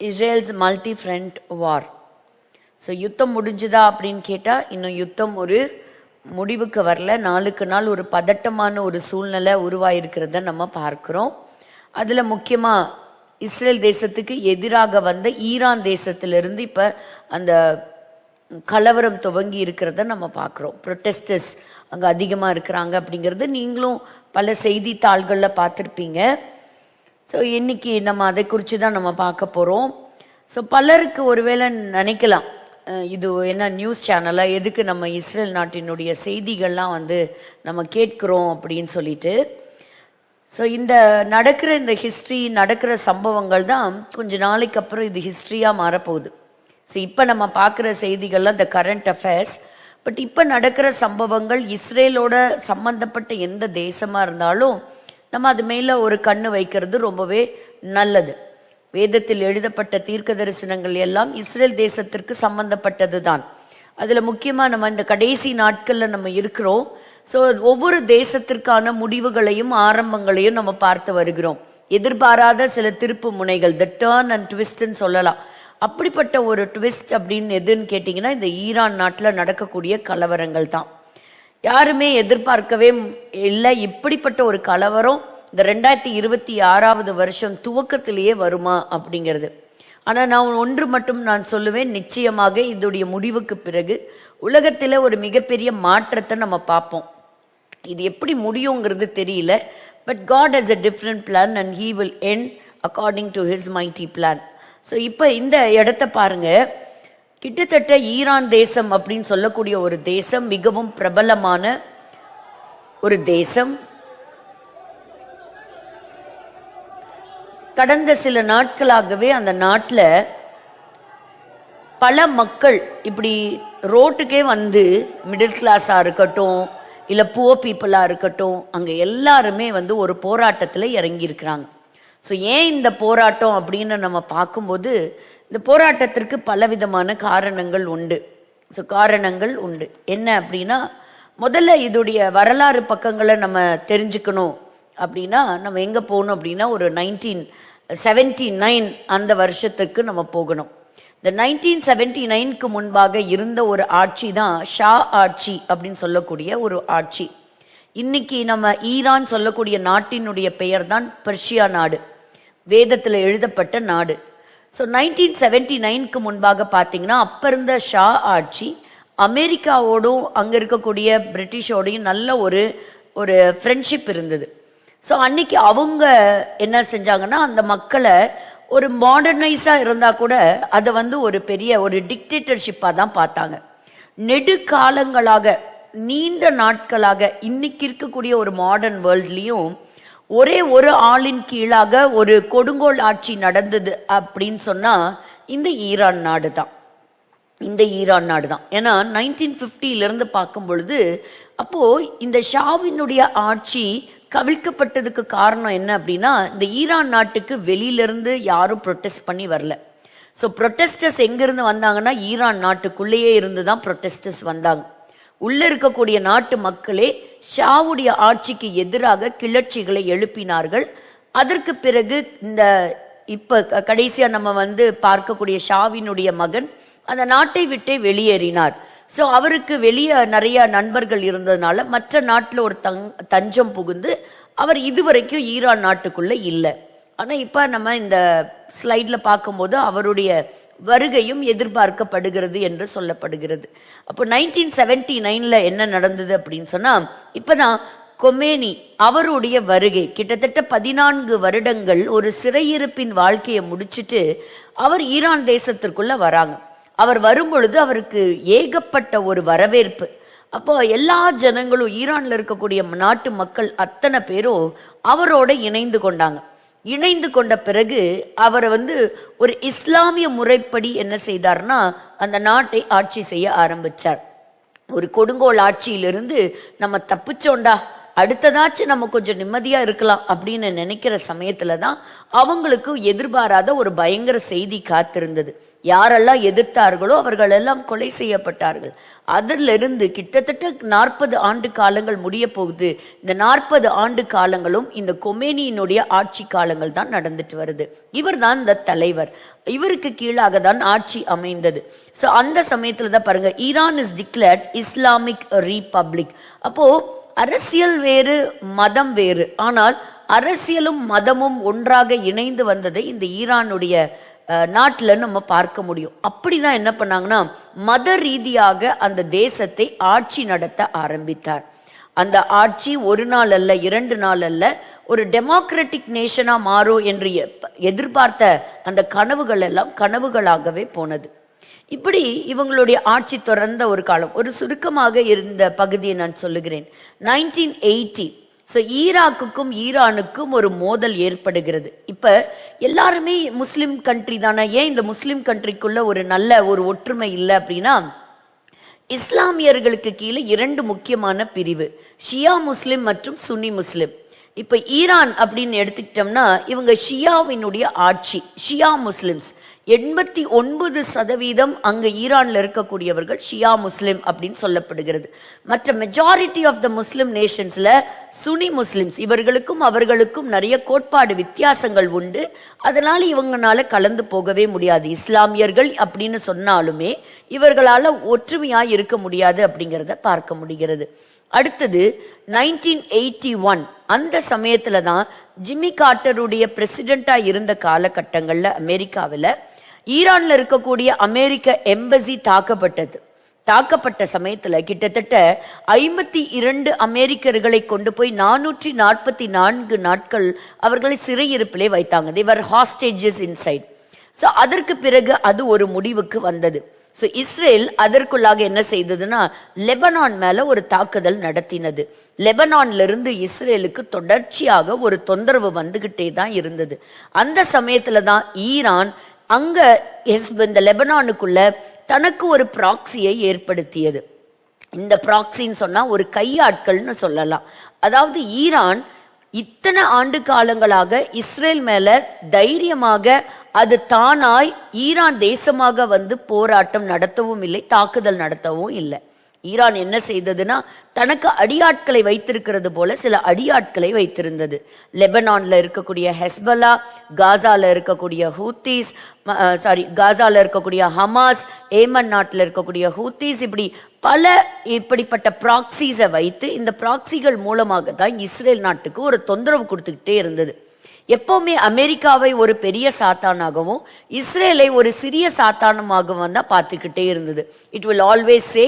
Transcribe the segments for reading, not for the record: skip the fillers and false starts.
Israel's multi front வார். So யுத்தம் முடிஞ்சுதா அப்படின்னு கேட்டால் இன்னும் யுத்தம் ஒரு முடிவுக்கு வரல. நாளுக்கு நாள் ஒரு பதட்டமான ஒரு சூழ்நிலை உருவாயிருக்கிறத நம்ம பார்க்கிறோம். அதில் முக்கியமாக இஸ்ரேல் தேசத்துக்கு எதிராக வந்த ஈரான் தேசத்திலிருந்து இப்போ அந்த கலவரம் துவங்கி இருக்கிறத நம்ம பார்க்குறோம். ப்ரொட்டஸ்டர்ஸ் அங்கே அதிகமாக இருக்கிறாங்க அப்படிங்கிறது நீங்களும் பல செய்தித்தாள்களில் பார்த்துருப்பீங்க. ஸோ இன்னைக்கு நம்ம அதை குறித்து தான் நம்ம பார்க்க போகிறோம். ஸோ பலருக்கு ஒருவேளை நினைக்கலாம், இது என்ன நியூஸ் சேனலாக, எதுக்கு நம்ம இஸ்ரேல் நாட்டினுடைய செய்திகள்லாம் நம்ம கேட்குறோம் அப்படின்னு சொல்லிட்டு. ஸோ இந்த நடக்கிற இந்த ஹிஸ்ட்ரி நடக்கிற சம்பவங்கள் தான் கொஞ்ச நாளைக்கு அப்புறம் இது ஹிஸ்ட்ரியாக மாறப்போகுது. ஸோ இப்போ நம்ம பார்க்குற செய்திகள்லாம் இந்த கரண்ட் அஃபேர்ஸ். பட் இப்போ நடக்கிற சம்பவங்கள் இஸ்ரேலோட சம்பந்தப்பட்ட எந்த தேசமாக இருந்தாலும் நம்ம அது மேலே ஒரு கண்ணு வைக்கிறது ரொம்பவே நல்லது. வேதத்தில் எழுதப்பட்ட தீர்க்க தரிசனங்கள் எல்லாம் இஸ்ரேல் தேசத்திற்கு சம்பந்தப்பட்டது தான். அதில் முக்கியமாக நம்ம இந்த கடைசி நாட்களில் நம்ம இருக்கிறோம். ஸோ ஒவ்வொரு தேசத்திற்கான முடிவுகளையும் ஆரம்பங்களையும் நம்ம பார்த்து வருகிறோம். எதிர்பாராத சில திருப்பு முனைகள், த டர்ன் அண்ட் ட்விஸ்ட்ன்னு சொல்லலாம். அப்படிப்பட்ட ஒரு ட்விஸ்ட் அப்படின்னு எதுன்னு கேட்டிங்கன்னா இந்த ஈரான் நாட்டில் நடக்கக்கூடிய கலவரங்கள் தான். யாருமே எதிர்பார்க்கவே இல்லை இப்படிப்பட்ட ஒரு கலவரம் இந்த 2026 வருஷம் துவக்கத்திலேயே வருமா அப்படிங்கிறது. ஆனால் நான் ஒன்று மட்டும் நான் சொல்லுவேன், நிச்சயமாக இதோடைய முடிவுக்கு பிறகு உலகத்தில் ஒரு மிகப்பெரிய மாற்றத்தை நம்ம பார்ப்போம். இது எப்படி முடியுங்கிறது தெரியல. But God has a different plan and he will end according to his mighty plan. So இப்போ இந்த இடத்த பாருங்க, கிட்டத்தட்ட ஈரான் தேசம் அப்படின்னு சொல்லக்கூடிய ஒரு தேசம் மிகவும் பிரபலமான ஒரு தேசம். கடந்த சில நாட்களாகவே அந்த நாட்டில் பல மக்கள் இப்படி ரோட்டுக்கே மிடில் கிளாஸாக இருக்கட்டும் இல்லை புவர் பீப்புளாக இருக்கட்டும், அங்கே எல்லாருமே ஒரு போராட்டத்தில் இறங்கியிருக்கிறாங்க. ஸோ ஏன் இந்த போராட்டம் அப்படின்னு நம்ம பார்க்கும்போது இந்த போராட்டத்திற்கு பலவிதமான காரணங்கள் உண்டு. ஸோ காரணங்கள் உண்டு என்ன அப்படின்னா, முதல்ல இதோடைய வரலாறு பக்கங்களை நம்ம தெரிஞ்சுக்கணும் அப்படின்னா நம்ம எங்கே போகணும் அப்படின்னா ஒரு 1979 அந்த வருஷத்துக்கு நம்ம போகணும். இந்த 1979க்கு முன்பாக இருந்த ஒரு ஆட்சி தான் ஷா ஆட்சி அப்படின்னு சொல்லக்கூடிய ஒரு ஆட்சி. இன்னைக்கு நம்ம ஈரான் சொல்லக்கூடிய நாட்டினுடைய பெயர் தான் பெர்ஷியா நாடு, வேதத்தில் எழுதப்பட்ட நாடு. ஸோ 1979க்கு முன்பாக பார்த்தீங்கன்னா அப்போ இருந்த ஷா ஆட்சி அமெரிக்காவோடும் அங்கே இருக்கக்கூடிய பிரிட்டிஷோடையும் நல்ல ஒரு ஃப்ரெண்ட்ஷிப் இருந்தது. ஸோ அன்னைக்கு அவங்க என்ன செஞ்சாங்கன்னா அந்த மக்களை ஒரு மாடர்னைஸாக இருந்தால் கூட அதை ஒரு பெரிய ஒரு டிக்டேட்டர்ஷிப்பாக தான் பார்த்தாங்க. நெடுகாலங்களாக நீண்ட நாட்களாக இன்னைக்கு இருக்கக்கூடிய ஒரு மாடர்ன் வேர்ல்ட்லேயும் ஒரே ஒரு ஆளின் கீழாக ஒரு கொடுங்கோல் ஆட்சி நடந்தது அப்படின்னு சொன்னா இந்த ஈரான் நாடு தான். ஏன்னா 1950 பார்க்கும் பொழுது அப்போ இந்த ஷாவினுடைய ஆட்சி கவிழ்க்கப்பட்டதுக்கு காரணம் என்ன அப்படின்னா, இந்த ஈரான் நாட்டுக்கு வெளியிலிருந்து யாரும் ப்ரொட்டஸ்ட் பண்ணி வரல. ஸோ ப்ரொட்டஸ்டர்ஸ் எங்கிருந்து வந்தாங்கன்னா ஈரான் நாட்டுக்குள்ளேயே இருந்து தான் ப்ரொட்டஸ்டர்ஸ் வந்தாங்க. உள்ள இருக்கக்கூடிய நாட்டு மக்களே ஷாவுடைய ஆட்சிக்கு எதிராக கிளர்ச்சிகளை எழுப்பினார்கள். அதற்கு பிறகு இந்த இப்ப கடைசியா நம்ம பார்க்கக்கூடிய ஷாவினுடைய மகன் அந்த நாட்டை விட்டே வெளியேறினார். ஸோ அவருக்கு வெளியே நிறைய நண்பர்கள் இருந்ததுனால மற்ற நாட்டில் ஒரு தஞ்சம் புகுந்து அவர் இதுவரைக்கும் ஈரான் நாட்டுக்குள்ள இல்லை. ஆனால் இப்போ நம்ம இந்த ஸ்லைடில் பார்க்கும்போது அவருடைய வருகையும் எதிர்பார்க்கப்படுகிறது என்று சொல்லப்படுகிறது. அப்போ 1979 என்ன நடந்தது அப்படின்னு சொன்னால், இப்போதான் கொமேனி அவருடைய வருகை. கிட்டத்தட்ட 14 வருடங்கள் ஒரு சிறையிருப்பின் வாழ்க்கையை முடிச்சுட்டு அவர் ஈரான் தேசத்திற்குள்ள வராங்க. அவர் வரும்பொழுது அவருக்கு ஏகப்பட்ட ஒரு வரவேற்பு. அப்போ எல்லா ஜனங்களும் ஈரான்ல இருக்கக்கூடிய நாட்டு மக்கள் அத்தனை பேரும் அவரோட இணைந்து கொண்டாங்க. இணைந்து கொண்ட பிறகு அவர் ஒரு இஸ்லாமிய முறைப்படி என்ன செய்தார்னா அந்த நாட்டை ஆட்சி செய்ய ஆரம்பிச்சார். ஒரு கொடுங்கோல் ஆட்சியிலிருந்து நம்ம தப்பிச்சோண்டா, அடுத்ததாச்சும் நம்ம கொஞ்சம் நிம்மதியா இருக்கலாம் அப்படின்னு நினைக்கிற சமயத்துல தான் அவங்களுக்கு எதிர்பாராத ஒரு பயங்கர செய்தி காத்திருந்தது. யாரெல்லாம் எதிர்த்தார்களோ அவர்கள் எல்லாம் கொலை செய்யப்பட்டார்கள். அதிலிருந்து கிட்டத்தட்ட 40 ஆண்டு காலங்கள் முடிய போகுது. இந்த 40 ஆண்டு காலங்களும் இந்த கொமேனியினுடைய ஆட்சி காலங்கள் தான் நடந்துட்டு வருது. இவர் தான் இந்த தலைவர். இவருக்கு கீழாக தான் ஆட்சி அமைந்தது. சோ அந்த சமயத்துல தான் பாருங்க, Iran is declared Islamic republic. அப்போ அரசியல் வேறு, மதம் வேறு. ஆனால் அரசியலும் மதமும் ஒன்றாக இணைந்து வந்ததை இந்த ஈரானுடைய நாட்டுல நம்ம பார்க்க முடியும். அப்படிதான் என்ன பண்ணாங்கன்னா, மத ரீதியாக அந்த தேசத்தை ஆட்சி நடத்த ஆரம்பித்தார். அந்த ஆட்சி ஒரு நாள் அல்ல, 2 நாள் அல்ல, ஒரு டெமோக்ராட்டிக் நேஷனா மாறும் என்று எதிர்பார்த்த அந்த கனவுகள் எல்லாம் கனவுகளாகவே போனது. இப்படி இவங்களுடைய ஆட்சி தொடர்ந்த ஒரு காலம். ஒரு சுருக்கமாக இருந்த பகுதியை நான் சொல்லுகிறேன். 1980 ஈராக்குக்கும் ஈரானுக்கும் ஒரு மோதல் ஏற்படுகிறது. இப்ப எல்லாருமே முஸ்லிம் கண்ட்ரி தானே, ஏன் இந்த முஸ்லிம் கண்ட்ரிக்குள்ள ஒரு நல்ல ஒரு ஒற்றுமை இல்லை அப்படின்னா, இஸ்லாமியர்களுக்கு கீழே 2 முக்கியமான பிரிவு, ஷியா முஸ்லிம் மற்றும் சுன்னி முஸ்லிம். இப்ப ஈரான் அப்படின்னு எடுத்துக்கிட்டோம்னா இவங்க ஷியாவினுடைய ஆட்சி, ஷியா முஸ்லிம்ஸ் 89% அங்க ஈரான்ல இருக்கக்கூடியவர்கள் ஷியா முஸ்லிம் அப்படின்னு சொல்லப்படுகிறது. மற்ற மெஜாரிட்டி ஆஃப் த முஸ்லிம் நேஷன்ஸ்ல சுனி முஸ்லிம்ஸ், இவர்களுக்கும் அவர்களுக்கும் நிறைய கோட்பாடு வித்தியாசங்கள் உண்டு. அதனால இவங்கனால கலந்து போகவே முடியாது. இஸ்லாமியர்கள் அப்படின்னு சொன்னாலுமே இவர்களால ஒற்றுமையா இருக்க முடியாது அப்படிங்கிறத பார்க்க முடிகிறது. அடுத்தது 1981 அந்த சமயத்துல தான் ஜிம்மி கார்ட்டருடைய பிரசிடென்டா இருந்த காலகட்டங்கள்ல அமெரிக்காவில் ஈரான்ல இருக்கக்கூடிய அமெரிக்க எம்பசி தாக்கப்பட்ட சமயத்துல கிட்டத்தட்ட 52 அமெரிக்கர்களை கொண்டு போய் 444 நாட்கள் அவர்களை சிறையிருப்பிலே வைத்தாங்க. they were hostages inside. So அதற்கு பிறகு அது ஒரு முடிவுக்கு வந்தது. சோ இஸ்ரேல் அதற்குள்ளாக என்ன செய்ததுன்னா, லெபனான் மேல ஒரு தாக்குதல் நடத்தினது. லெபனான்ல இருந்து இஸ்ரேலுக்கு தொடர்ச்சியாக ஒரு தொந்தரவு வந்துகிட்டே தான் இருந்தது. அந்த சமயத்துல தான் ஈரான் அங்க இந்த லெபனானுக்குள்ள தனக்கு ஒரு ப்ராக்சியை ஏற்படுத்தியது. இந்த ப்ராக்சின்னு சொன்னா ஒரு கையாட்கள்னு சொல்லலாம். அதாவது ஈரான் இத்தனை ஆண்டு காலங்களாக இஸ்ரேல் மேல தைரியமாக அது தானாய் ஈரான் தேசமாக வந்து போராட்டம் நடத்தவும் இல்லை, தாக்குதல் நடத்தவும் இல்லை. ஈரான் என்ன செய்ததுன்னா, தனக்கு அடியாட்களை வைத்திருக்கிறது போல சில அடியாட்களை வைத்திருந்தது. லெபனான்ல இருக்கக்கூடிய ஹெஸ்பலா, காசால இருக்கக்கூடிய ஹூத்தீஸ், காசால இருக்கக்கூடிய ஹமாஸ், ஏமன் நாட்டில் இருக்கக்கூடிய ஹூத்தீஸ், இப்படி பல இப்படிப்பட்ட ப்ராக்சிஸை வைத்து இந்த ப்ராக்சிகள் மூலமாக தான் இஸ்ரேல் நாட்டுக்கு ஒரு தொந்தரவு கொடுத்துக்கிட்டே இருந்தது. எப்பவுமே அமெரிக்காவை ஒரு பெரிய சாத்தானாகவும் இஸ்ரேலை ஒரு சிறிய சாத்தானமாகவும் தான் பார்த்துக்கிட்டே இருந்தது. It will always say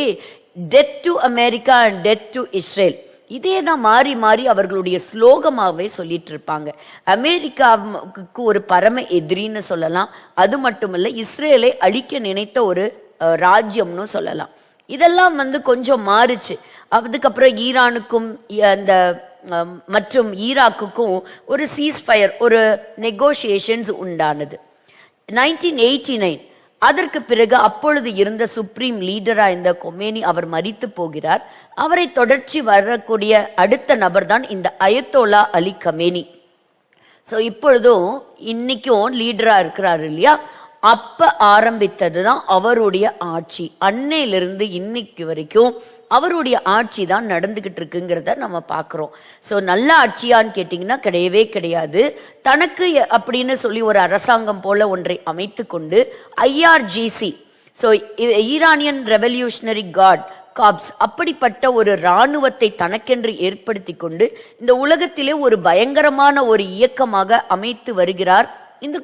death to America and death to Israel. இதே தான் மாறி மாறி அவர்களுடைய ஸ்லோகமாகவே சொல்லிட்டு இருப்பாங்க. அமெரிக்காவுக்கு ஒரு பரம எதிரின்னு சொல்லலாம். அது மட்டுமல்ல, இஸ்ரேலை அழிக்க நினைத்த ஒரு ராஜ்யம்னு சொல்லலாம். இதெல்லாம் வந்து கொஞ்சம் மாறுச்சு. அதுக்கப்புறம் ஈரானுக்கும் அந்த மற்றும் ஈராக்குக்கும் ஒரு சீஸ்ஃபயர், ஒரு நெகோசியேஷன்ஸ் உண்டானது 1989. அதற்கு பிறகு அப்பொழுது இருந்த சுப்ரீம் லீடரா இந்த கொமேனி அவர் மரித்து போகிறார். அவரை தொடர்ச்சி வரக்கூடிய அடுத்த நபர் தான் இந்த அயத்தோலா அலி கமேனி. சோ இப்பொழுதும் இன்னைக்கும் லீடரா இருக்கிறாரு இல்லையா, அப்ப ஆரம்பித்ததுதான் அவருடைய ஆட்சி. அன்னையிலிருந்து இன்னைக்கு வரைக்கும் அவருடைய ஆட்சி தான் நடந்துகிட்டு இருக்குங்கிறத நம்ம பாக்குறோம். சோ நல்ல ஆட்சியான்னு கேட்டீங்கன்னா கிடையவே கிடையாது. தனக்கு அப்படின்னு சொல்லி ஒரு அரசாங்கம் போல ஒன்றை அமைத்து கொண்டு IRGC, so Iranian revolutionary card cops, அப்படிப்பட்ட ஒரு இராணுவத்தை தனக்கென்று ஏற்படுத்தி கொண்டு இந்த உலகத்திலே ஒரு பயங்கரமான ஒரு இயக்கமாக அமைத்து வருகிறார் இந்த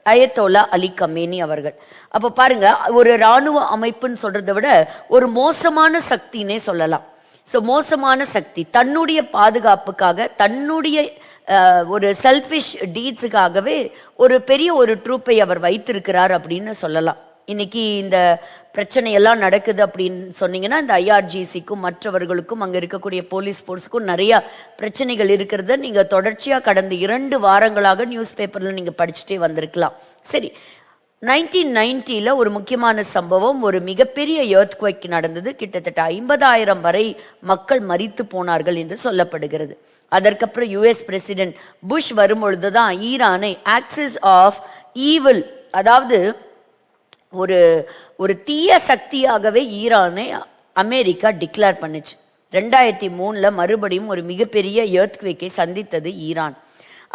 அயத்தோலா அலி கமேனி அவர்கள். அப்ப பாருங்க, ஒரு இராணுவ அமைப்புன்னு சொல்றதை விட ஒரு மோசமான சக்தினே சொல்லலாம். சோ மோசமான சக்தி தன்னுடைய பாதுகாப்புக்காக, தன்னுடைய ஒரு செல்ஃபிஷ் டீட்ஸுக்காகவே ஒரு பெரிய ஒரு ட்ரூப்பை அவர் வைத்திருக்கிறார் அப்படின்னு சொல்லலாம். இன்னைக்கு இந்த பிரச்சனை எல்லாம் நடக்குது அப்படின்னு சொன்னீங்கன்னா, இந்த IRGCக்கும் மற்றவர்களுக்கும் அங்க இருக்கக்கூடிய போலீஸ் போர்ஸுக்கும் நிறைய பிரச்சனைகள் இருக்கிறத நீங்க தொடர்ச்சியா கடந்த 2 வாரங்களாக நியூஸ் பேப்பர்ல நீங்க படிச்சுட்டே வந்திருக்கலாம். சரி, 1990 ஒரு முக்கியமான சம்பவம், ஒரு மிகப்பெரிய எர்த்குவேக் நடந்தது. கிட்டத்தட்ட 50,000 வரை மக்கள் மரித்து போனார்கள் என்று சொல்லப்படுகிறது. அதற்கப்புறம் யுஎஸ் பிரசிடென்ட் புஷ் வரும்பொழுதுதான் ஈரானை ஆக்சிஸ் ஆஃப் ஈவில், அதாவது ஒரு ஒரு தீய சக்தியாகவே ஈரானை அமெரிக்கா டிக்ளேர் பண்ணுச்சு. 2003 மறுபடியும் ஒரு மிகப்பெரிய எர்த்குவேக்கை சந்தித்தது ஈரான்.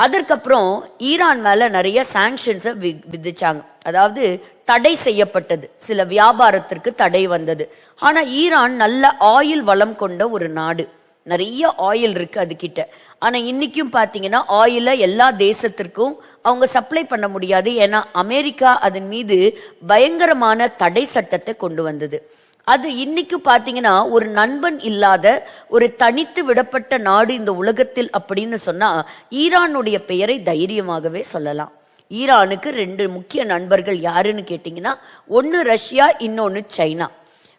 அதற்கப்புறம் ஈரான் மேல நிறைய சாங்ஷன்ஸை விதிச்சாங்க, அதாவது தடை செய்யப்பட்டது, சில வியாபாரத்திற்கு தடை வந்தது. ஆனா ஈரான் நல்ல ஆயில் வளம் கொண்ட ஒரு நாடு, நிறைய ஆயில் இருக்கு அது கிட்ட. ஆனா இன்னைக்கும் பாத்தீங்கன்னா ஆயில எல்லா தேசத்திற்கும் அவங்க சப்ளை பண்ண முடியாது. ஏன்னா அமெரிக்கா அதன் மீது பயங்கரமான தடை சட்டத்தை கொண்டு வந்தது. அது இன்னைக்கு பாத்தீங்கன்னா ஒரு நண்பன் இல்லாத ஒரு தனித்து விடப்பட்ட நாடு இந்த உலகத்தில் அப்படின்னு சொன்னா ஈரானுடைய பெயரை தைரியமாகவே சொல்லலாம். ஈரானுக்கு 2 முக்கிய நண்பர்கள் யாருன்னு கேட்டீங்கன்னா, ஒன்னு ரஷ்யா, இன்னொன்னு சைனா.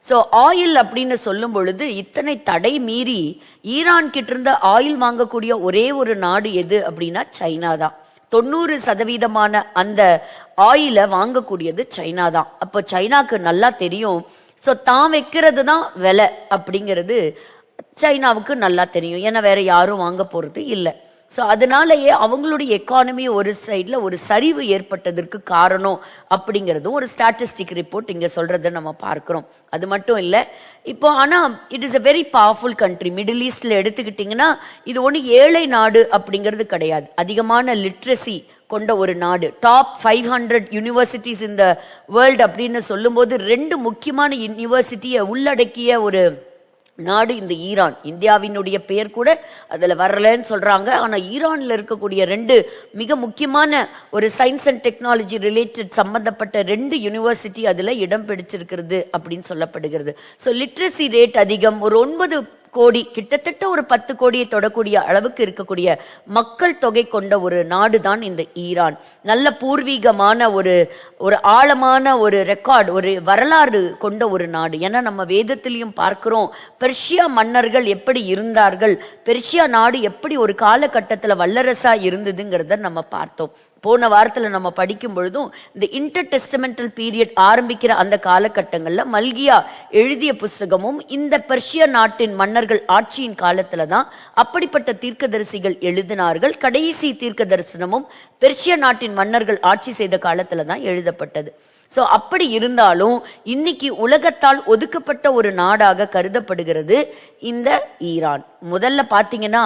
ஸோ ஆயில் அப்படின்னு சொல்லும் பொழுது இத்தனை தடை மீறி ஈரான் கிட்ட இருந்த ஆயில் வாங்கக்கூடிய ஒரே ஒரு நாடு எது அப்படின்னா சைனா தான். 90% அந்த ஆயிலை வாங்கக்கூடியது சைனா தான். அப்போ சைனாக்கு நல்லா தெரியும், ஸோ தான் வைக்கிறது தான் விலை அப்படிங்கிறது சைனாவுக்கு நல்லா தெரியும். ஏன்னா வேற யாரும் வாங்க போறது இல்லை. ஸோ அதனாலயே அவங்களுடைய எக்கானமி ஒரு சைட்ல ஒரு சரிவு ஏற்பட்டதற்கு காரணம் அப்படிங்கிறதும் ஒரு ஸ்டாட்டிஸ்டிக் ரிப்போர்ட் இங்க சொல்றதை நம்ம பார்க்கிறோம். அது மட்டும் இல்லை, இப்போ ஆனா it is a very powerful country. Middle ஈஸ்ட்ல எடுத்துக்கிட்டீங்கன்னா இது ஒன்று ஏழை நாடு அப்படிங்கிறது கிடையாது, அதிகமான லிட்ரஸி கொண்ட ஒரு நாடு. டாப் 500 யூனிவர்சிட்டிஸ் இந்த வேர்ல்டு அப்படின்னு சொல்லும்போது 2 முக்கியமான யூனிவர்சிட்டியை உள்ளடக்கிய ஒரு நாடு இந்த ஈரான். இந்தியாவினுடைய பெயர் கூட அதுல வரலன்னு சொல்றாங்க. ஆனா ஈரான்ல இருக்கக்கூடிய 2 மிக முக்கியமான ஒரு சயின்ஸ் அண்ட் டெக்னாலஜி ரிலேட்டட் சம்பந்தப்பட்ட 2 யூனிவர்சிட்டி அதுல இடம் பிடிச்சிருக்கிறது அப்படின்னு சொல்லப்படுகிறது. ஸோ லிட்ரஸி ரேட் அதிகம், ஒரு 9 கோடி, கிட்டத்தட்ட ஒரு 10 கோடியை தொடக்கூடிய அளவுக்கு இருக்கக்கூடிய மக்கள் தொகை கொண்ட ஒரு நாடு தான் இந்த ஈரான். நல்ல பூர்வீகமான ஒரு ஆழமான ஒரு ரெக்கார்டு, ஒரு வரலாறு கொண்ட ஒரு நாடு. ஏன்னா நம்ம வேதத்திலையும் பார்க்கிறோம், பெர்ஷியா மன்னர்கள் எப்படி இருந்தார்கள், பெர்ஷியா நாடு எப்படி ஒரு காலகட்டத்தில் வல்லரசா இருந்ததுங்கிறத நம்ம பார்த்தோம். போன வாரத்துல நம்ம படிக்கும் பொழுதும் இந்த இன்டர் டெஸ்டமெண்டல் பீரியட் ஆரம்பிக்கிற அந்த காலகட்டங்கள்ல மல்கியா எழுதிய புஸ்தகமும் இந்த பெர்ஷியா நாட்டின் மன்னர்கள் ஆட்சியின் காலத்துல தான் அப்படிப்பட்ட தீர்க்கதரிசிகள் எழுதினார்கள். கடைசி தீர்க்க தரிசனமும் பெர்ஷியா நாட்டின் மன்னர்கள் ஆட்சி செய்த காலத்துல தான் எழுதப்பட்டது. சோ அப்படி இருந்தாலும் இன்னைக்கு உலகத்தால் ஒதுக்கப்பட்ட ஒரு நாடாக கருதப்படுகிறது இந்த ஈரான். முதல்ல பாத்தீங்கன்னா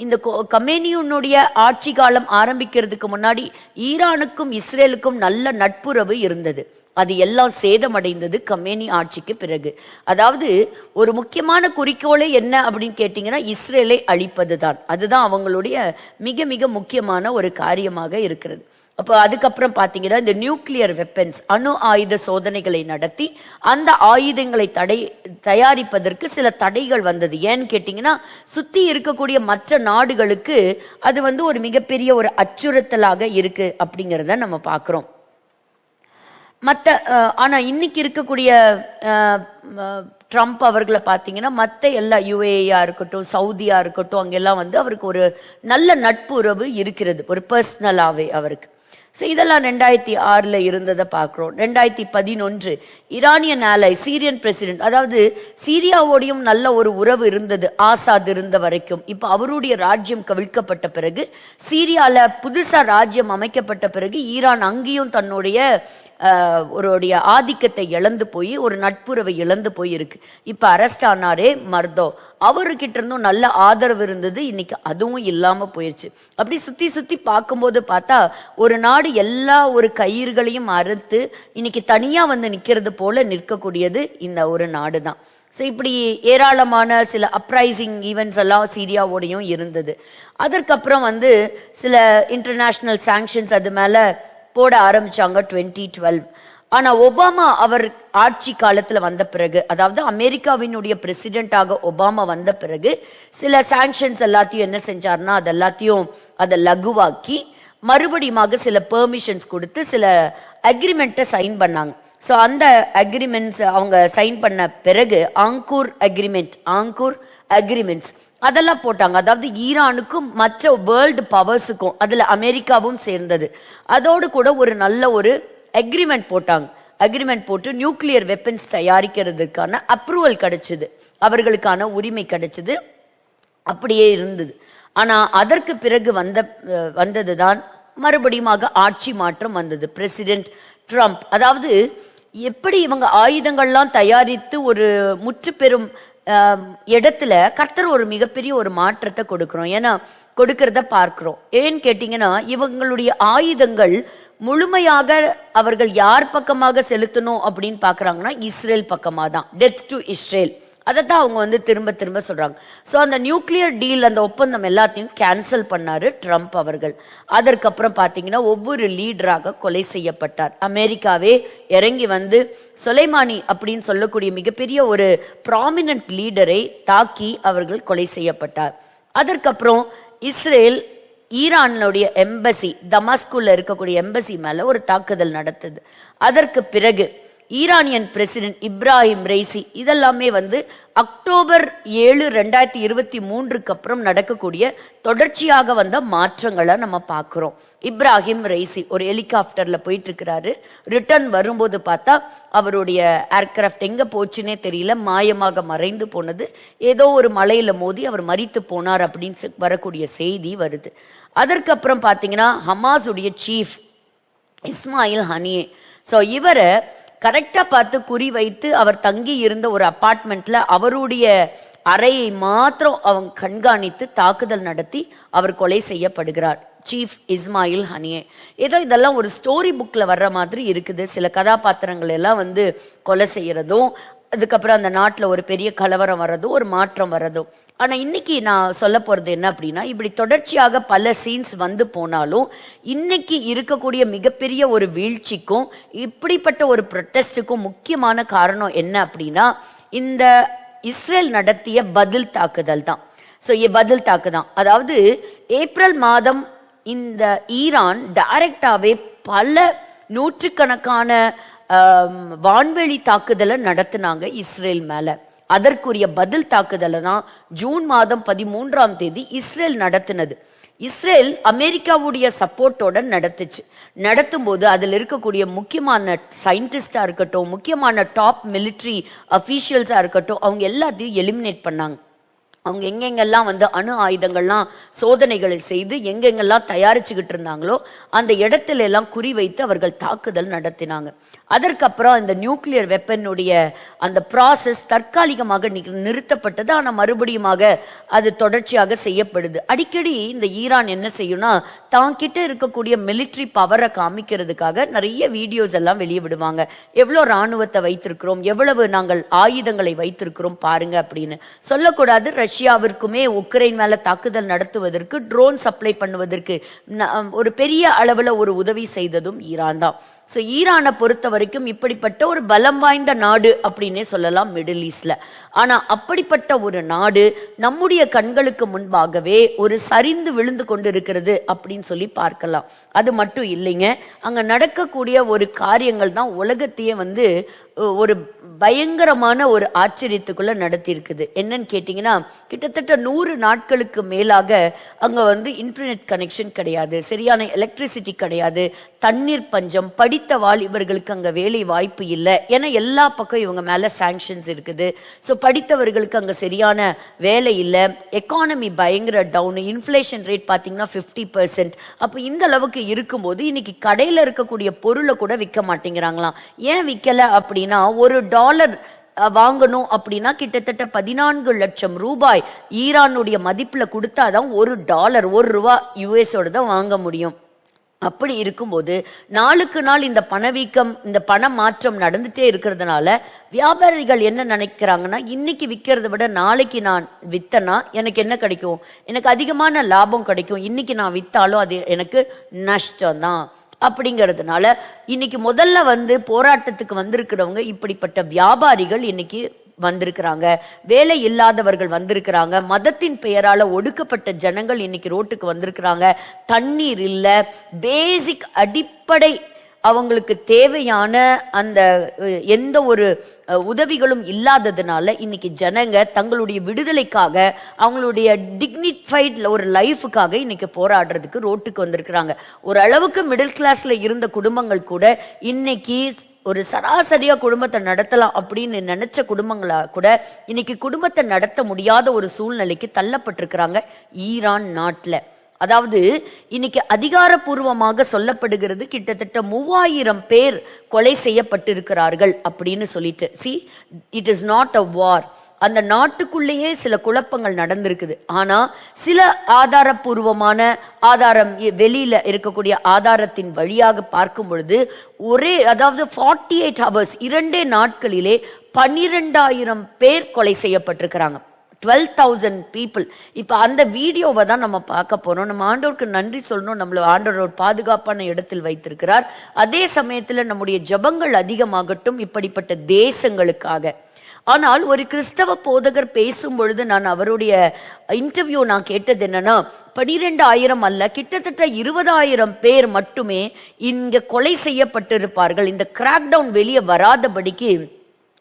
இந்த கமேனியுடைய ஆட்சி காலம் ஆரம்பிக்கிறதுக்கு முன்னாடி ஈரானுக்கும் இஸ்ரேலுக்கும் நல்ல நட்புறவு இருந்தது. அது எல்லாம் சேதமடைந்தது கமேனி ஆட்சிக்கு பிறகு. அதாவது ஒரு முக்கியமான குறிக்கோளே என்ன அப்படின்னு கேட்டீங்கன்னா இஸ்ரேலை அழிப்பதுதான். அதுதான் அவங்களுடைய மிக மிக முக்கியமான ஒரு காரியமாக இருக்கிறது. அப்போ அதுக்கப்புறம் பாத்தீங்கன்னா இந்த நியூக்ளியர் வெப்பன்ஸ், அணு ஆயுத சோதனைகளை நடத்தி அந்த ஆயுதங்களை தயாரிப்பதற்கு சில தடைகள் வந்தது. ஏன்னு கேட்டீங்கன்னா சுத்தி இருக்கக்கூடிய மற்ற நாடுகளுக்கு அது ஒரு மிகப்பெரிய ஒரு அச்சுறுத்தலாக இருக்கு அப்படிங்கிறத நம்ம பார்க்கிறோம். ஆனா இன்னைக்கு இருக்கக்கூடிய ட்ரம்ப் அவர்களை பார்த்தீங்கன்னா மற்ற எல்லா யுஏயா இருக்கட்டும், சவுதியா இருக்கட்டும், அங்கெல்லாம் அவருக்கு ஒரு நல்ல நட்புறவு இருக்கிறது, ஒரு பர்சனலாவே அவருக்கு. ஸோ இதெல்லாம் 2006 இருந்ததை பார்க்கிறோம். 2011 ஈரானியன் ஆலை சீரியன் பிரசிடென்ட், அதாவது சீரியாவோடையும் நல்ல ஒரு உறவு இருந்தது ஆசாத் இருந்த வரைக்கும். இப்போ அவருடைய ராஜ்யம் கவிழ்க்கப்பட்ட பிறகு, சீரியால புதுசா ராஜ்யம் அமைக்கப்பட்ட பிறகு ஈரான் அங்கேயும் தன்னுடைய ஆதிக்கத்தை இழந்து போய் ஒரு நட்புறவை இழந்து போய் இருக்கு. இப்ப அரெஸ்ட் ஆனாரே மர்தோ, அவர்கிட்ட இருந்தும் நல்ல ஆதரவு இருந்தது, இன்னைக்கு அதுவும் இல்லாம போயிருச்சு. அப்படி சுத்தி சுத்தி பார்க்கும்போது பார்த்தா ஒரு நாடு எல்லா ஒரு கயிறுகளையும் அறுத்து இன்னைக்கு தனியா நிக்கிறது போல நிற்கக்கூடியது இந்த ஒரு நாடு தான். ஸோ இப்படி ஏராளமான சில அப்ரைசிங் ஈவெண்ட்ஸ் எல்லாம் சீரியாவோடையும் இருந்தது. அதற்கப்புறம் சில இன்டர்நேஷனல் சாங்ஷன்ஸ் அது மேல போட ஆரம்பிச்சாங்க 2012. ஆனா ஒபாமா அவர் ஆட்சி காலத்துல வந்த பிறகு, அதாவது அமெரிக்காவினுடைய பிரசிடென்டாக ஒபாமா வந்த பிறகு சில சாங்ஷன்ஸ் எல்லாத்தையும் என்ன செஞ்சார்னா அதை லகுவாக்கி மறுபடியும் சில பெர்மிஷன்ஸ் கொடுத்து சில அக்ரிமெண்ட்டை சைன் பண்ணாங்க. ஸோ அந்த அக்ரிமெண்ட்ஸ் அவங்க சைன் பண்ண பிறகு ஆங்கூர் அக்ரிமெண்ட்ஸ் அதெல்லாம் போட்டாங்க. அதாவது ஈரானுக்கும் மற்ற வேர்ல்டு பவர்ஸுக்கும், அதுல அமெரிக்காவும் சேர்ந்தது. அதோடு கூட ஒரு நல்ல ஒரு அக்ரிமெண்ட் போட்டாங்க. அக்ரிமெண்ட் போட்டு நியூக்ளியர் வெப்பன்ஸ் தயாரிக்கிறதுக்கான அப்ரூவல் கிடைச்சது, அவர்களுக்கான உரிமை கிடைச்சது, அப்படியே இருந்தது. ஆனா அதற்கு பிறகு வந்ததுதான் மறுபடியும் ஆட்சி மாற்றம் வந்தது. பிரசிடென்ட் ட்ரம்ப், அதாவது எப்படி இவங்க ஆயுதங்கள்லாம் தயாரித்து ஒரு முற்று பெறும் இடத்துல கர்த்தர் ஒரு மிகப்பெரிய ஒரு மாற்றத்தை கொடுக்கறத பார்க்கிறோம். ஏன்னு கேட்டீங்கன்னா, இவங்களுடைய ஆயுதங்கள் முழுமையாக அவர்கள் யார் பக்கமாக செலுத்தணும் அப்படின்னு பாக்குறாங்கன்னா இஸ்ரேல் பக்கமா தான். டெத் டு இஸ்ரேல், அதைத்தான் அவங்க திரும்ப திரும்ப சொல்றாங்க. ஸோ அந்த நியூக்ளியர் டீல், அந்த ஒப்பந்தம் எல்லாத்தையும் கேன்சல் பண்ணாரு ட்ரம்ப் அவர்கள். அதற்கப்புறம் பாத்தீங்கன்னா ஒவ்வொரு லீடராக கொலை செய்யப்பட்டார். அமெரிக்காவே இறங்கி சொலைமானி அப்படின்னு சொல்லக்கூடிய மிகப்பெரிய ஒரு ப்ராமினன்ட் லீடரை தாக்கி அவர்கள் கொலை செய்யப்பட்டார். அதற்கப்புறம் இஸ்ரேல் ஈரானுடைய எம்பசி, தமாஸ்குல இருக்கக்கூடிய எம்பசி மேல ஒரு தாக்குதல் நடத்துது. அதற்கு பிறகு ஈரானியன் பிரசிடென்ட் இப்ராஹிம் ரைசி, இதெல்லாமே அக்டோபர் 7, 2023 அப்புறம் நடக்கக்கூடிய தொடர்ச்சியாக வந்த மாற்றங்களை நம்ம பார்க்கிறோம். இப்ராஹிம் ரைசி ஒரு ஹெலிகாப்டர்ல போயிட்டு இருக்கிறாரு. ரிட்டர்ன் வரும்போது பார்த்தா அவருடைய ஏர்கிராப்ட் எங்க போச்சுன்னே தெரியல, மாயமாக மறைந்து போனது. ஏதோ ஒரு மலையில மோதி அவர் மரித்து போனார் அப்படின்னு வரக்கூடிய செய்தி வருது. அதற்கப்புறம் பாத்தீங்கன்னா ஹமாஸுடைய சீஃப் இஸ்மாயில் ஹனியே, ஸோ இவரை கரெக்டா பார்த்து குறி வைத்து அவர் தங்கி இருந்த ஒரு அபார்ட்மெண்ட்ல அவருடைய அறையை மாத்திரம் அவங்க கண்காணித்து தாக்குதல் நடத்தி அவர் கொலை செய்யப்படுகிறார். சீஃப் இஸ்மாயில் ஹனியே. ஏதோ இதெல்லாம் ஒரு ஸ்டோரி புக்ல வர்ற மாதிரி இருக்குது. சில கதாபாத்திரங்கள் எல்லாம் கொலை செய்யறதும், அதுக்கப்புறம் அந்த நாட்டுல ஒரு பெரிய கலவரம் வர்றதும், ஒரு மாற்றம் வர்றதும். ஆனா இன்னைக்கு நான் சொல்ல போறது என்ன அப்படின்னா, இப்படி தொடர்ச்சியாக பல சீன்ஸ் போனாலும் இன்னைக்கு இருக்கக்கூடிய மிகப்பெரிய ஒரு வீழ்ச்சிக்கும் இப்படிப்பட்ட ஒரு ப்ரொட்டஸ்டுக்கும் முக்கியமான காரணம் என்ன அப்படின்னா, இந்த இஸ்ரேல் நடத்திய பதில் தாக்குதல் தான். ஸோ பதில் தாக்குதான். அதாவது ஏப்ரல் மாதம் இந்த ஈரான் டைரக்டாவே பல நூற்றுக்கணக்கான வான்வெளி தாக்குதலை நடத்தினாங்க இஸ்ரேல் மேல. அதற்குரிய பதில் தாக்குதலை தான் ஜூன் மாதம் 13 இஸ்ரேல் நடத்தினது. இஸ்ரேல் அமெரிக்காவுடைய சப்போர்ட்டோட நடத்தும் போது அதில் இருக்கக்கூடிய முக்கியமான சயின்டிஸ்டா இருக்கட்டும், முக்கியமான டாப் மிலிட்ரி அபிஷியல்ஸா இருக்கட்டும், அவங்க எல்லாத்தையும் எலிமினேட் பண்ணாங்க. அவங்க எங்கெங்கெல்லாம் அணு ஆயுதங்கள்லாம் சோதனைகளை செய்து எங்கெங்கெல்லாம் தயாரிச்சுக்கிட்டு இருந்தாங்களோ அந்த இடத்துல எல்லாம் குறி வைத்து அவர்கள் தாக்குதல் நடத்தினாங்க. அதற்கப்புறம் இந்த நியூக்ளியர் வெப்பனுடைய அந்த ப்ராசஸ் தற்காலிகமாக நிறுத்தப்பட்டது. ஆனா மறுபடியும் அது தொடர்ச்சியாக செய்யப்படுது. அடிக்கடி இந்த ஈரான் என்ன செய்யும்னா, தான் கிட்ட இருக்கக்கூடிய மிலிட்ரி பவரை காமிக்கிறதுக்காக நிறைய வீடியோஸ் எல்லாம் வெளியே விடுவாங்க. எவ்வளவு ராணுவத்தை வைத்திருக்கிறோம், எவ்வளவு நாங்கள் ஆயுதங்களை வைத்திருக்கிறோம் பாருங்க அப்படின்னு. சொல்லக்கூடாது, ரஷ்யாவிற்குமே உக்ரைன் மேல தாக்குதல் நடத்துவதற்கு, ட்ரோன் சப்ளை பண்ணுவதற்கு ஒரு பெரிய அளவுல ஒரு உதவி செய்ததும் ஈரான் தான். சோ ஈரானை பொறுத்த வரைக்கும் இப்படிப்பட்ட ஒரு பலம் வாய்ந்த நாடு அப்படின்னே சொல்லலாம் மிடில் ஈஸ்ட்ல. ஆனா அப்படிப்பட்ட ஒரு நாடு நம்முடைய கண்களுக்கு முன்பாகவே ஒரு சரிந்து விழுந்து கொண்டு இருக்கிறது அப்படின்னு சொல்லி பார்க்கலாம். அது மட்டும் இல்லைங்க, அங்க நடக்கக்கூடிய ஒரு காரியங்கள் தான் உலகத்தையே ஒரு பயங்கரமான ஒரு ஆச்சரியத்துக்குள்ள நடத்தி இருக்குது. என்னன்னு கேட்டீங்கன்னா, கிட்டத்தட்ட 100 நாட்களுக்கு மேலாக அங்க இன்டர்நெட் கனெக்ஷன் கிடையாது, சரியான எலக்ட்ரிசிட்டி கிடையாது, தண்ணீர் பஞ்சம், படித்த வாலிபர்களுக்கு அங்க வேலை வாய்ப்பு இல்லை. ஏன்னா எல்லா பக்கம் இவங்க மேல சாங்ஷன்ஸ் இருக்குது. ஸோ படித்தவர்களுக்கு அங்க சரியான வேலை இல்லை, எக்கானமி பயங்கர டவுன், இன்ஃபிளேஷன் ரேட் பாத்தீங்கன்னா 50%. அப்ப இந்த அளவுக்கு இருக்கும்போது இன்னைக்கு கடையில இருக்கக்கூடிய பொருளை கூட விற்க மாட்டேங்கிறாங்களாம். ஏன் விற்கல அப்படின்னா, $1 வாங்கணும் அப்படின்னா கிட்டத்தட்ட 14 லட்சம் ரூபாய் ஈரானுடைய மதிப்புல கொடுத்தாதான் $1, $1 யுஎஸோட தான் வாங்க முடியும். அப்படி இருக்கும்போது நாளுக்கு நாள் இந்த பணவீக்கம், இந்த பண மாற்றம் நடந்துட்டே இருக்கிறதுனால வியாபாரிகள் என்ன நினைக்கிறாங்கன்னா, இன்னைக்கு விற்கிறத விட நாளைக்கு நான் வித்தனா எனக்கு என்ன கிடைக்கும், எனக்கு அதிகமான லாபம் கிடைக்கும், இன்னைக்கு நான் வித்தாலும் அது எனக்கு நஷ்டம் தான். அப்படிங்கிறதுனால இன்னைக்கு முதல்ல போராட்டத்துக்கு வந்திருக்கிறவங்க இப்படிப்பட்ட வியாபாரிகள் இன்னைக்கு வந்திருக்கிறாங்க, வேலை இல்லாதவர்கள் வந்திருக்கிறாங்க, மதத்தின் பெயரால ஒடுக்கப்பட்ட ஜனங்கள் இன்னைக்கு ரோட்டுக்கு வந்திருக்கிறாங்க. தண்ணீர் இல்ல, பேசிக் அடிப்படை அவங்களுக்கு தேவையான அந்த எந்த ஒரு உதவிகளும் இல்லாததுனால இன்னைக்கு ஜனங்க தங்களுடைய விடுதலைக்காக, அவங்களுடைய டிக்னிஃபைட் ஒரு லைஃபுக்காக இன்னைக்கு போராடுறதுக்கு ரோட்டுக்கு வந்திருக்கிறாங்க. ஒரு அளவுக்கு மிடில் கிளாஸ்ல இருந்த குடும்பங்கள் கூட இன்னைக்கு ஒரு சராசரியா குடும்பத்தை நடத்தலாம் அப்படின்னு நினைச்ச குடும்பங்களா கூட இன்னைக்கு குடும்பத்தை நடத்த முடியாத ஒரு சூழ்நிலைக்கு தள்ளப்பட்டிருக்கிறாங்க ஈரான் நாட்டுல. அதாவது இன்னைக்கு அதிகாரப்பூர்வமாக சொல்லப்படுகிறது கிட்டத்தட்ட 3000 பேர் கொலை செய்யப்பட்டிருக்கிறார்கள் அப்படின்னு சொல்லிட்டு. see, it is not a war. அந்த நாட்டுக்குள்ளேயே சில குழப்பங்கள் நடந்திருக்குது. ஆனா சில ஆதாரப்பூர்வமான ஆதாரம், வெளியில இருக்கக்கூடிய ஆதாரத்தின் வழியாக பார்க்கும் பொழுது அதாவது 48 hours 2 நாட்களிலே 12,000 பேர் கொலை செய்யப்பட்டிருக்கிறாங்க. 12,000 people. இப்ப அந்த வீடியோவை தான் நம்ம பார்க்க போறோம். நம்ம ஆண்டவருக்கு நன்றி சொல்லணும், நம்மள ஆண்டவர் ஒரு பாதுகாப்பான இடத்தில் வைத்திருக்கிறார். அதே சமயத்துல நம்முடைய ஜெபங்கள் அதிகமாகட்டும் இப்படிப்பட்ட தேசங்களுக்காக. ஆனால் ஒரு கிறிஸ்தவ போதகர் பேசும் பொழுது நான் அவருடைய இன்டர்வியூ நான் கேட்டது என்னன்னா, 12,000 அல்ல, கிட்டத்தட்ட 20,000 பேர் மட்டுமே இங்க கொலை செய்யப்பட்டிருப்பார்கள். இந்த கிராக்டவுன் வெளியே வராதபடிக்கு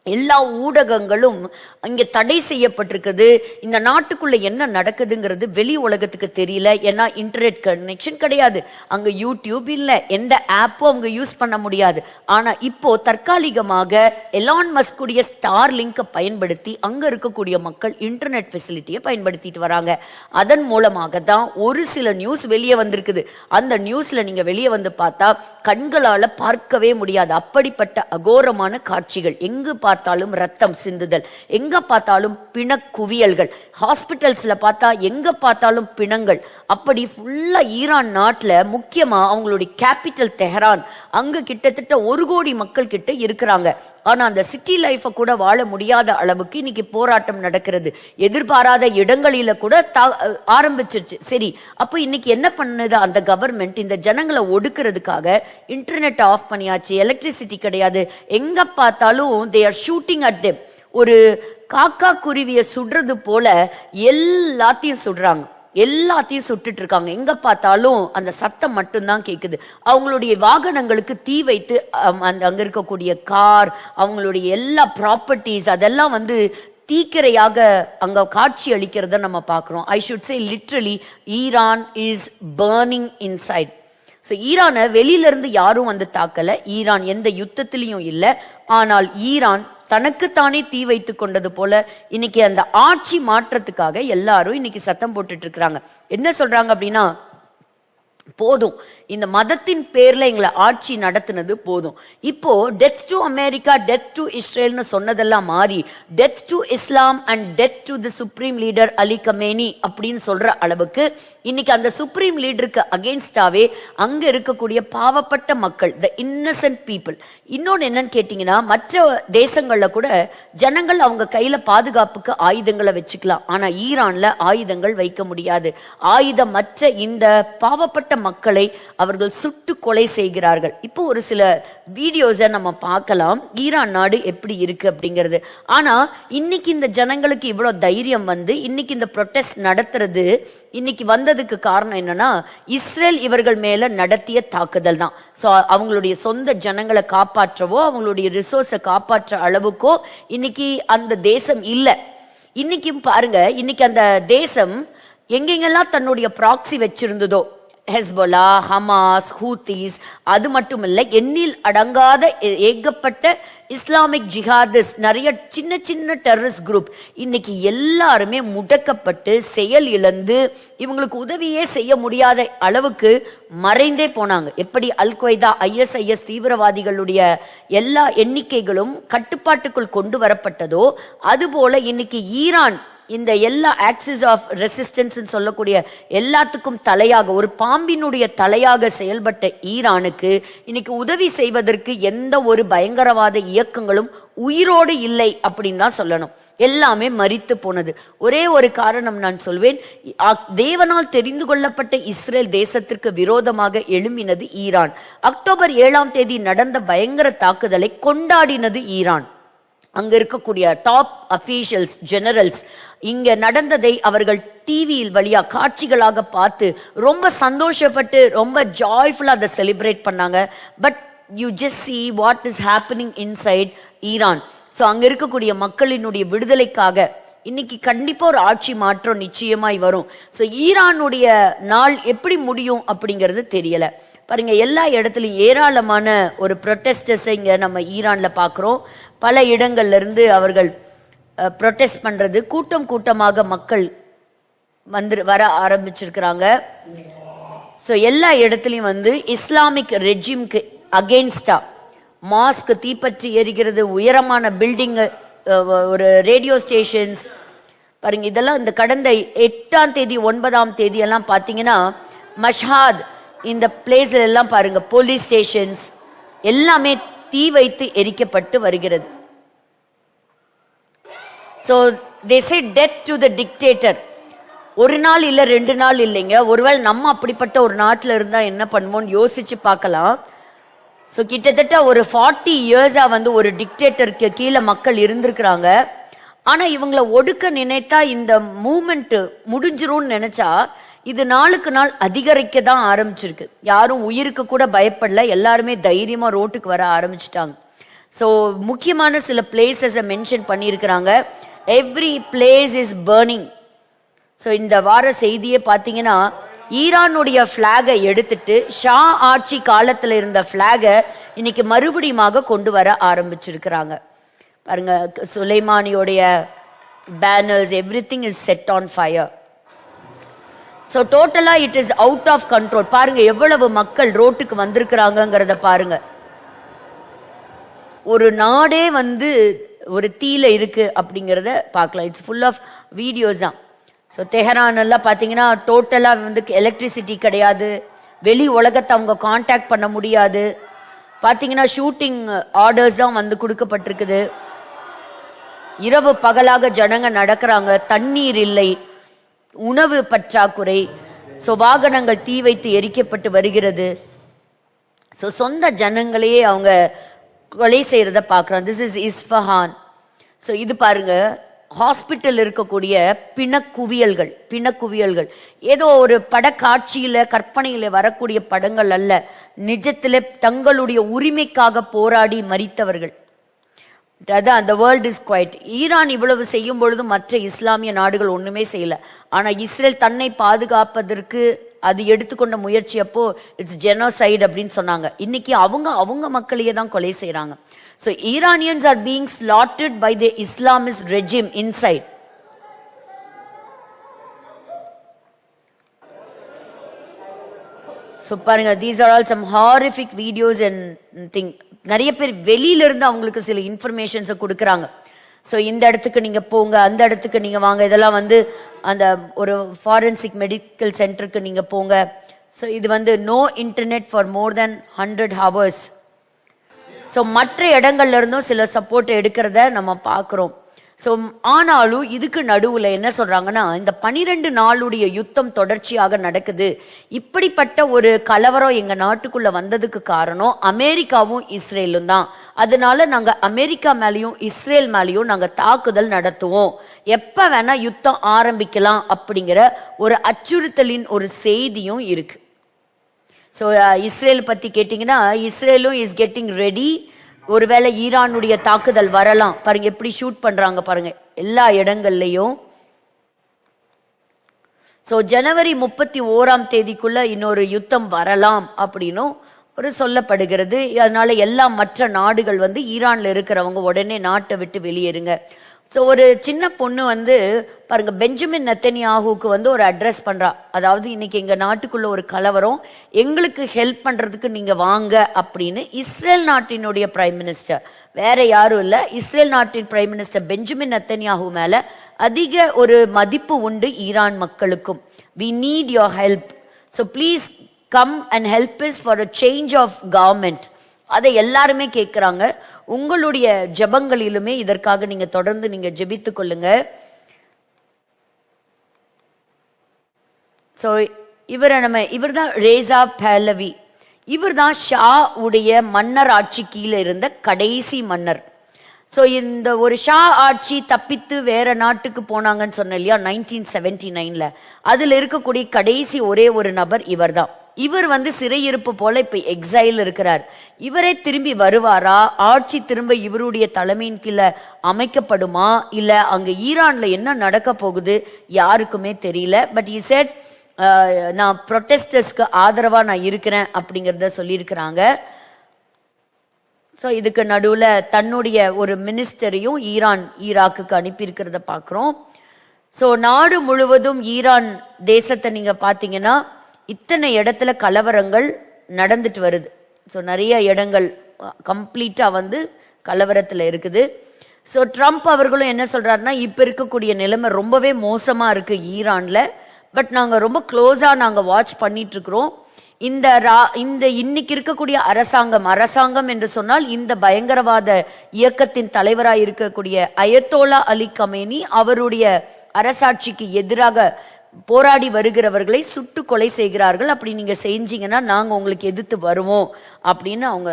எல்லா ஊடகங்களும் அங்க தடை செய்யப்பட்டிருக்குது. இந்த நாட்டுக்குள்ள என்ன நடக்குதுங்கிறது வெளி உலகத்துக்கு தெரியல. ஏன்னா இன்டர்நெட் கனெக்ஷன் கிடையாது, அங்க யூடியூப் இல்ல, எந்த ஆப்பும் அவங்க யூஸ் பண்ண முடியாது. ஆனா இப்போ தற்காலிகமாக எலான் மஸ்க் உடைய ஸ்டார் லிங்கை பயன்படுத்தி அங்க இருக்கக்கூடிய மக்கள் இன்டர்நெட் ஃபெசிலிட்டியை பயன்படுத்திட்டு வராங்க. அதன் மூலமாக தான் ஒரு சில நியூஸ் வெளியே வந்திருக்குது. அந்த நியூஸ்ல நீங்க வெளியே வந்து பார்த்தா கண்களால பார்க்கவே முடியாது. அப்படிப்பட்ட அகோரமான காட்சிகள், எங்கு பார்த்தாலும் ரத்தம் சிந்துதல், எங்க பார்த்தாலும் பிண குவியல்கள், ஹாஸ்பிட்டல்ஸ்ல பார்த்தா எங்க பார்த்தாலும் பிணங்கள். அப்படி ஃபுல்லா ஈரான் நாட்டுல, முக்கியமா அவங்களுடைய கேபிட்டல் தெஹரான், அங்க கிட்டத்தட்ட 1 கோடி மக்கள் கிட்ட இருக்கிறாங்க. ஆனா அந்த சிட்டி லைஃப கூட வாழ முடியாத அளவுக்கு இன்னைக்கு போராட்டம் நடக்கிறது. எதிர்பாராத இடங்களில கூட ஆரம்பிச்சிருச்சு. சரி, அப்ப இன்னைக்கு என்ன பண்ணுது அந்த கவர்மெண்ட்? இந்த ஜனங்களை ஒடுக்கிறதுக்காக இன்டர்நெட் ஆஃப் பண்ணியாச்சு, எலக்ட்ரிசிட்டி கிடையாது, எங்க பார்த்தாலும் they are shooting at them. ஒரு காக்கா குருவியை சுடுறது போல எல்லாத்தையும் சுடுறாங்க, எல்லாத்தையும் சுட்டுட்டு இருக்காங்க. எங்க பார்த்தாலும் அந்த சத்தம் மட்டும்தான் கேக்குது. அவங்களுடைய வாகனங்களுக்கு தீ வைத்து அங்க இருக்கக்கூடிய கார், அவங்களுடைய எல்லா ப்ராப்பர்ட்டிஸ் அதெல்லாம் தீக்கிரையாக அங்க காட்சி அளிக்கிறத நம்ம பார்க்கிறோம். I should say literally Iran is burning inside. So ஈரானை வெளியில இருந்து யாரும் தாக்கல, ஈரான் எந்த யுத்தத்திலையும் இல்லை. ஆனால் ஈரான் தனக்குத்தானே தீ வைத்து கொண்டது போல இன்னைக்கு அந்த ஆட்சி மாற்றத்துக்காக எல்லாரும் இன்னைக்கு சத்தம் போட்டுட்டு இருக்கிறாங்க. என்ன சொல்றாங்க அப்படின்னா, போதும், இந்த மதத்தின் பேர்ல எங்களை ஆட்சி நடத்தினது போதும். இப்போ death to America, death to இஸ்ரேல்னு சொன்னதெல்லாம் மாறி death to Islam and death to the supreme leader Ali Khamenei அப்படின்னு சொல்ற அளவுக்கு இன்னைக்கு அந்த சுப்ரீம் லீடருக்கு அகெயின்ஸ்டாவே அங்க இருக்கக்கூடிய பாவப்பட்ட மக்கள், த இன்னசென்ட் பீப்புள். இன்னொன்னு என்னன்னு கேட்டீங்கன்னா, மற்ற தேசங்கள்ல கூட ஜனங்கள் அவங்க கையில பாதுகாப்புக்கு ஆயுதங்களை வச்சுக்கலாம். ஆனா ஈரான்ல ஆயுதங்கள் வைக்க முடியாது. ஆயுதம் மற்ற இந்த பாவப்பட்ட மக்களை அவர்கள் சுட்டு கொலை செய்கிறார்கள். இப்போ ஒரு சில வீடியோஸை நம்ம பார்க்கலாம், ஈரான் நாடு எப்படி இருக்கு அப்படிங்கிறது. ஆனா இன்னைக்கு இந்த ஜனங்களுக்கு இவ்வளவு தைரியம் இன்னைக்கு இந்த ப்ரொடெஸ்ட் நடத்துறது இன்னைக்கு வந்ததுக்கு காரணம் என்னன்னா, இஸ்ரேல் இவர்கள் மேல நடத்திய தாக்குதல் தான். சோ அவங்களுடைய சொந்த ஜனங்களை காப்பாற்றவோ அவங்களுடைய ரிசோர்ஸை காப்பாற்ற அளவுக்கோ இன்னைக்கு அந்த தேசம் இல்லை. இன்னைக்கும் பாருங்க, இன்னைக்கு அந்த தேசம் எங்கெங்கெல்லாம் தன்னுடைய ப்ராக்சி வச்சிருந்ததோ, ஹெஸ்போலா, ஹமாஸ், ஹூத்திஸ், அது மட்டும் இல்லை, எண்ணில் அடங்காத ஏகப்பட்ட இஸ்லாமிக் ஜிஹாதிஸ், நிறைய சின்ன சின்ன டெரரிஸ்ட் குரூப் இன்னைக்கு எல்லாருமே முடக்கப்பட்டு செயல் இழந்து இவங்களுக்கு உதவியே செய்ய முடியாத அளவுக்கு மறைந்தே போனாங்க. எப்படி அல்-கொய்தா, ISIS தீவிரவாதிகளுடைய எல்லா எண்ணிக்கைகளும் கட்டுப்பாட்டுக்குள் கொண்டு வரப்பட்டதோ, அதுபோல இன்னைக்கு ஈரான் இந்த எல்லா ஆக்சிஸ் ஆஃப் ரெசிஸ்டன்ஸ் சொல்லக்கூடிய எல்லாத்துக்கும் தலையாக, ஒரு பாம்பினுடைய தலையாக செயல்பட்ட ஈரானுக்கு இன்னைக்கு உதவி செய்வதற்கு எந்த ஒரு பயங்கரவாத இயக்கங்களும் உயிரோடு இல்லை அப்படின்னு தான் சொல்லணும். எல்லாமே மரித்து போனது. ஒரே ஒரு காரணம் நான் சொல்வேன், தேவனால் தெரிந்து கொள்ளப்பட்ட இஸ்ரேல் தேசத்திற்கு விரோதமாக எழும்பினது ஈரான். அக்டோபர் 7ஆம் தேதி நடந்த பயங்கர தாக்குதலை கொண்டாடினது ஈரான். அங்க இருக்கக்கூடிய டாப் அபிஷியல்ஸ், ஜெனரல்ஸ் இங்க நடந்ததை அவர்கள் டிவியில் வழியா காட்சிகளாக பார்த்து ரொம்ப சந்தோஷப்பட்டு ரொம்ப ஜாய்ஃபுல்லா அதை செலிப்ரேட் பண்ணாங்க. But you just see what is happening inside Iran. So அங்க இருக்கக்கூடிய மக்களினுடைய விடுதலைக்காக இன்னைக்கு கண்டிப்பா ஒரு ஆட்சி மாற்றம் நிச்சயமாய் வரும். ஸோ ஈரானுடைய நாள் எப்படி முடியும் அப்படிங்கிறது தெரியல. பாருங்க, எல்லா இடத்துலையும் ஏராளமான ஒரு ப்ரொட்டஸ்டர்ஸை இங்க நம்ம ஈரான்ல பாக்குறோம். பல இடங்கள்ல இருந்து அவர்கள் ப்ரொட்டஸ்ட் பண்றது, கூட்டம் கூட்டமாக மக்கள் வர ஆரம்பிச்சிருக்கிறாங்க. ஸோ எல்லா இடத்துலையும் வந்து இஸ்லாமிக் ரெஜிம்க்கு அகெயின்ஸ்டா மாஸ்க் தீப்பற்றி எரிகிறது, உயரமான பில்டிங், ஒரு ரேடியோ ஸ்டேஷன்ஸ் பாருங்க. இதெல்லாம் இந்த கடந்த 8ஆம் தேதி 9ஆம் தேதி எல்லாம் பாத்தீங்கன்னா மஷ்ஹாத் இந்த பிளேஸ்ல எல்லாம் பாருங்க, போலீஸ் ஸ்டேஷன்ஸ் எல்லாமே தீ வைத்து எரிக்கப்பட்டு வருகிறது. So they say death to the dictator. ஒரு நாள் இல்ல 2 நாள் இல்லைங்க, ஒருவேளை நம்ம அப்படிப்பட்ட ஒரு நாட்டில் இருந்தா என்ன பண்ணுவோம்னு யோசிச்சு பார்க்கலாம். ஸோ கிட்டத்தட்ட ஒரு 40 இயர்ஸா வந்து ஒரு டிக்டேட்டருக்கு கீழே மக்கள் இருந்திருக்கிறாங்க. ஆனா இவங்களை ஒடுக்க நினைத்தா இந்த மூமெண்ட் முடிஞ்சிரும்னு நினைச்சா இது நாளுக்கு நாள் அதிகரிக்க தான் ஆரம்பிச்சிருக்கு. யாரும் உயிருக்கு கூட பயப்படல, எல்லாருமே தைரியமா ரோட்டுக்கு வர ஆரம்பிச்சிட்டாங்க. ஸோ முக்கியமான சில பிளேசஸை மென்ஷன் பண்ணியிருக்கிறாங்க. Every place is burning. So இந்த வார செய்தியை பார்த்தீங்கன்னா ஈரானுடைய பிளாகை எடுத்துட்டு ஷா ஆட்சி காலத்தில் இருந்த பிளாகை இன்னைக்கு மறுபடியுமாக கொண்டு வர ஆரம்பிச்சிருக்கிறாங்க. பாருங்க, சுலைமானியோடைய banners, everything is set on fire. So டோட்டலா it is out of control. பாருங்க எவ்வளவு மக்கள் ரோட்டுக்கு வந்திருக்கிறாங்கிறத பாருங்க. ஒரு நாடே வந்து ஒரு தீல இருக்கு அப்படிங்கிறத பார்க்கலாம். இட்ஸ் ஃபுல் ஆஃப் வீடியோஸ் தான். ஸோ தெஹரான் எல்லாம் பார்த்தீங்கன்னா டோட்டலாக வந்து எலக்ட்ரிசிட்டி கிடையாது, வெளி உலகத்தை அவங்க கான்டாக்ட் பண்ண முடியாது. பார்த்தீங்கன்னா ஷூட்டிங் ஆர்டர்ஸ் தான் வந்து கொடுக்கப்பட்டிருக்குது. இரவு பகலாக ஜனங்க நடக்கிறாங்க, தண்ணீர் இல்லை, உணவு பற்றாக்குறை. ஸோ வாகனங்கள் தீ வைத்து எரிக்கப்பட்டு வருகிறது. ஸோ சொந்த ஜனங்களையே அவங்க கொலை செய்யறத பார்க்குறோம். This is Isfahan. ஸோ இது பாருங்க, ஹாஸ்பிட்டல் இருக்கக்கூடிய பிணக்குவியல்கள் ஏதோ ஒரு படக்காட்சியில கற்பனையில வரக்கூடிய படங்கள் அல்ல, நிஜத்திலே தங்களுடைய உரிமைக்காக போராடி மரித்தவர்கள். அதான் the world is quiet. Iran இவ்வளவு செய்யும் பொழுது மற்ற இஸ்லாமிய நாடுகள் ஒண்ணுமே செய்யல. ஆனா இஸ்ரேல் தன்னை பாதுகாப்பதற்கு அது எடுத்துக்கொண்ட முயற்சி அப்போ இட்ஸ் ஜெனோசைட் அப்படின்னு சொன்னாங்க. இன்னைக்கு அவங்க மக்களையே தான் கொலை செய்யறாங்க. So Iranians are being slaughtered by the Islamist regime inside. So பாருங்க, these are all some horrific videos and thing. நிறைய பேர் வெளியில இருந்து அவங்களுக்கு சில இன்ஃபர்மேஷன்ஸை கொடுக்கறாங்க. ஸோ இந்த இடத்துக்கு நீங்க போங்க, அந்த இடத்துக்கு நீங்க வாங்க, இதெல்லாம் வந்து அந்த ஒரு ஃபாரன்சிக் மெடிக்கல் சென்டருக்கு நீங்க போங்க. ஸோ இது வந்து no internet for more then 100 hours. So மற்ற இடங்கள்ல இருந்தும் சில சப்போர்ட் எடுக்கிறத நம்ம பார்க்கிறோம். ஸோ ஆனாலும் இதுக்கு நடுவுல என்ன சொல்றாங்கன்னா, இந்த 12 நாளுடைய யுத்தம் தொடர்ச்சியாக நடக்குது. இப்படிப்பட்ட ஒரு கலவரம் எங்க நாட்டுக்குள்ள வந்ததுக்கு காரணம் அமெரிக்காவும் இஸ்ரேலும் தான். அதனால நாங்க அமெரிக்கா மேலேயும் இஸ்ரேல் மேலேயும் நாங்க தாக்குதல் நடத்துவோம், எப்ப வேணா யுத்தம் ஆரம்பிக்கலாம் அப்படிங்கிற ஒரு அச்சுறுத்தலின் ஒரு செய்தியும் இருக்கு. ஸோ இஸ்ரேல் பத்தி கேட்டீங்கன்னா, இஸ்ரேலும் இஸ் கெட்டிங் ரெடி. ஒருவேளை ஈரானுடைய தாக்குதல் வரலாம். பாருங்க எப்படி ஷூட் பண்றாங்க பாருங்க எல்லா இடங்கள்லயும். சோ ஜனவரி 31 இன்னொரு யுத்தம் வரலாம் அப்படின்னும் ஒரு சொல்லப்படுகிறது. அதனால எல்லா மற்ற நாடுகள் வந்து ஈரான்ல இருக்கிறவங்க உடனே நாட்டை விட்டு வெளியேறுங்க. ஸோ ஒரு சின்ன பொண்ணு வந்து பாருங்க, பெஞ்சமின் நெத்தன்யாஹுக்கு வந்து ஒரு அட்ரஸ் பண்றா. அதாவது இன்னைக்கு எங்க நாட்டுக்குள்ள ஒரு கலவரம், எங்களுக்கு ஹெல்ப் பண்றதுக்கு நீங்க வாங்க அப்படின்னு இஸ்ரேல் நாட்டினுடைய பிரைம் மினிஸ்டர், வேற யாரும் இல்ல, இஸ்ரேல் நாட்டின் பிரைம் மினிஸ்டர் பெஞ்சமின் நெத்தன்யாஹு மேல அதிக ஒரு மதிப்பு உண்டு ஈரான் மக்களுக்கும். we need your help, so please come and help us for a change of government. அதை எல்லாருமே கேட்கிறாங்க. உங்களுடைய ஜெபங்களிலுமே இதற்காக நீங்க தொடர்ந்து நீங்க ஜெபித்துக் கொள்ளுங்க. சோ இவர்தான் ரேசா பஹலவி. இவர்தான் ஷா உடைய மன்னர் ஆட்சி கீழே இருந்த கடைசி மன்னர். சோ இந்த ஒரு ஷா ஆட்சி தப்பித்து வேற நாட்டுக்கு போனாங்கன்னு சொன்ன இல்லையா 1979ல, அதுல இருக்கக்கூடிய கடைசி ஒரே ஒரு நபர் இவர்தான். இவர் வந்து சிறையிருப்பு போல இப்ப எக்ஸைல் இருக்கிறார். இவரே திரும்பி வருவாரா, ஆட்சி திரும்ப இவருடைய தலைமையின் கீழே அமைக்கப்படுமா, இல்ல அங்க ஈரான்ல என்ன நடக்க போகுது யாருக்குமே தெரியல. பட் he said நான் ப்ரொட்டஸ்டர்ஸ்க்கு ஆதரவா நான் இருக்கிறேன் அப்படிங்கிறத சொல்லியிருக்கிறாங்க. ஸோ இதுக்கு நடுவுல தன்னுடைய ஒரு மினிஸ்டரையும் ஈராக்குக்கு அனுப்பி இருக்கிறத பார்க்குறோம். ஸோ நாடு முழுவதும் ஈரான் தேசத்தை நீங்க பார்த்தீங்கன்னா இத்தனை இடத்துல கலவரங்கள் நடந்துட்டு வருது. ஸோ நிறைய இடங்கள் கம்ப்ளீட்டா வந்து கலவரத்துல இருக்குது. ஸோ ட்ரம்ப் அவர்களும் என்ன சொல்றாருன்னா, இப்ப இருக்கக்கூடிய நிலைமை ரொம்பவே மோசமா இருக்கு ஈரான்ல, பட் நாங்க ரொம்ப க்ளோஸா நாங்க வாட்ச் பண்ணிட்டு இருக்கிறோம். இந்த இன்னைக்கு இருக்கக்கூடிய அரசாங்கம் என்று சொன்னால் இந்த பயங்கரவாத இயக்கத்தின் தலைவராக இருக்கக்கூடிய அயத்தோலா அலி கமேனி அவருடைய அரசாட்சிக்கு எதிராக போராடி வருகிறவர்களை சுட்டு கொலை செய்கிறார்கள். அப்படி நீங்க செஞ்சீங்கன்னா நாங்க உங்களுக்கு எதிர்த்து வருவோம் அப்படின்னு அவங்க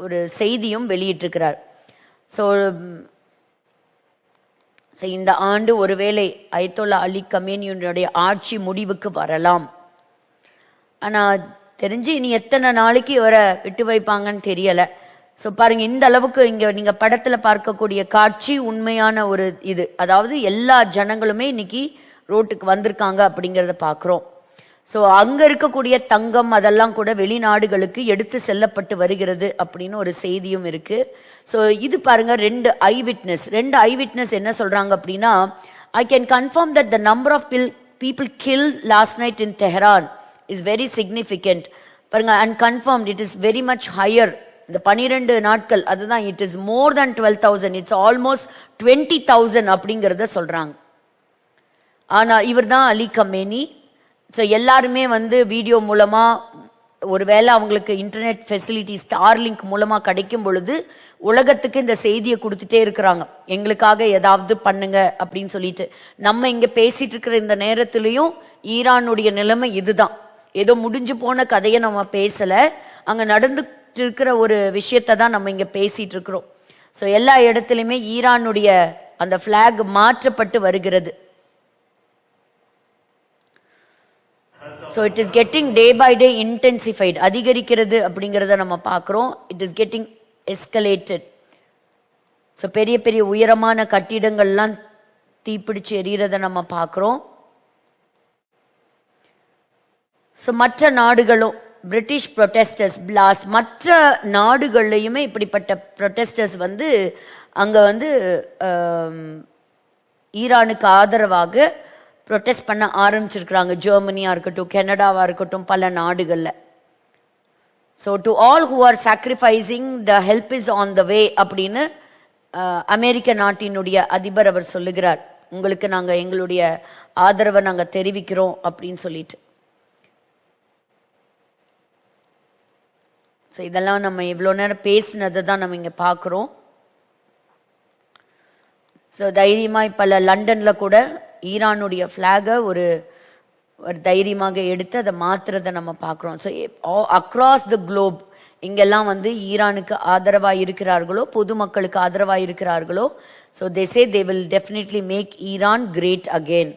ஒரு செய்தியும் வெளியிட்டிருக்கிறார். ஸோ இந்த ஆண்டு ஒருவேளை அயத்தோலா அலி கமேனியுடைய ஆட்சி முடிவுக்கு வரலாம். ஆனா தெரிஞ்சு இனி எத்தனை நாளைக்கு இவரை விட்டு வைப்பாங்கன்னு தெரியல. ஸோ பாருங்க, இந்த அளவுக்கு இங்க நீங்க படத்துல பார்க்கக்கூடிய காட்சி உண்மையான ஒரு இது, அதாவது எல்லா ஜனங்களுமே இன்னைக்கு ரோட்டுக்கு வந்திருக்காங்க அப்படிங்கிறத பாக்குறோம். ஸோ அங்க இருக்கக்கூடிய தங்கம் அதெல்லாம் கூட வெளிநாடுகளுக்கு எடுத்து செல்லப்பட்டு வருகிறது அப்படின்னு ஒரு செய்தியும் இருக்கு. ஸோ இது பாருங்க, ரெண்டு ஐ விட்னஸ் என்ன சொல்றாங்க அப்படின்னா, I can confirm that the number of people killed last night in Tehran is very significant. பாருங்க, and confirmed it is very much higher. இந்த 12 நாட்கள் அதுதான், it is more than 12,000, it's almost 20,000 அப்படிங்கறத சொல்றாங்க. ஆனா இவர் தான் அலி கமேனி. ஸோ எல்லாருமே வந்து வீடியோ மூலமா, ஒருவேளை அவங்களுக்கு இன்டர்நெட் ஃபெசிலிட்டி ஸ்டார்லிங்க் மூலமா கிடைக்கும் பொழுது உலகத்துக்கு இந்த செய்தியை கொடுத்துட்டே இருக்கிறாங்க, எங்களுக்காக ஏதாவது பண்ணுங்க அப்படின்னு சொல்லிட்டு. நம்ம இங்க பேசிட்டு இருக்கிற இந்த நேரத்திலையும் ஈரானுடைய நிலைமை இதுதான். ஏதோ முடிஞ்சு போன கதையை நம்ம பேசல, அங்க நடந்துட்டு இருக்கிற ஒரு விஷயத்தை தான் நம்ம இங்க பேசிட்டு இருக்கிறோம். ஸோ எல்லா இடத்துலையுமே ஈரானுடைய அந்த பிளாக் மாற்றப்பட்டு வருகிறது. So it is getting day by day intensified, அதிகரிக்கிறது அப்படிங்கறத நம்ம பார்க்கிறோம். It is getting escalated. So பெரிய பெரிய உயரமான கட்டிடங்கள்லாம் தீப்பிடிச்சு எரியறத நம்ம பார்க்கிறோம். So மற்ற நாடுகளும் பிரிட்டிஷ் ப்ரொட்டஸ்டர்ஸ் பிளாஸ்ட், மற்ற நாடுகள்லையுமே இப்படிப்பட்ட ப்ரொட்டஸ்டர்ஸ் வந்து அங்க வந்து ஈரானுக்கு ஆதரவாக ப்ரொட்டஸ்ட் பண்ண ஆரம்பிச்சிருக்கிறாங்க. ஜெர்மனியா இருக்கட்டும், கனடாவா இருக்கட்டும், பல நாடுகள்ல. So to all who are sacrificing the help is on the way அப்படின்னு அமெரிக்க நாட்டினுடைய அதிபர் அவர் சொல்லுகிறார். உங்களுக்கு நாங்க எங்களுடைய ஆதரவை நாங்க தெரிவிக்கிறோம் அப்படின்னு சொல்லிட்டு. ஸோ இதெல்லாம் நம்ம இவ்வளோ நேரம் பேசினதை தான் நம்ம இங்க பார்க்குறோம். ஸோ தைரியமா பல லண்டன்ல கூட ஈரானுடைய பிளாக ஒரு தைரியமாக எடுத்து அதை மாத்துறதை நம்ம பார்க்கிறோம். ஸோ அக்ராஸ் த குளோப் இங்கெல்லாம் வந்து ஈரானுக்கு ஆதரவா இருக்கிறார்களோ, பொதுமக்களுக்கு ஆதரவா இருக்கிறார்களோ, so they say they will definitely make Iran great again.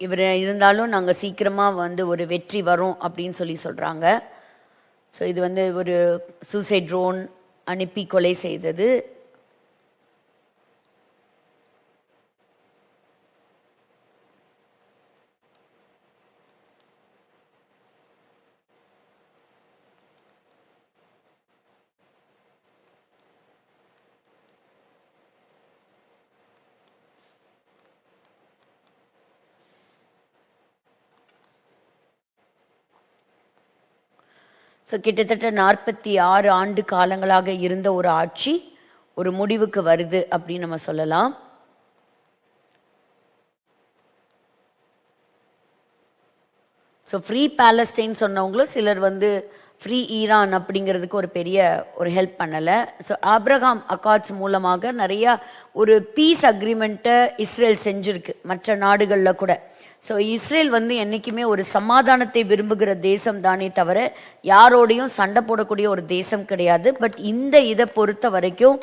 இவர் இருந்தாலும் நாங்கள் சீக்கிரமா வந்து ஒரு வெற்றி வரும் அப்படின்னு சொல்றாங்க. ஸோ இது வந்து ஒரு சூசைட் ட்ரோன் அனுப்பி கொலை செய்தது. ஸோ கிட்டத்தட்ட 46 ஆண்டு காலங்களாக இருந்த ஒரு ஆட்சி ஒரு முடிவுக்கு வருது அப்படின்னு நம்ம சொல்லலாம். ஸோ ஃப்ரீ பாலஸ்டைன் சொன்னவங்களும் சிலர் வந்து ஃப்ரீ ஈரான் அப்படிங்கிறதுக்கு ஒரு பெரிய ஒரு ஹெல்ப் பண்ணலை. ஸோ ஆப்ரஹாம் அக்கார்ட்ஸ் மூலமாக நிறைய ஒரு பீஸ் அக்ரிமெண்ட்டை இஸ்ரேல் செஞ்சிருக்கு மற்ற நாடுகளில் கூட. ஸோ இஸ்ரேல் வந்து என்னைக்குமே ஒரு சமாதானத்தை விரும்புகிற தேசம் தானே தவிர யாரோடையும் சண்டை போடக்கூடிய ஒரு தேசம் கிடையாது. பட் இதை பொறுத்த வரைக்கும்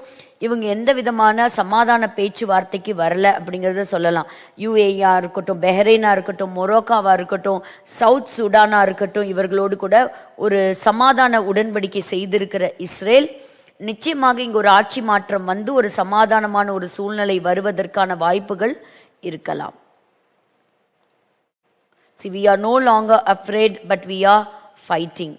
இவங்க எந்த விதமான சமாதான பேச்சுவார்த்தைக்கு வரல அப்படிங்கிறத சொல்லலாம். யுஏஇயா இருக்கட்டும், பெஹ்ரைனா இருக்கட்டும், மொரோக்காவா இருக்கட்டும், சவுத் சூடானா இருக்கட்டும், இவர்களோடு கூட ஒரு சமாதான உடன்படிக்கை செய்திருக்கிற இஸ்ரேல் நிச்சயமாக இங்கு ஒரு ஆட்சி மாற்றம் வந்து ஒரு சமாதானமான ஒரு சூழ்நிலை வருவதற்கான வாய்ப்புகள் இருக்கலாம். See, we are no longer afraid, but we are fighting.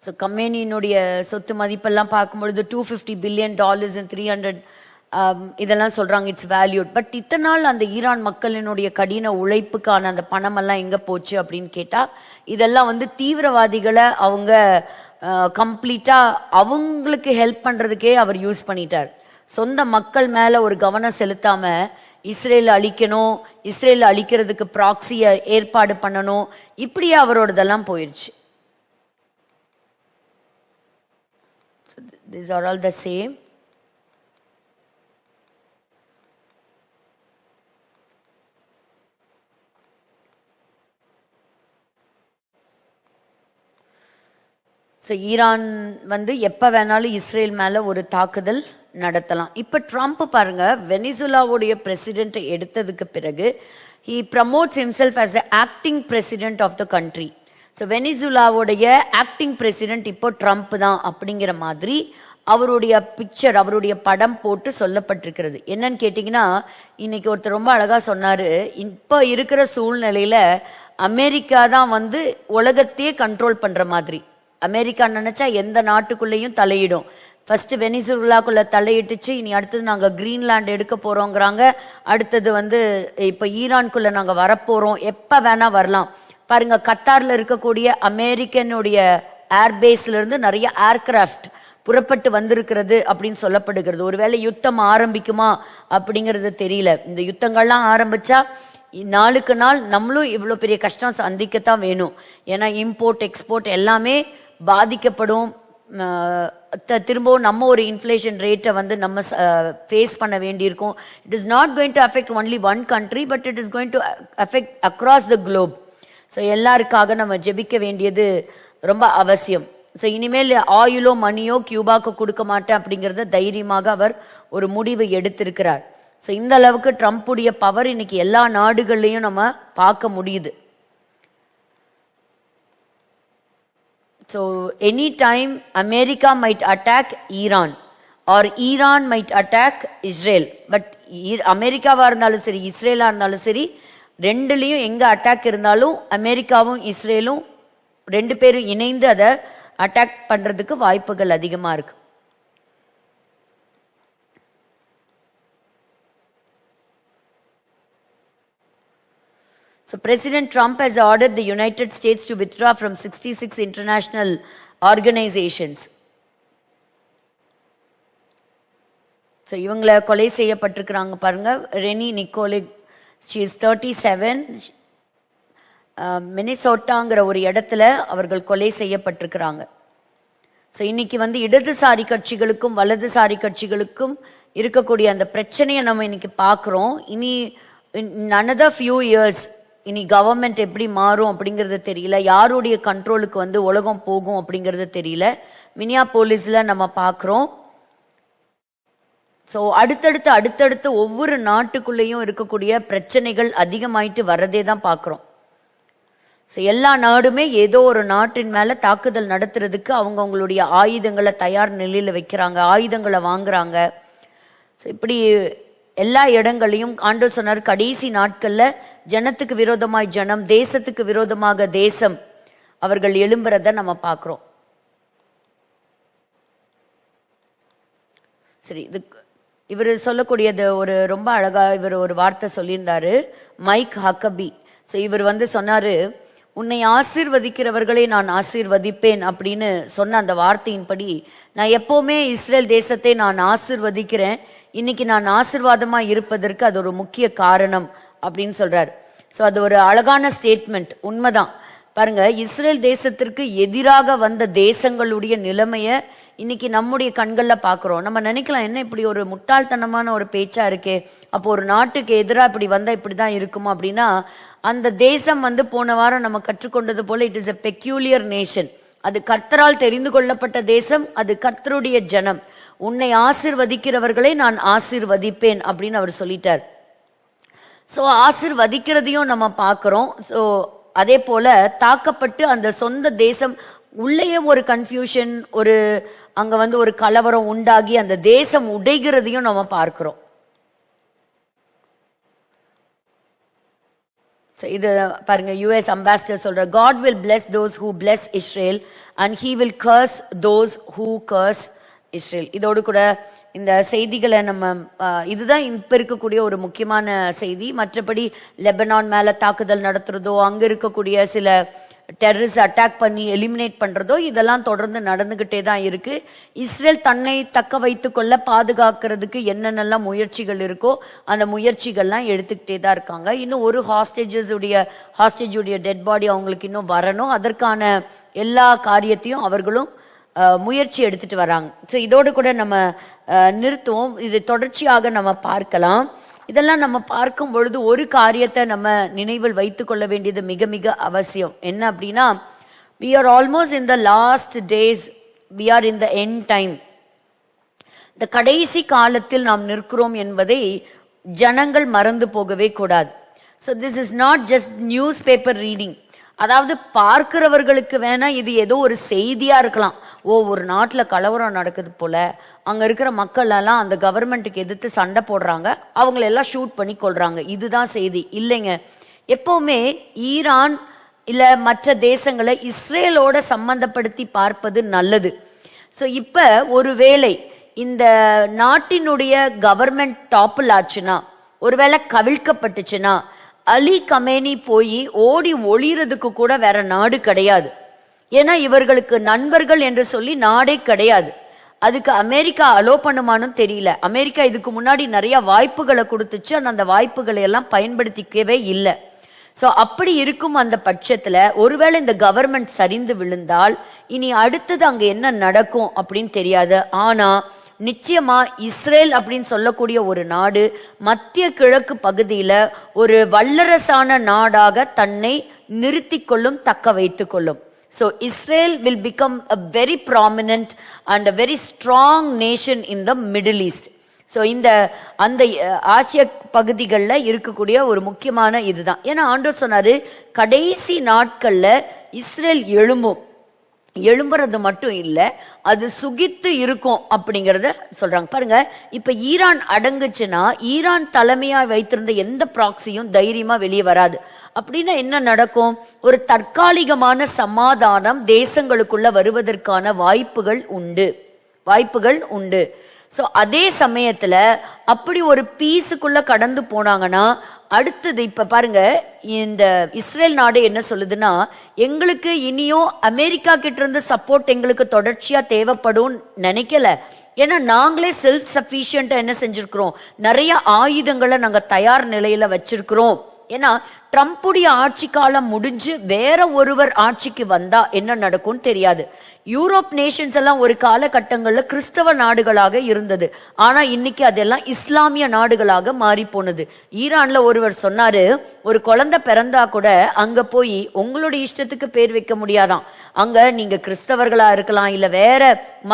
So, கம்பெனியினுடைய சொத்து மதிப்பெல்லாம் பார்க்கும்பொழுது $250 billion and 300 இதெல்லாம் சொல்றாங்க இட்ஸ் வேல்யூட். பட் இத்தனை நாள் அந்த ஈரான் மக்களினுடைய கடின உழைப்புக்கான அந்த பணமெல்லாம் எங்க போச்சு அப்படின்னு கேட்டா, இதெல்லாம் வந்து தீவிரவாதிகளை அவங்க கம்ப்ளீட்டா அவங்களுக்கு ஹெல்ப் பண்றதுக்கே அவர் யூஸ் பண்ணிட்டார். சொந்த மக்கள் மேல ஒரு கவனம் செலுத்தாம இஸ்ரேல் அழிக்கணும், இஸ்ரேல் அழிக்கிறதுக்கு ப்ராக்சிய ஏற்பாடு பண்ணணும், இப்படியே அவரோடதெல்லாம் போயிடுச்சு. These are all the same. So Iran வந்து எப்போ வேணாலும் இஸ்ரேல் மேலே ஒரு தாக்குதல் நடத்தலாம். இப்போ ட்ரம்ப் பாருங்க, வெனிசுலாவுடைய பிரசிடென்ட்டை எடுத்ததுக்கு பிறகு he promotes himself as the acting president of the country. So வெனிசுலாவுடைய ஆக்டிங் பிரசிடென்ட் இப்போ ட்ரம்ப் தான் அப்படிங்கிற மாதிரி அவருடைய பிக்சர், அவருடைய படம் போட்டு சொல்லப்பட்டிருக்கிறது. என்னன்னு கேட்டிங்கன்னா, இன்னைக்கு ஒருத்தர் ரொம்ப அழகா சொன்னாரு, இப்போ இருக்கிற சூழ்நிலையில அமெரிக்கா தான் வந்து உலகத்தையே கண்ட்ரோல் பண்ற மாதிரி. அமெரிக்கா நினைச்சா எந்த நாட்டுக்குள்ளேயும் தலையிடும். ஃபர்ஸ்ட் வெனிசுலாக்குள்ள தலையிட்டுச்சு, இனி அடுத்தது நாங்க கிரீன்லாண்ட் எடுக்க போறோங்கிறாங்க, அடுத்தது வந்து இப்ப ஈரான்குள்ள நாங்க வரப்போறோம், எப்ப வேணா வரலாம். பாருங்க, கத்தார்ல இருக்கக்கூடிய அமெரிக்கனுடைய ஏர்பேஸ்ல இருந்து நிறைய ஏர்கிராஃப்ட் புறப்பட்டு வந்திருக்கிறது அப்படின்னு சொல்லப்படுகிறது. ஒருவேளை யுத்தம் ஆரம்பிக்குமா அப்படிங்கிறது தெரியல. இந்த யுத்தங்கள்லாம் ஆரம்பிச்சா நாளுக்கு நாள் நம்மளும் இவ்வளவு பெரிய கஷ்டம் சந்திக்கத்தான் வேணும். ஏன்னா இம்போர்ட் எக்ஸ்போர்ட் எல்லாமே பாதிக்கப்படும். திரும்பவும் நம்ம ஒரு இன்ஃப்ளேஷன் ரேட்டை வந்து நம்ம ஃபேஸ் பண்ண வேண்டியிருக்கும். It is not going to affect only one country, but it is going to affect across the globe. So எல்லாருக்காக நம்ம ஜெபிக்க வேண்டியது ரொம்ப அவசியம். ஸோ இனிமேல் ஆயிலோ மணியோ கியூபாக்கு கொடுக்க மாட்டேன் அப்படிங்கிறத தைரியமாக அவர் ஒரு முடிவு எடுத்திருக்கிறார். ஸோ இந்த அளவுக்கு ட்ரம்ப்புடைய பவர் இன்னைக்கு எல்லா நாடுகள்லையும் நம்ம பார்க்க முடியுது. So anytime America might attack Iran or Iran might attack Israel, but அமெரிக்காவா இருந்தாலும் சரி இஸ்ரேலா இருந்தாலும் சரி, ரெண்டுலயும் எங்க அட்டாக் இருந்தாலும் அமெரிக்காவும் இஸ்ரேலும் ரெண்டு பேரும் இணைந்து அதை அட்டாக் பண்றதுக்கு வாய்ப்புகள் அதிகமா இருக்கு. So President Trump has ordered the United States to withdraw from 66 international organizations. So இவங்களை கொலை செய்யப்பட்டிருக்கிறாங்க பாருங்க. ரெனி நிக்கோலிக், she is 37, மினிசோட்டாங்கிற ஒரு இடத்துல அவர்கள் கொலை செய்யப்பட்டிருக்கிறாங்க. ஸோ இன்னைக்கு வந்து இடதுசாரி கட்சிகளுக்கும் வலதுசாரி கட்சிகளுக்கும் இருக்கக்கூடிய அந்த பிரச்சனையை நம்ம இன்னைக்கு பார்க்குறோம். இனி another few years இனி கவர்மெண்ட் எப்படி மாறும் அப்படிங்கிறது தெரியல, யாருடைய கண்ட்ரோலுக்கு வந்து உலகம் போகும் அப்படிங்கிறது தெரியல. மினியாபோலிஸ்ல நம்ம பார்க்குறோம். ஸோ அடுத்தடுத்து ஒவ்வொரு நாட்டுக்குள்ளேயும் இருக்கக்கூடிய பிரச்சனைகள் அதிகமாயிட்டு வர்றதே தான் பார்க்குறோம். ஸோ எல்லா நாடுமே ஏதோ ஒரு நாட்டின் மேல தாக்குதல் நடத்துறதுக்கு அவங்களுடைய ஆயுதங்களை தயார் நிலையில வைக்கிறாங்க, ஆயுதங்களை வாங்குறாங்க. ஸோ இப்படி எல்லா இடங்களையும் ஆண்டவர் சொன்னார், கடைசி நாட்கள்ல ஜனத்துக்கு விரோதமாய் ஜனம், தேசத்துக்கு விரோதமாக தேசம் அவர்கள் எழும்புறத நம்ம பார்க்கிறோம். சரி, இவர் சொல்லக்கூடியது ஒரு ரொம்ப அழகா இவர் ஒரு வார்த்தை சொல்லியிருந்தாரு, மைக் ஹக்கபி. ஸோ இவர் வந்து சொன்னாரு, உன்னை ஆசீர்வதிக்கிறவர்களை நான் ஆசீர்வதிப்பேன் அப்படின்னு சொன்ன அந்த வார்த்தையின்படி நான் எப்பவுமே இஸ்ரேல் தேசத்தை நான் ஆசீர்வதிக்கிறேன். இன்னைக்கு நான் ஆசீர்வாதமா இருப்பதற்கு அது ஒரு முக்கிய காரணம் அப்படின்னு சொல்றாரு. ஸோ அது ஒரு அழகான ஸ்டேட்மெண்ட், உண்மைதான். பாருங்க, இஸ்ரேல் தேசத்திற்கு எதிராக வந்த தேசங்களுடைய நிலைமைய இன்னைக்கு நம்முடைய கண்கள்ல பாக்குறோம். நம்ம நினைக்கலாம், என்ன இப்படி ஒரு முட்டாள்தனமான ஒரு பேச்சா இருக்கே, அப்போ ஒரு நாட்டுக்கு எதிராக இப்படி வந்தா இப்படிதான் இருக்குமா அப்படின்னா, அந்த தேசம் போன வாரம் நம்ம கற்றுக்கொண்டது போல it is a peculiar nation. அது கர்த்தரால் தெரிந்து கொள்ளப்பட்ட தேசம், அது கர்த்தருடைய ஜனம். உன்னை ஆசீர்வதிக்கிறவர்களை நான் ஆசீர்வதிப்பேன் அப்படின்னு அவர் சொல்லிட்டார். ஸோ ஆசீர்வதிக்கிறதையும் நம்ம பார்க்கிறோம். ஸோ அதே போல தாக்கப்பட்டு அந்த சொந்த தேசம் உள்ளேயே ஒரு கன்ஃபியூஷன், ஒரு அங்க ஒரு கலவரம் உண்டாகி அந்த தேசம் உடைகிறதையும் நம்ம பார்க்கிறோம். இது பாருங்க, யுஎஸ் அம்பாசிடர் சொல்ற, God will bless those who bless Israel and he will curse those who curse Israel. இதோடு கூட இந்த செய்திகளை நம்ம இதுதான் இப்ப இருக்கக்கூடிய ஒரு முக்கியமான செய்தி. மற்றபடி லெபனான் மேல தாக்குதல் நடத்துறதோ, அங்க இருக்கக்கூடிய சில டெரரிஸ்ட் அட்டாக் பண்ணி எலிமினேட் பண்றதோ, இதெல்லாம் தொடர்ந்து நடந்துகிட்டே தான் இருக்கு. இஸ்ரேல் தன்னை தக்க வைத்துக் கொள்ள பாதுகாக்கிறதுக்கு என்னென்னலாம் முயற்சிகள் இருக்கோ அந்த முயற்சிகள்லாம் எடுத்துக்கிட்டே தான் இருக்காங்க. இன்னும் ஒரு ஹாஸ்டேஜுடைய டெட் பாடி அவங்களுக்கு இன்னும் வரணும். அதற்கான எல்லா காரியத்தையும் அவர்களும் முயற்சி எடுத்துட்டு வராங்க. ஸோ இதோடு கூட நம்ம நிறுத்துவோம். இது தொடர்ச்சியாக நம்ம பார்க்கலாம். இதெல்லாம் நம்ம பார்க்கும் பொழுது ஒரு காரியத்தை நம்ம நினைவில் வைத்துக் கொள்ள வேண்டியது மிக மிக அவசியம். என்ன அப்படின்னா, we are almost in the last days, we are in the end time. இந்த கடைசி காலத்தில் நாம் நிற்கிறோம் என்பதை ஜனங்கள் மறந்து போகவே கூடாது. So this is not just newspaper reading. அதாவது பார்க்கிறவர்களுக்கு வேணா இது ஏதோ ஒரு செய்தியா இருக்கலாம். ஒரு நாட்டுல கலவரம் நடக்குது போல, அங்க இருக்கிற மக்கள் எல்லாம் அந்த கவர்மெண்ட்டுக்கு எதிர்த்து சண்டை போடுறாங்க, அவங்களை எல்லாம் ஷூட் பண்ணி கொள்றாங்க, இதுதான் செய்தி இல்லைங்க. எப்பவுமே ஈரான் இல்ல மற்ற தேசங்களை இஸ்ரேலோட சம்பந்தப்படுத்தி பார்ப்பது நல்லது. ஸோ இப்ப ஒருவேளை இந்த நாட்டினுடைய கவர்மெண்ட் டாப்பிள் ஆச்சுன்னா, ஒருவேளை கவிழ்க்கப்பட்டுச்சுன்னா, அலி கமேனி போய் ஓடி ஒளிறதுக்கு கூட வேற நாடு கிடையாது. ஏன்னா இவர்களுக்கு நண்பர்கள் என்று சொல்லி நாடே கிடையாது. அதுக்கு அமெரிக்கா அலோ பண்ணுமான்னு தெரியல. அமெரிக்கா இதுக்கு முன்னாடி நிறைய வாய்ப்புகளை கொடுத்துச்சு, அந்த வாய்ப்புகளை எல்லாம் பயன்படுத்திக்கவே இல்லை. ஸோ அப்படி இருக்கும் அந்த பட்சத்துல ஒருவேளை இந்த கவர்மெண்ட் சரிந்து விழுந்தால் இனி அடுத்தது அங்க என்ன நடக்கும் அப்படின்னு தெரியாது. ஆனா நிச்சயமா இஸ்ரேல் அப்படின்னு சொல்லக்கூடிய ஒரு நாடு மத்திய கிழக்கு பகுதியில ஒரு வல்லரசான நாடாக தன்னை நிறுத்தி கொள்ளும், தக்க வைத்துக் கொள்ளும். So Israel will become a very prominent and a very strong nation in the Middle East. So அந்த ஆசிய பகுதிகளில் இருக்கக்கூடிய ஒரு முக்கியமான இதுதான். ஏன்னா ஆண்டவர் சொன்னாரு, கடைசி நாட்கள்ல இஸ்ரேல் எழும்புறது மட்டும் இல்ல, அது சுகித்து இருக்கும் அப்படிங்கறத சொல்றாங்க. பாருங்க, இப்ப ஈரான் அடங்குச்சுன்னா ஈரான் தலைமையா வைத்திருந்த எந்த ப்ராக்சியும் தைரியமா வெளியே வராது. அப்படின்னா என்ன நடக்கும்? ஒரு தற்காலிகமான சமாதானம் தேசங்களுக்குள்ள வருவதற்கான வாய்ப்புகள் உண்டு. ஸோ அதே சமயத்துல அப்படி ஒரு பீஸுக்குள்ள கடந்து போனாங்கன்னா அடுத்தது இப்ப பாருங்க, இந்த இஸ்ரேல் நாடு என்ன சொல்லுதுன்னா, எங்களுக்கு இனியும் அமெரிக்கா கிட்ட இருந்து சப்போர்ட் எங்களுக்கு தொடர்ச்சியா தேவைப்படும் நினைக்கல. ஏன்னா நாங்களே செல்ஃப் சஃபிஷியன்ட்டா என்ன செஞ்சிருக்கிறோம், நிறைய ஆயுதங்களை நாங்க தயார் நிலையில வச்சிருக்கிறோம். ஏன்னா ட்ரம்புடைய ஆட்சி காலம் முடிஞ்சு வேற ஒருவர் ஆட்சிக்கு வந்தா என்ன நடக்கும்னு தெரியாது. யூரோப் நேஷன்ஸ் எல்லாம் ஒரு காலகட்டங்கள்ல கிறிஸ்தவ நாடுகளாக இருந்தது. ஆனா இன்னைக்கு அதெல்லாம் இஸ்லாமிய நாடுகளாக மாறி போனது. ஈரான்ல ஒருவர் சொன்னாரு, ஒரு குழந்தை பிறந்தா கூட அங்க போய் உங்களுடைய இஷ்டத்துக்கு பேர் வைக்க முடியாதான். அங்க நீங்க கிறிஸ்தவர்களா இருக்கலாம், இல்ல வேற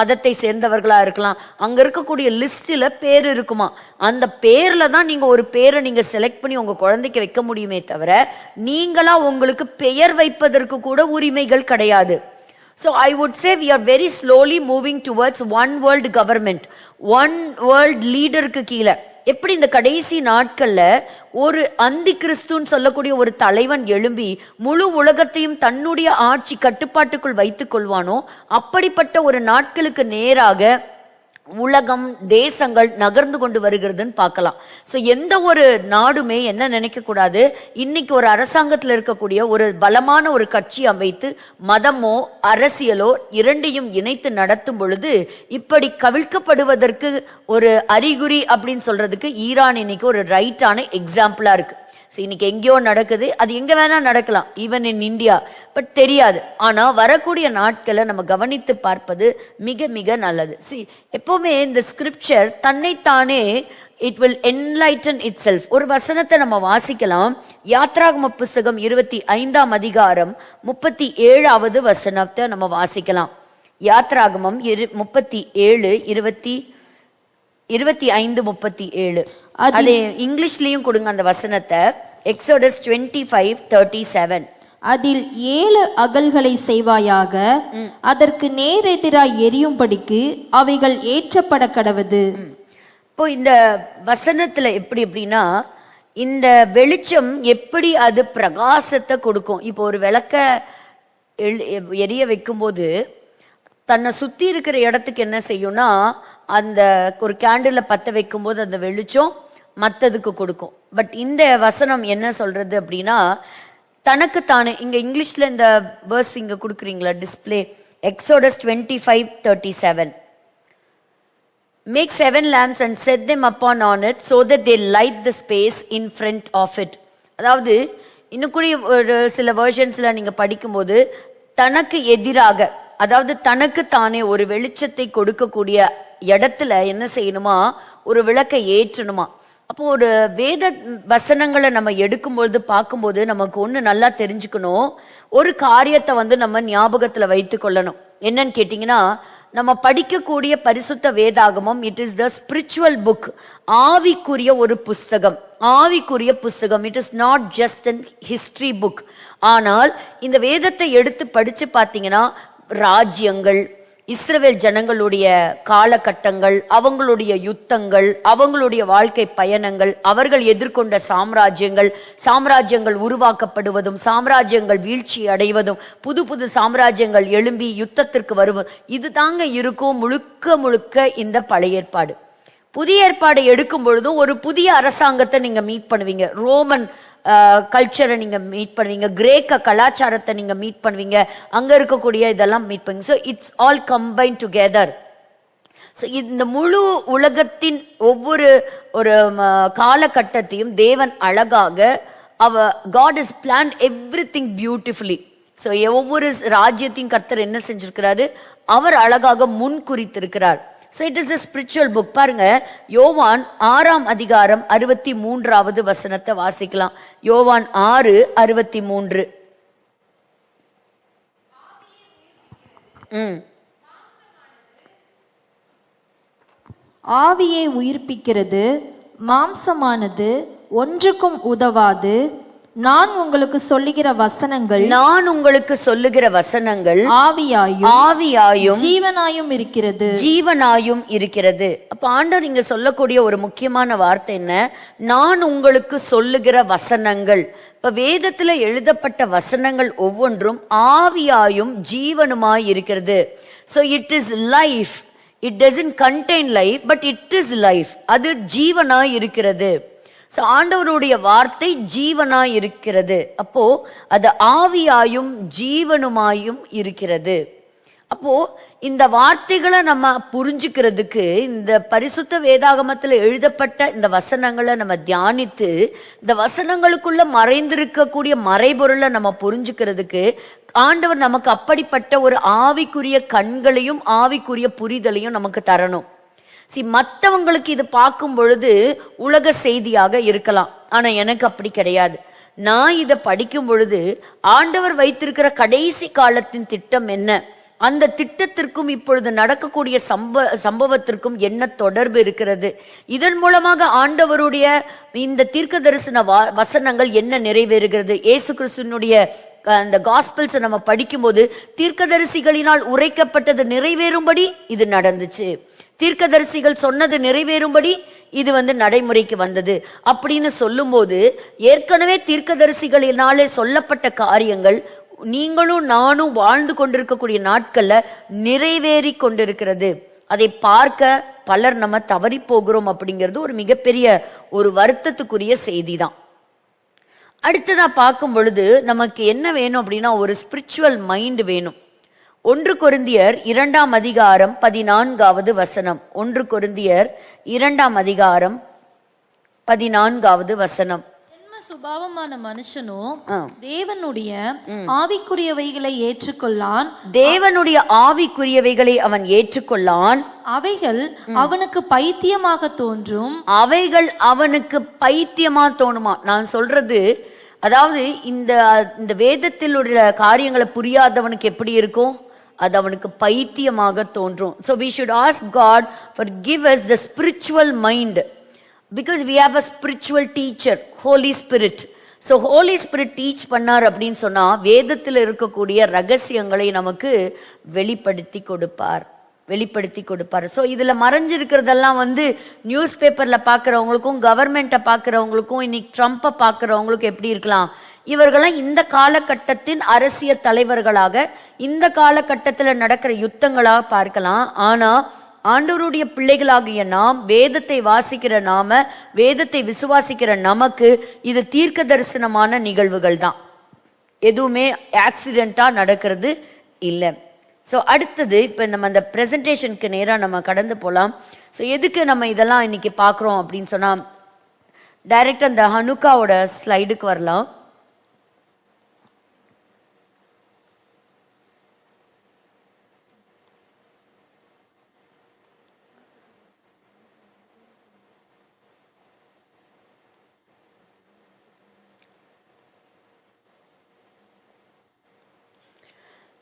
மதத்தை சேர்ந்தவர்களா இருக்கலாம், அங்க இருக்கக்கூடிய லிஸ்ட்ல பேர் இருக்குமா, அந்த பேர்ல தான் நீங்க ஒரு பேரை நீங்க செலக்ட் பண்ணி உங்க குழந்தைக்கு வைக்க முடியுமே தவிர நீங்களா உங்களுக்கு பெயர் வைப்பதற்கு கூட உரிமைகள் கிடையாது. So I would say we are very slowly moving towards one world government, one world leaderக்கு கீழே. எப்படி இந்த கடைசி நாட்கள்ல ஒரு அந்தி கிறிஸ்துன்னு சொல்லக்கூடிய ஒரு தலைவன் எழும்பி முழு உலகத்தையும் தன்னுடைய ஆட்சி கட்டுப்பாட்டுக்குள் வைத்துக் கொள்வானோ, அப்படிப்பட்ட ஒரு நாட்களுக்கு நேராக உலகம் தேசங்கள் நகர்ந்து கொண்டு வருகிறதுன்னு பார்க்கலாம். ஸோ எந்த ஒரு நாடுமே என்ன நினைக்க கூடாது, இன்னைக்கு ஒரு அரசாங்கத்தில் இருக்கக்கூடிய ஒரு பலமான ஒரு கட்சி அமைத்து மதமோ அரசியலோ இரண்டையும் இணைத்து நடத்தும் பொழுது இப்படி கவிழ்க்கப்படுவதற்கு ஒரு அறிகுறி அப்படின்னு சொல்றதுக்கு ஈரான் இன்னைக்கு ஒரு ரைட்டான எக்ஸாம்பிளா இருக்கு. ஸோ இன்னைக்கு எங்கேயோ நடக்குது, அது எங்க வேணா நடக்கலாம், ஈவன் இன் இந்தியா, பட் தெரியாது. ஆனா வரக்கூடிய நாட்களை நம்ம கவனித்து பார்ப்பது மிக மிக நல்லது. எப்பவுமே இந்த ஸ்கிரிப்சர் தன்னைத்தானே it will enlighten it self. ஒரு வசனத்தை நம்ம வாசிக்கலாம். யாத்ராகம புஸ்தகம் 25ஆம் அதிகாரம் 37வது வசனத்தை நம்ம வாசிக்கலாம். யாத்ராகமம் 37 25 37. அது இங்கிலீஷ்லயும் கொடுங்க அந்த வசனத்தை. எக்ஸோடஸ் 25:37. அதில் 7 அகல்களை செய்வாயாக, அதற்கு நேரெதிராய் எரியும்படிக்கு அவைகள் ஏற்றப்பட கடவது. இப்போ இந்த வசனத்துல எப்படி எப்படின்னா, இந்த வெளிச்சம் எப்படி அது பிரகாசத்தை கொடுக்கும். இப்போ ஒரு விளக்க எரிய வைக்கும்போது தன்னை சுத்தி இருக்கிற இடத்துக்கு என்ன செய்யும்னா, அந்த ஒரு கேண்டில பத்த வைக்கும் போது அந்த வெளிச்சம் மத்ததுக்கு கொடுக்கும். பட் இந்த வசனம் என்ன சொல்றது அப்படின்னா, தனக்கு தானே. இங்க இங்கிலீஷ்ல இந்த வேர்ஸ் இங்க கொடுக்குறீங்களா display? Exodus 25:37. Make 7 lamps and set them upon on it so that they light the space in front of it. அதாவது இன்னும் கூட ஒரு சில வெர்ஷன்ஸ்ல நீங்க படிக்கும்போது தனக்கு எதிராக, அதாவது தனக்கு தானே ஒரு வெளிச்சத்தை கொடுக்கக்கூடிய இடத்துல என்ன செய்யணுமா, ஒரு விளக்கை ஏற்றணுமா. அப்போ ஒரு வேத வசனங்களை நம்ம எடுக்கும்போது பார்க்கும்போது நமக்கு ஒண்ணு நல்லா தெரிஞ்சுக்கணும். ஒரு காரியத்தை நம்ம ஞாபகத்துல வைத்து கொள்ளணும். என்னன்னு கேட்டீங்கன்னா, நம்ம படிக்கக்கூடிய பரிசுத்த வேதாகமம் it is the spiritual book. ஆவிக்குரிய ஒரு புஸ்தகம், ஆவிக்குரிய புஸ்தகம். It is not just an history book. ஆனால் இந்த வேதத்தை எடுத்து படிச்சு பார்த்தீங்கன்னா, ராஜ்யங்கள், இஸ்ரவேல் ஜனங்களுடைய காலகட்டங்கள், அவங்களுடைய யுத்தங்கள், அவங்களுடைய வாழ்க்கை பயணங்கள், அவர்கள் எதிர்கொண்ட சாம்ராஜ்யங்கள் உருவாக்கப்படுவதும், சாம்ராஜ்யங்கள் வீழ்ச்சி அடைவதும், புது புது சாம்ராஜ்யங்கள் எழும்பி யுத்தத்திற்கு வருவதும், இது தாங்க இருக்கும் முழுக்க முழுக்க இந்த பழைய ஏற்பாடு. புதிய ஏற்பாடை எடுக்கும் பொழுதும் ஒரு புதிய அரசாங்கத்தை நீங்க மீட் பண்ணுவீங்க. ரோமன் கல்ச்சரை நீங்க மீட் பண்ணுவீங்க, கிரேக்க கலாச்சாரத்தை நீங்க மீட் பண்ணுவீங்க, அங்க இருக்கக்கூடிய இதெல்லாம் மீட் பண்ணுவீங்க. So it's all combine together. So இந்த முழு உலகத்தின் ஒவ்வொரு ஒரு காலகட்டத்தையும் தேவன் அழகாக God is planned everything beautifully. So ஒவ்வொரு ராஜ்யத்தையும் கர்த்தர் என்ன செஞ்சிருக்கிறாரு, அவர் அழகாக முன் குறித்திருக்கிறார். So it is a spiritual book. பாருங்க, யோவான் 6ஆம் அதிகாரம் 63வது வசனத்தை வாசிக்கலாம். யோவான் 6:63. ஆவியை உயிர்ப்பிக்கிறது, மாம்சமானது ஒன்றுக்கும் உதவாது. நான் உங்களுக்கு சொல்லுகிற வசனங்கள் ஆவியாயும் ஜீவனாயும் இருக்கிறது. அப்ப ஆண்டவர் இங்க சொல்லக்கூடிய ஒரு முக்கியமான வார்த்தை என்ன? நான் உங்களுக்கு சொல்லுகிற வசனங்கள். இப்ப வேதத்துல எழுதப்பட்ட வசனங்கள் ஒவ்வொன்றும் ஆவியாயும் ஜீவனுமாய் இருக்கிறது. So it is life. It doesn't contain life, but it is life. அது ஜீவனாய் இருக்கிறது. So ஆண்டவருடைய வார்த்தை ஜீவனாய் இருக்கிறது. அப்போ அது ஆவியாயும் ஜீவனுமாயும் இருக்கிறது. அப்போ இந்த வார்த்தைகளை நம்ம புரிஞ்சுக்கிறதுக்கு, இந்த பரிசுத்த வேதாகமத்தில் எழுதப்பட்ட இந்த வசனங்களை நம்ம தியானித்து இந்த வசனங்களுக்குள்ள மறைந்திருக்கக்கூடிய மறைபொருளை நம்ம புரிஞ்சுக்கிறதுக்கு ஆண்டவர் நமக்கு அப்படிப்பட்ட ஒரு ஆவிக்குரிய கண்களையும் ஆவிக்குரிய புரிதலையும் நமக்கு தரணும். மற்றவங்களுக்கு இது பார்க்கும் பொழுது உலக செய்தியாக இருக்கலாம், ஆனா எனக்கு அப்படி கிடையாது. நான் இதை படிக்கும் பொழுது ஆண்டவர் வைத்திருக்கிற கடைசி காலத்தின் திட்டம் என்ன, அந்த திட்டத்திற்கும் இப்பொழுது நடக்கக்கூடிய சம்பவத்திற்கும் என்ன தொடர்பு இருக்கிறது, இதன் மூலமாக ஆண்டவருடைய இந்த தீர்க்க தரிசன வசனங்கள் என்ன நிறைவேறுகிறது. இயேசு கிறிஸ்துவினுடைய அந்த காஸ்பல்ஸ் நம்ம படிக்கும்போது தீர்க்கதரிசிகளினால் உரைக்கப்பட்டது நிறைவேறும்படி இது நடந்துச்சு, தீர்க்கதரிசிகள் சொன்னது நிறைவேறும்படி இது நடைமுறைக்கு வந்தது அப்படின்னு சொல்லும்போது, ஏற்கனவே தீர்க்கதரிசிகளினாலே சொல்லப்பட்ட காரியங்கள் நீங்களும் நானும் வாழ்ந்து கொண்டிருக்கக்கூடிய நாட்கள்ல நிறைவேறி கொண்டிருக்கிறது. அதை பார்க்க பலர் நம்ம தவறி போகிறோம் அப்படிங்கிறது ஒரு மிகப்பெரிய ஒரு வருத்தத்துக்குரிய செய்தி தான். அடுத்ததா பார்க்கும் பொழுது நமக்கு என்ன வேணும் அப்படின்னா, ஒரு ஸ்பிரிச்சுவல் மைண்ட் வேணும். 1 கொரிந்தியர் 2ஆம் அதிகாரம் 14வது வசனம். 1 கொரிந்தியர் 2ஆம் அதிகாரம் 14வது வசனம். ஜென்ம சுபாவமான மனுஷனோ தேவனுடைய ஆவிக்குரியவைகளை ஏற்றுக்கொள்ளான். தேவனுடைய ஆவிக்குரியவைகளை அவன் ஏற்றுக்கொள்ளான். அவைகள் அவனுக்கு பைத்தியமாக தோன்றும். அவைகள் அவனுக்கு பைத்தியமா தோணுமா? நான் சொல்றது, அதாவது இந்த வேதத்தில் உள்ள காரியங்களை புரியாதவனுக்கு எப்படி இருக்கும்? அது அவனுக்கு பைத்தியமாக தோன்றும். So we should ask God for give us the spiritual mind, because we have a spiritual teacher, Holy Spirit. So Holy Spirit teach பண்ணார் அப்படின்னு சொன்னா வேதத்தில் இருக்கக்கூடிய ரகசியங்களை நமக்கு வெளிப்படுத்தி கொடுப்பார். ஸோ இதுல மறைஞ்சிருக்கிறதெல்லாம் நியூஸ் பேப்பர்ல பாக்குறவங்களுக்கும் கவர்மெண்ட்டை பாக்குறவங்களுக்கும் இன்னைக்கு ட்ரம்ப்பை பாக்குறவங்களுக்கும் எப்படி இருக்கலாம்? இவர்களாம் இந்த காலகட்டத்தின் அரசியல் தலைவர்களாக இந்த காலகட்டத்தில் நடக்கிற யுத்தங்களாக பார்க்கலாம். ஆனா ஆண்டவருடைய பிள்ளைகளாகிய நாம், வேதத்தை வாசிக்கிற நாம, வேதத்தை விசுவாசிக்கிற நமக்கு இது தீர்க்க தரிசனமான நிகழ்வுகள் தான். எதுவுமே ஆக்சிடென்டா நடக்கிறது இல்லை. ஸோ அடுத்தது இப்போ நம்ம அந்த ப்ரெசன்டேஷனுக்கு நேராக நம்ம கடந்து போகலாம். ஸோ எதுக்கு நம்ம இதெல்லாம் இன்னைக்கு பார்க்குறோம் அப்படின்னு சொன்னால், டைரக்டாக அந்த ஹனுக்காவோட ஸ்லைடுக்கு வரலாம்.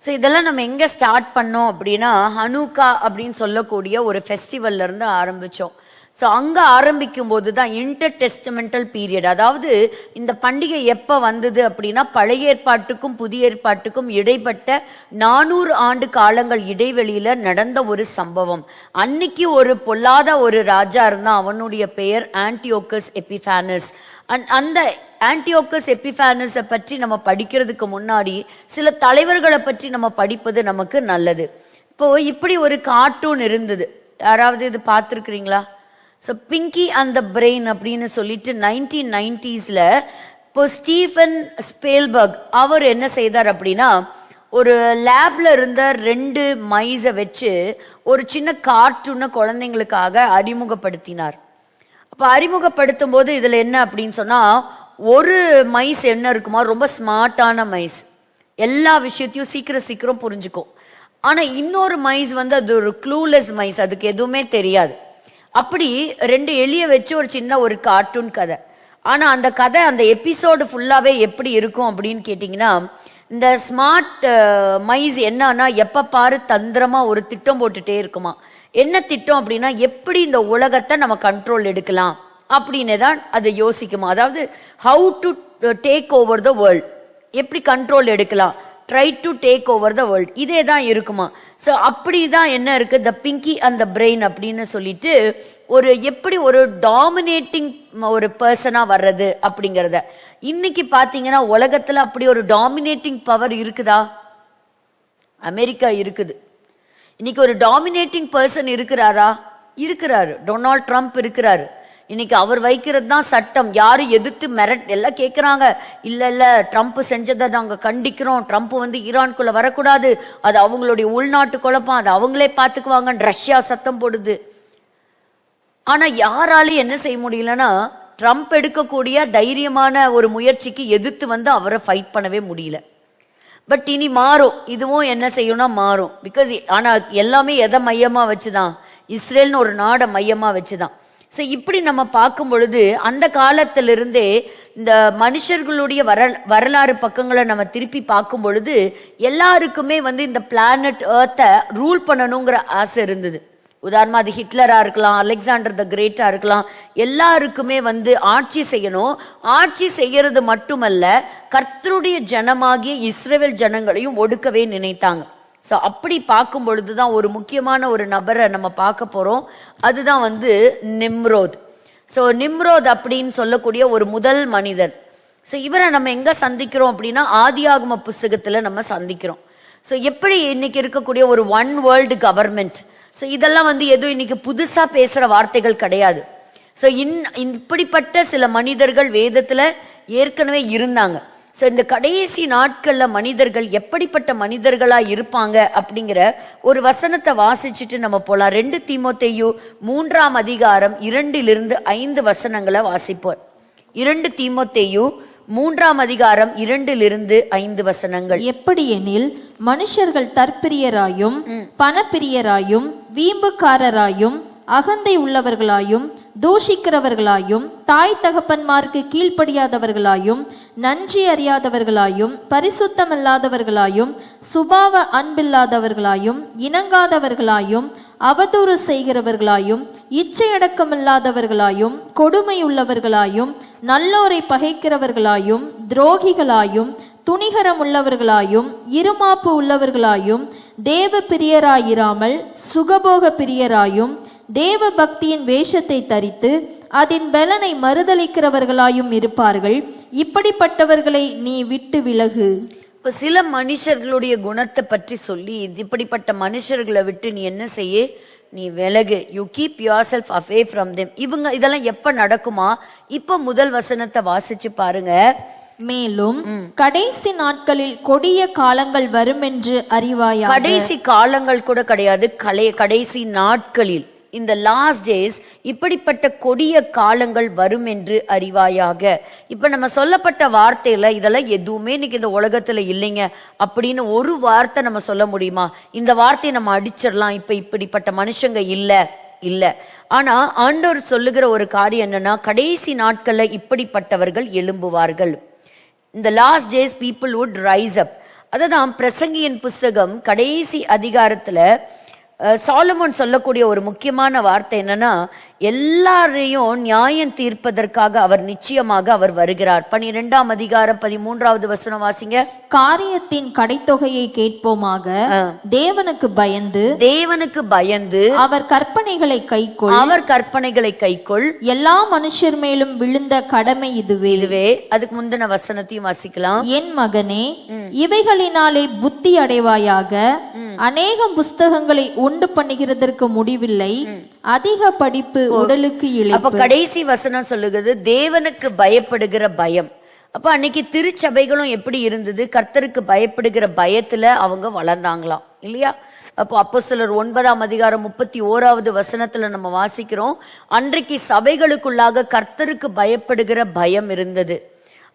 ஸோ இதெல்லாம் நம்ம எங்கே ஸ்டார்ட் பண்ணோம் அப்படின்னா, ஹனுக்கா அப்படின்னு சொல்லக்கூடிய ஒரு ஃபெஸ்டிவல்ல இருந்து ஆரம்பித்தோம். ஸோ அங்கே ஆரம்பிக்கும் போது தான் இன்டர் டெஸ்டமெண்டல் பீரியட், அதாவது இந்த பண்டிகை எப்போ வந்தது அப்படின்னா பழைய ஏற்பாட்டுக்கும் புதிய ஏற்பாட்டுக்கும் இடைப்பட்ட 400 ஆண்டு காலங்கள் இடைவெளியில நடந்த ஒரு சம்பவம். அன்னைக்கு ஒரு பொல்லாத ஒரு ராஜா இருந்தான், அவனுடைய பெயர் ஆன்டியோகஸ் எபிஃபானஸ். அந்த ஆன்டியோகஸ் எபிஃபானஸை பற்றி நம்ம படிக்கிறதுக்கு முன்னாடி சில தலைவர்களை பற்றி நம்ம படிப்பது நமக்கு நல்லது. இப்போ இப்படி ஒரு கார்ட்டூன் இருந்தது, யாராவது இது பார்த்துருக்கிறீங்களா? So Pinky and the Brain அப்படின்னு சொல்லிட்டு 1990s இப்போ ஸ்டீஃபன் ஸ்பீல்பர்க் அவர் என்ன செய்தார் அப்படின்னா, ஒரு லேப்ல இருந்த 2 மைஸை வச்சு ஒரு சின்ன கார்ட்டூனை குழந்தைங்களுக்காக அறிமுகப்படுத்தினார். அப்போ அறிமுகப்படுத்தும் போது இதுல என்ன அப்படின்னு சொன்னா, ஒரு மைஸ் என்ன இருக்குமா, ரொம்ப ஸ்மார்ட்டான மைஸ், எல்லா விஷயத்தையும் சீக்கிரம் புரிஞ்சுக்கும். ஆனா இன்னொரு மைஸ் அது ஒரு க்ளூலெஸ் மைஸ், அதுக்கு எதுவுமே தெரியாது. அப்படி 2 எலிய வச்சு ஒரு சின்ன ஒரு கார்ட்டூன் கதை. ஆனா அந்த கதை, அந்த எபிசோடு ஃபுல்லாவே எப்படி இருக்கும் அப்படின்னு கேட்டீங்கன்னா, இந்த ஸ்மார்ட் மைஸ் என்னன்னா எப்ப பாரு தந்திரமா ஒரு திட்டம் போட்டுட்டே இருக்குமா. என்ன திட்டம் அப்படின்னா, எப்படி இந்த உலகத்தை நம்ம கண்ட்ரோல் எடுக்கலாம் அப்படின்னு தான் அதை யோசிக்குமா. அதாவது how to take over the world, எப்படி கண்ட்ரோல் எடுக்கலாம், try to take over the world, இதே தான் இருக்குமா. ஸோ அப்படிதான் என்ன இருக்கு, த பிங்கி அண்ட் த பிரெயின் அப்படின்னு சொல்லிட்டு ஒரு எப்படி ஒரு டாமினேட்டிங் ஒரு பர்சனா வர்றது அப்படிங்கிறத. இன்னைக்கு பாத்தீங்கன்னா உலகத்துல அப்படி ஒரு டாமினேட்டிங் பவர் இருக்குதா? அமெரிக்கா இருக்குது. இன்னைக்கு ஒரு டாமினேட்டிங் பர்சன் இருக்கிறாரா? இருக்கிறாரு. டொனால்ட் ட்ரம்ப் இருக்கிறாரு. இன்னைக்கு அவர் வைக்கிறது தான் சட்டம். யாரும் எதிர்த்து எல்லாம் கேட்கிறாங்க, இல்ல ட்ரம்ப் செஞ்சதை நாங்க கண்டிக்கிறோம், ட்ரம்ப் ஈரான்குள்ள வரக்கூடாது, அது அவங்களுடைய உள்நாட்டு குழப்பம், அது அவங்களே பாத்துக்குவாங்க, ரஷ்யா சத்தம் போடுது. ஆனா யாராலையும் என்ன செய்ய முடியலன்னா, ட்ரம்ப் எடுக்கக்கூடிய தைரியமான ஒரு முயற்சிக்கு எதிர்த்து அவரை ஃபைட் பண்ணவே முடியல. பட் இனி மாறும், இதுவும் என்ன செய்யணும்னா மாறும். பிகாஸ் ஆனா எல்லாமே எதை மையமா வச்சுதான், இஸ்ரேல்னு ஒரு நாடை மையமா வச்சுதான். ஸோ இப்படி நம்ம பார்க்கும் பொழுது அந்த காலத்திலிருந்தே இந்த மனுஷர்களுடைய வரலாறு பக்கங்களை நம்ம திருப்பி பார்க்கும் பொழுது எல்லாருக்குமே இந்த பிளானட் எர்த்தை ரூல் பண்ணணுங்கிற ஆசை இருந்தது. உதாரணமா அது ஹிட்லரா இருக்கலாம், அலெக்சாண்டர் த கிரேட்டா இருக்கலாம், எல்லாருக்குமே ஆட்சி செய்யணும். ஆட்சி செய்யறது மட்டுமல்ல, கர்த்தருடைய ஜனமாகிய இஸ்ரவேல் ஜனங்களையும் ஒடுக்கவே நினைத்தாங்க. ஸோ அப்படி பார்க்கும் பொழுதுதான் ஒரு முக்கியமான ஒரு நபரை நம்ம பார்க்க போறோம். அதுதான் நிம்ரோத். ஸோ நிம்ரோத் அப்படின்னு சொல்லக்கூடிய ஒரு முதல் மனிதன். ஸோ இவரை நம்ம எங்க சந்திக்கிறோம் அப்படின்னா, ஆதியாகம புஸ்தகத்துல நம்ம சந்திக்கிறோம். ஸோ எப்படி இன்னைக்கு இருக்கக்கூடிய ஒரு ஒன் வேர்ல்டு கவர்மெண்ட், ஸோ இதெல்லாம் எதுவும் இன்னைக்கு புதுசா பேசுற வார்த்தைகள் கிடையாது. ஸோ இப்படிப்பட்ட சில மனிதர்கள் வேதத்துல ஏற்கனவே இருந்தாங்க. ஸோ இந்த கடைசி நாட்கள்ல மனிதர்கள் எப்படிப்பட்ட மனிதர்களா இருப்பாங்க அப்படிங்கிற ஒரு வசனத்தை வாசிச்சுட்டு நம்ம போலாம். 2 தீமோத்தேயு 3 அதிகாரம் 2 to 5 வசனங்களை வாசிப்போம். 2 தீமோத்தேயு 3ஆம் அதிகாரம் 2-5 எப்படியெனில் மனுஷர்கள் தற்பிரியராயும் பணப்பிரியராயும் வீம்புக்காரராயும் அகந்தை உள்ளவர்களாயும் தூஷிக்கிறவர்களாயும் தாய் தகப்பன்மார்க்கு கீழ்ப்படியாதவர்களாயும் நன்றி அறியாதவர்களாயும் பரிசுத்தமல்லாதவர்களாயும் சுபாவ அன்பில்லாதவர்களாயும் இணங்காதவர்களாயும் அவதூறு செய்கிறவர்களாயும் இச்சையடக்கமில்லாதவர்களாயும் கொடுமையுள்ளவர்களாயும் நல்லோரை பகைக்கிறவர்களாயும் துரோகிகளாயும் துணிகரம் உள்ளவர்களாயும் இருமாப்பு உள்ளவர்களாயும் தேவ பிரியராயிராமல் சுகபோக பிரியராயும் தேவ பக்தியின் வேஷத்தை தரித்து அதன் பலனை மறுதலிக்கிறவர்களாயும் இருப்பார்கள். இப்படிப்பட்டவர்களை நீ விட்டு விலகு. இப்ப சில மனுஷர்களுடைய குணத்தை பற்றி சொல்லி இப்படிப்பட்ட மனுஷர்களை விட்டு நீ என்ன செய்ய, நீ விலகு. You keep your self away from them. இவங்க இதெல்லாம் எப்ப நடக்குமா? இப்ப முதல் வசனத்தை வாசிச்சு பாருங்க. மேலும் கடைசி நாட்களில் கொடிய காலங்கள் வரும் என்று அறிவாயா. கடைசி காலங்கள் கூட கிடையாது, கடைசி நாட்களில், இந்த லாஸ்ட் டேஸ் இப்படிப்பட்ட கொடிய காலங்கள் வரும் என்று அறிவாயாக. இப்ப நம்ம சொல்லப்பட்ட வார்த்தையில இதெல்லாம் எதுவுமே இன்னைக்கு இந்த உலகத்துல இல்லைங்க அப்படின்னு ஒரு வார்த்தை நம்ம சொல்ல முடியுமா? இந்த வார்த்தையை நம்ம அடிச்சிடலாம், இப்ப இப்படிப்பட்ட மனுஷங்க இல்ல. ஆனா ஆண்டவர் சொல்லுகிற ஒரு காரியம் என்னன்னா, கடைசி நாட்கள்ல இப்படிப்பட்டவர்கள் எழும்புவார்கள். இந்த last days people would rise up. அதுதான் பிரசங்கியின் புஸ்தகம் கடைசி அதிகாரத்துல சாலமோன் சொல்லக்கூடிய ஒரு முக்கியமான வார்த்தை என்னன்னா, எல்லாரையும் நியாயம் தீர்ப்பதற்காக அவர் நிச்சயமாக அவர் வருகிறார். 12ஆம் அதிகாரம் 13வது வசனம் வாசிங்க. காரியத்தின் கடைத்தொகையை கேட்போமாக, தேவனுக்கு பயந்து அவர் கற்பனைகளை கைக்கொள் எல்லா மனுஷர் மேலும் விழுந்த கடமை இதுவே. அதுக்கு முந்தின வசனத்தையும் வாசிக்கலாம். என் மகனே, இவைகளினாலே புத்தி அடைவாயாக. அநேகம் புஸ்தகங்களை உண்டு பண்ணுகிறதற்கு முடிவில்லை, அதிக படிப்பு உடலுக்கு இழைப்பு. அப்ப கடைசி வசனம் சொல்லுகிறது தேவனுக்கு பயப்படுகிற பயம். அப்ப அன்னைக்கு திருச்சபைகளும் எப்படி இருந்தது? கர்த்தருக்கு பயப்படுகிற பயத்துல அவங்க வளர்ந்தாங்களாம் இல்லையா? அப்போ அப்போஸ்தலர் 9ஆம் அதிகாரம் 31வது வசனத்துல நம்ம வாசிக்கிறோம், அன்றைக்கு சபைகளுக்குள்ளாக கர்த்தருக்கு பயப்படுகிற பயம் இருந்தது.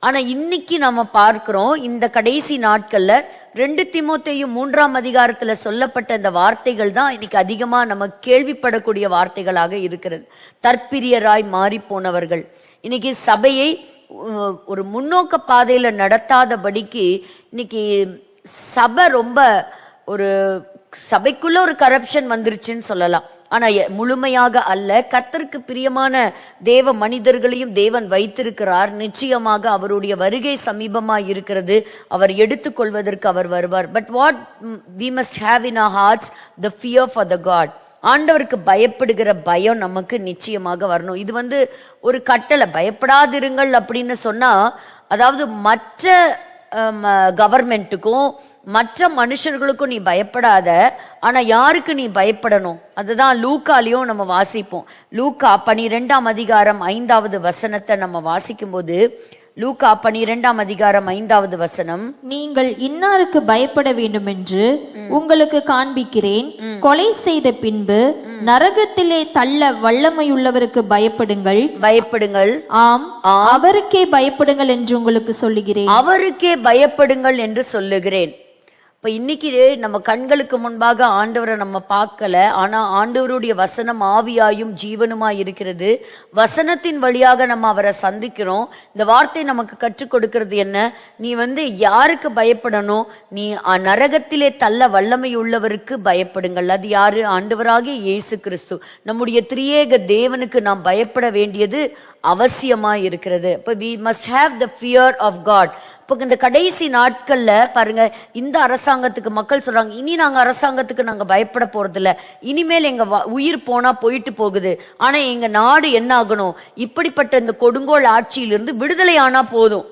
ஆனா இன்னைக்கு நம்ம பார்க்கிறோம், இந்த கடைசி நாட்கள்ல 2 தீமோத்தேயு 3ஆம் அதிகாரத்துல சொல்லப்பட்ட இந்த வார்த்தைகள் தான் இன்னைக்கு அதிகமா நம்ம கேள்விப்படக்கூடிய வார்த்தைகளாக இருக்கிறது. தற்பிரியராய் மாறி போனவர்கள் இன்னைக்கு சபையை ஒரு முன்னோக்க பாதையில நடத்தாதபடிக்கு இன்னைக்கு சபை ரொம்ப ஒரு சபைக்குள்ள ஒரு கரப்ஷன் வந்துருச்சுன்னு சொல்லலாம். ஆனா முழுமையாக அல்ல. கர்த்தருக்கு பிரியமான தேவ மனிதர்களையும் தேவன் வைத்திருக்கிறார். நிச்சயமாக அவருடைய வருகை சமீபமாய் இருக்கிறது. அவர் எடுத்துக்கொள்வதற்கு அவர் வருவார். But what we must have in our hearts the fear for the God. ஆண்டவருக்கு பயப்படுகிற பயம் நமக்கு நிச்சயமாக வரணும். இது ஒரு கட்டளை. பயப்படாதிருங்கள் அப்படின்னு சொன்னா, அதாவது மற்ற கவர்மெண்ட்டுக்கும் மற்ற மனுஷர்களுக்கும் நீ பயப்படாத, ஆனா யாருக்கு நீ பயப்படணும்? அதுதான் லூக்காலையும் நம்ம வாசிப்போம். லூக்கா 12ஆம் அதிகாரம் 5வது வசனத்தை நம்ம வாசிக்கும் போது, லூக்கா 12ஆம் அதிகாரம் 5வது வசனம், நீங்கள் இன்னாருக்கு பயப்பட வேண்டும் என்று உங்களுக்கு காண்பிக்கிறேன். கொலை செய்த பின்பு நரகத்திலே தள்ள வல்லமையுள்ளவருக்கு பயப்படுங்கள். ஆம், அவருக்கே பயப்படுங்கள் என்று உங்களுக்கு சொல்லுகிறேன். அவருக்கே பயப்படுங்கள் என்று சொல்லுகிறேன். இப்ப இன்னைக்கு நம்ம கண்களுக்கு முன்பாக ஆண்டவரை நம்ம பார்க்கல, ஆனா ஆண்டவருடைய வசனம் ஆவியாயும் ஜீவனுமாய் இருக்கிறது. வசனத்தின் வழியாக நம்ம அவரை சந்திக்கிறோம். இந்த வார்த்தை நமக்கு கற்றுக் கொடுக்கிறது என்ன? நீ யாருக்கு பயப்படணும்? நீ நரகத்திலே தள்ள வல்லமை உள்ளவருக்கு பயப்படுங்கள். அது யாரு? ஆண்டவராகிய இயேசு கிறிஸ்து. நம்முடைய திரியேக தேவனுக்கு நாம் பயப்பட வேண்டியது அவசியமாய் இருக்கிறது. இப்ப we must have the fear of God. இப்போ இந்த கடைசி நாட்கள்ல பாருங்க, இந்த அரசாங்கத்துக்கு மக்கள் சொல்றாங்க, இனி நாங்க அரசாங்கத்துக்கு நாங்க பயப்பட போறது இல்ல, இனிமேல் எங்க உயிர் போனா போயிட்டு போகுது, ஆனா எங்க நாடு என்ன ஆகணும்? இப்படிப்பட்ட இந்த கொடுங்கோல் ஆட்சியிலிருந்து விடுதலை ஆனா போதும்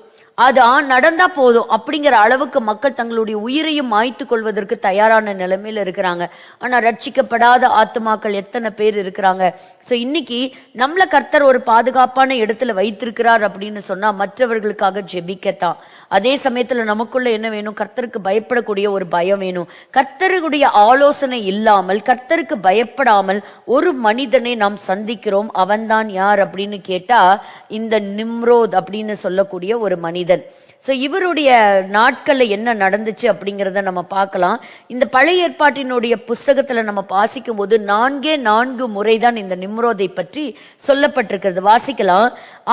அது நடந்தா போதும் அப்படிங்கிற அளவுக்கு மக்கள் தங்களுடைய உயிரையும் மாய்த்து கொள்வதற்கு தயாரான நிலைமையில இருக்கிறாங்க. ஆனா ரட்சிக்கப்படாத ஆத்துமாக்கள் எத்தனை பேர் இருக்கிறாங்க. சோ இன்னைக்கு நம்மள கர்த்தர் ஒரு பாதுகாப்பான இடத்துல வைத்திருக்கிறார் அப்படின்னு சொன்னா மற்றவர்களுக்காக ஜெபிக்கத்தான். அதே சமயத்துல நமக்குள்ள என்ன வேணும்? கர்த்தருக்கு பயப்படக்கூடிய ஒரு பயம் வேணும். கர்த்தருடைய ஆலோசனை இல்லாமல், கர்த்தருக்கு பயப்படாமல் ஒரு மனிதனை நாம் சந்திக்கிறோம். அவன்தான் யார் அப்படின்னு கேட்டா இந்த நிம்ரோத் அப்படின்னு சொல்லக்கூடிய ஒரு மனிதன். சோ இவருடைய நாட்கள்ல என்ன நடந்துச்சு அப்படிங்கறத நம்ம பார்க்கலாம். இந்த பழைய ஏற்பாட்டினுடைய புஸ்தகத்துல நம்ம வாசிக்கும் போது 4 முறைதான் இந்த நிம்ரோதை பற்றி சொல்லப்பட்டிருக்கிறது. வாசிக்கலாம்.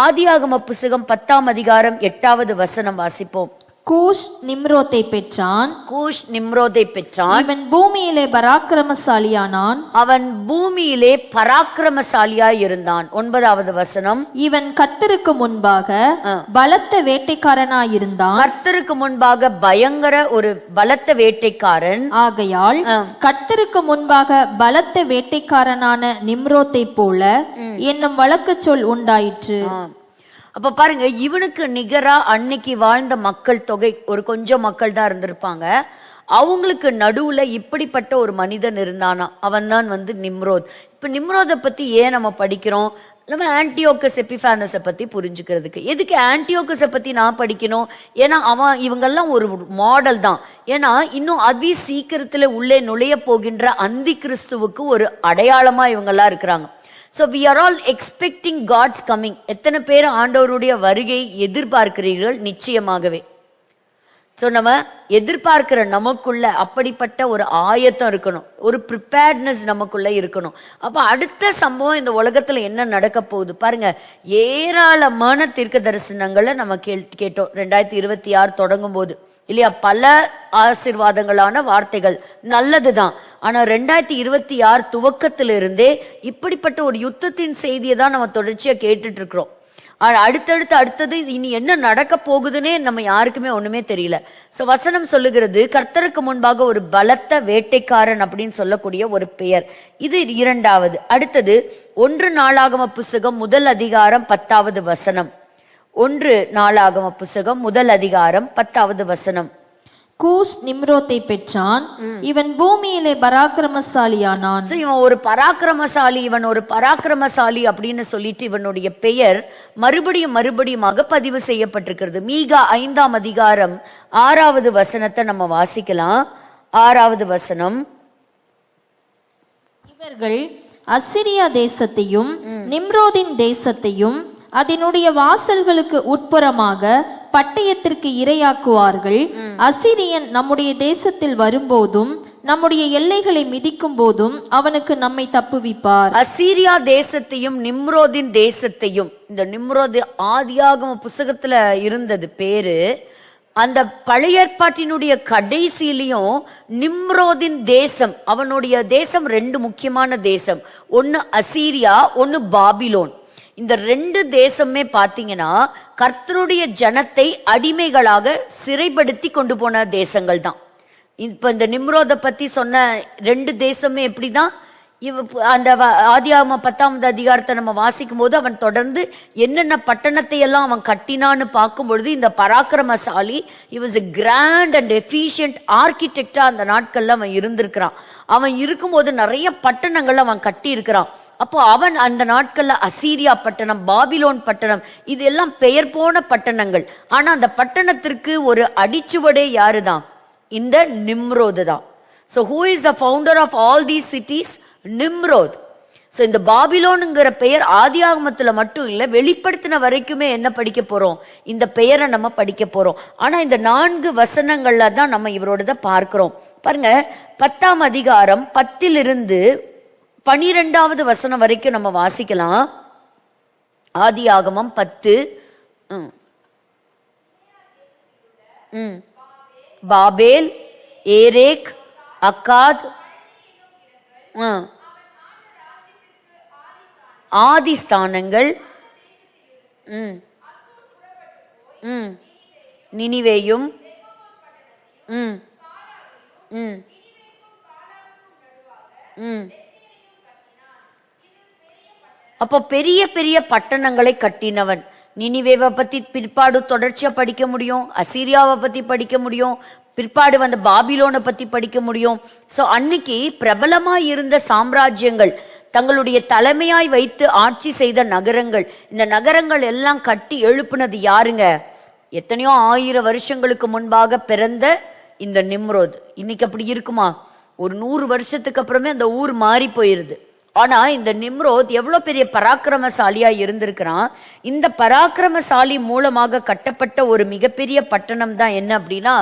ஆதியாகம புஸ்தகம் 10ஆம் அதிகாரம் 8வது வசனம் வாசிப்போம். கூஷ் நிம்ரோத்தை பெற்றான். கூஷ் நிம்ரோதை பெற்றான். இவன் பூமியிலே பராக்கிரமசாலியானான். அவன் பூமியிலே பராக்கிரமசாலியாய் இருந்தான். 9வது வசனம். இவன் கர்த்தருக்கு முன்பாக பலத்த வேட்டைக்காரனாயிருந்தான். கர்த்தருக்கு முன்பாக பயங்கர ஒரு பலத்த வேட்டைக்காரன். ஆகையால் கர்த்தருக்கு முன்பாக பலத்த வேட்டைக்காரனான நிம்ரோத்தை போல என்னும் வழக்கு சொல் உண்டாயிற்று. அப்ப பாருங்க, இவனுக்கு நிகரா அன்னைக்கு வாழ்ந்த மக்கள் தொகை ஒரு கொஞ்சம் மக்கள் தான் இருந்திருப்பாங்க. அவங்களுக்கு நடுவுல இப்படிப்பட்ட ஒரு மனிதன் இருந்தானா, அவன் தான் நிம்ரோத். இப்ப நிம்ரோதை பத்தி ஏன் நம்ம படிக்கிறோம்? நம்ம ஆன்டியோகஸ் எபிஃபானஸை பத்தி புரிஞ்சுக்கிறதுக்கு. எதுக்கு ஆன்டியோகஸை பத்தி நான் படிக்கணும்? ஏன்னா இவங்கெல்லாம் ஒரு மாடல் தான். ஏன்னா இன்னும் அதி சீக்கிரத்துல உள்ளே நுழைய போகின்ற அந்தி கிறிஸ்துவுக்கு ஒரு அடையாளமா இவங்கெல்லாம் இருக்கிறாங்க. So we are all expecting God's coming. எத்தனை பேர் ஆண்டவருடைய வருகை எதிர்பார்க்கிறீர்கள்? நிச்சயமாகவே. சோ நம்ம எதிர்பார்க்கிற நமக்குள்ள அப்படிப்பட்ட ஒரு ஆயத்தம் இருக்கணும், ஒரு ப்ரிப்பேர்ட்னஸ் நமக்குள்ள இருக்கணும். அப்ப அடுத்த சம்பவம் இந்த உலகத்துல என்ன நடக்க போகுது பாருங்க. ஏராளமான தீர்க்க தரிசனங்களை நம்ம கேட்டோம் 2026 தொடங்கும் போது இல்லையா? பல ஆசீர்வாதங்களான வார்த்தைகள் நல்லதுதான். ஆனா 2026 துவக்கத்திலிருந்தே இப்படிப்பட்ட ஒரு யுத்தத்தின் செய்தியை தான் நம்ம தொடர்ச்சியா கேட்டுட்டு இருக்கிறோம். அடுத்தது இனி என்ன நடக்க போகுதுன்னே நம்ம யாருக்குமே ஒண்ணுமே தெரியல. சோ வசனம் சொல்லுகிறது, கர்த்தருக்கு முன்பாக ஒரு பலத்த வேட்டைக்காரன் அப்படின்னு சொல்லக்கூடிய ஒரு பெயர். இது 2வது. அடுத்தது 1 நாளாகம புஸ்தகம் 1 அதிகாரம் 10வது வசனம். 1 நாளாகம புஸ்தகம் 1 அதிகாரம் 10வது வசனம். கூஷ் நிம்ரோத்தை பெற்றான். இவன் பூமியிலே பராக்கிரமசாலியானான். இவன் ஒரு பராக்கிரமசாலி, இவன் ஒரு பராக்கிரமசாலி அப்படின்னு சொல்லிட்டு இவனுடைய பெயர் மறுபடியுமாக பதிவு செய்யப்பட்டிருக்கிறது. மீகா 5ஆம் அதிகாரம் 6வது வசனத்தை நம்ம வாசிக்கலாம். 6வது வசனம். இவர்கள் அசிரியா தேசத்தையும் நிம்ரோதின் தேசத்தையும் அதனுடைய வாசல்களுக்கு உட்புறமாக பட்டயத்திற்கு இரையாக்குவார்கள். அசிரியன் நம்முடைய தேசத்தில் வரும்போதும் நம்முடைய எல்லைகளை மிதிக்கும் போதும் அவனுக்கு நம்மை தப்புவிப்பார். அசீரியா தேசத்தையும் நிம்ரோதின் தேசத்தையும், இந்த நிம்ரோது ஆதியாகம புஸ்தகத்துல இருந்தது பேரு. அந்த பழைய ஏற்பாட்டினுடைய கடைசியிலையும் நிம்ரோதின் தேசம், அவனுடைய தேசம் 2 முக்கியமான தேசம். ஒன்னு அசீரியா, ஒன்னு பாபிலோன். இந்த 2 தேசமே பாத்தீங்கன்னா கர்த்தருடைய ஜனத்தை அடிமைகளாக சிறைப்படுத்தி கொண்டு போன தேசங்கள் தான். இப்ப இந்த நிம்ரோதை பத்தி சொன்ன 2 தேசமே எப்படிதான், அந்த ஆதியாகம 10ஆம் அதிகாரத்தை நம்ம வாசிக்கும் போது அவன் தொடர்ந்து என்னென்ன பட்டணத்தை எல்லாம் அவன் கட்டினான்னு பார்க்கும் பொழுது இந்த பராக்கிரமசாலி was a grand and efficient ஆர்கிடெக்டா அந்த நாட்கள்ல அவன் இருந்திருக்கிறான். அவன் இருக்கும்போது நிறைய பட்டணங்கள் அவன் கட்டி இருக்கிறான். அப்போ அவன் அந்த நாட்கள்ல அசீரியா பட்டணம், பாபிலோன் பட்டணம், இது எல்லாம் பெயர் போன பட்டணங்கள். ஆனா அந்த பட்டணத்திற்கு ஒரு அடிச்சுவடே யாருதான்? இந்த நிம்ரோது தான். So who is the founder of all these cities? Nimrod. So இந்த பாபிலோனுங்கிற பெயர் ஆதியாகமத்துல மட்டும் இல்ல, வெளிப்படுத்தின வரைக்குமே என்ன படிக்க போறோம்? இந்த பெயரை நம்ம படிக்க போறோம். ஆனா இந்த 4 வசனங்கள்ல தான் நம்ம இவரோட பார்க்கிறோம். பாருங்க, 10ஆம் அதிகாரம் 10லிருந்து 12வது வசனம் வரைக்கும் நம்ம வாசிக்கலாம். ஆதியாகமம் 10. பாபேல், ஏரேக், அக்காத், ஆதிஸ்தானங்கள், நினிவேயும், அப்போ பெரிய பெரிய பட்டணங்களை கட்டினவன். நினிவேவை பத்தி பிற்பாடு தொடர்ச்சியா படிக்க முடியும், அசீரியாவை பத்தி படிக்க முடியும், பிற்பாடு வந்த பாபிலோனை பத்தி படிக்க முடியும். சோ அன்னைக்கு பிரபலமா இருந்த சாம்ராஜ்யங்கள், தங்களுடைய தலைமையாய் வைத்து ஆட்சி செய்த நகரங்கள், இந்த நகரங்கள் எல்லாம் கட்டி எழுப்புனது யாருங்க? எத்தனையோ 1000 வருஷங்களுக்கு முன்பாக பிறந்த இந்த நிம்ரோத். இன்னைக்கு அப்படி இருக்குமா? ஒரு 100 வருஷத்துக்கு அப்புறமே அந்த ஊர் மாறி போயிருது. ஆனா இந்த நிம்ரோத் எவ்வளவு பெரிய பராக்கிரமசாலியா இருந்திருக்கிறான். இந்த பராக்கிரமசாலி மூலமாக கட்டப்பட்ட ஒரு மிகப்பெரிய பட்டணம் தான் என்ன அப்படின்னா,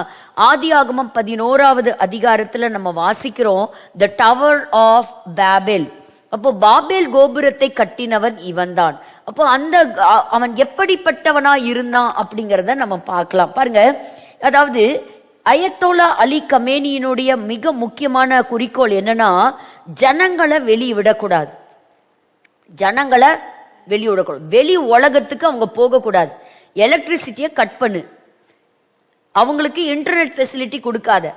ஆதியாகமம் 11வது அதிகாரத்துல நம்ம வாசிக்கிறோம், த டவர் ஆஃப் பாபேல். அப்போ பாபேல் கோபுரத்தை கட்டினவன் இவன் தான். அப்போ அவன் எப்படிப்பட்டவனா இருந்தான் அப்படிங்கறத நம்ம பார்க்கலாம். பாருங்க, அதாவது அயத்தோலா அலி கமேனியினுடைய மிக முக்கியமான குறிக்கோள் என்னன்னா, ஜனங்களை வெளிவிடக்கூடாது. ஜனங்களை வெளிவிடக்கூடாது, வெளி உலகத்துக்கு அவங்க போகக்கூடாது. எலக்ட்ரிசிட்டியை கட் பண்ணு, அவங்களுக்கு இன்டர்நெட் ஃபெசிலிட்டி கொடுக்காத,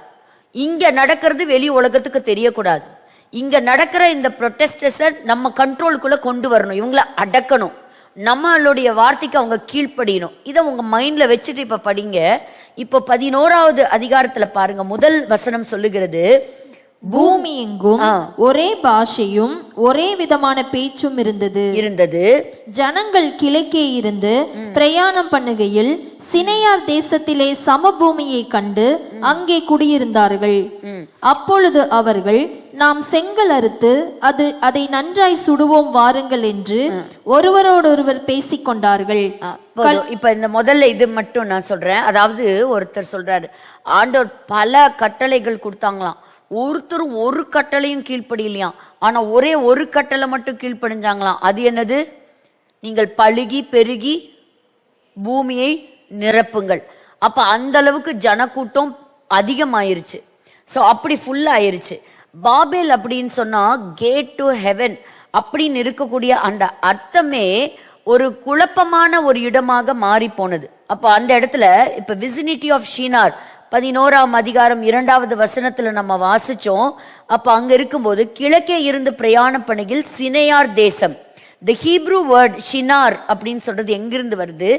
இங்க நடக்கிறது வெளி உலகத்துக்கு தெரியக்கூடாது, இங்க நடக்கிற இந்த ப்ரொட்டஸ்டர்ஸை நம்ம கண்ட்ரோலுக்குள்ள கொண்டு வரணும், இவங்களை அடக்கணும், நம்மளுடைய வார்த்தைக்கு அவங்க கீழ்ப்படியணும். இதை உங்க மைண்ட்ல வச்சுட்டு இப்ப படிங்க. இப்போ 11வது அதிகாரத்துல பாருங்க, முதல் வசனம் சொல்லுகிறது, பூமி எங்கும் ஒரே பாஷையும் ஒரே விதமான பேச்சும் இருந்தது. ஜனங்கள் கிழக்கே இருந்து பிரயாணம் பண்ணுகையில் சினையார் தேசத்திலே சமபூமியை கண்டு அங்கே குடியிருந்தார்கள். அப்பொழுது அவர்கள், நாம் செங்கல் அறுத்து அதை நன்றாய் சுடுவோம் வாருங்கள் என்று ஒருவரோடொருவர் பேசிக் கொண்டார்கள். இப்ப இந்த முதல்ல இது மட்டும் நான் சொல்றேன். அதாவது ஒருத்தர் சொல்றாரு, ஆண்டவர் பல கட்டளைகள் கொடுத்தாங்களாம், ஒருத்தரும் ஒரு கட்டளையும் கீழ்ப்படியலையாம், ஆனா ஒரே ஒரு கட்டளை மட்டும் கீழ்ப்படிஞ்சாங்களாம். அது என்னது? நீங்கள் பலுகி பெருகி பூமியை நிரப்புங்கள். அப்ப அந்த அளவுக்கு ஜனக்கூட்டம் அதிகமாயிருச்சு. சோ அப்படி ஃபுல் ஆயிருச்சு. பாபேல் அப்படின்னு சொன்னா கேட் டு ஹெவன் அப்படின்னு இருக்கக்கூடிய அந்த அர்த்தமே ஒரு குழப்பமான ஒரு இடமாக மாறி போனது. அப்ப அந்த இடத்துல இப்ப விசினிட்டி ஆஃப் ஷினார் 11ஆம் அதிகாரம் 2வது வசனத்துல நம்ம வாசிச்சோம். அப்ப அங்க இருக்கும்போது கிழக்கே இருந்து பிரயாண பணியில் சினையார் தேசம். தி ஹீப்ரூ வேர்ட் ஷினார் அப்படின்னு சொல்றது எங்கிருந்து வருது?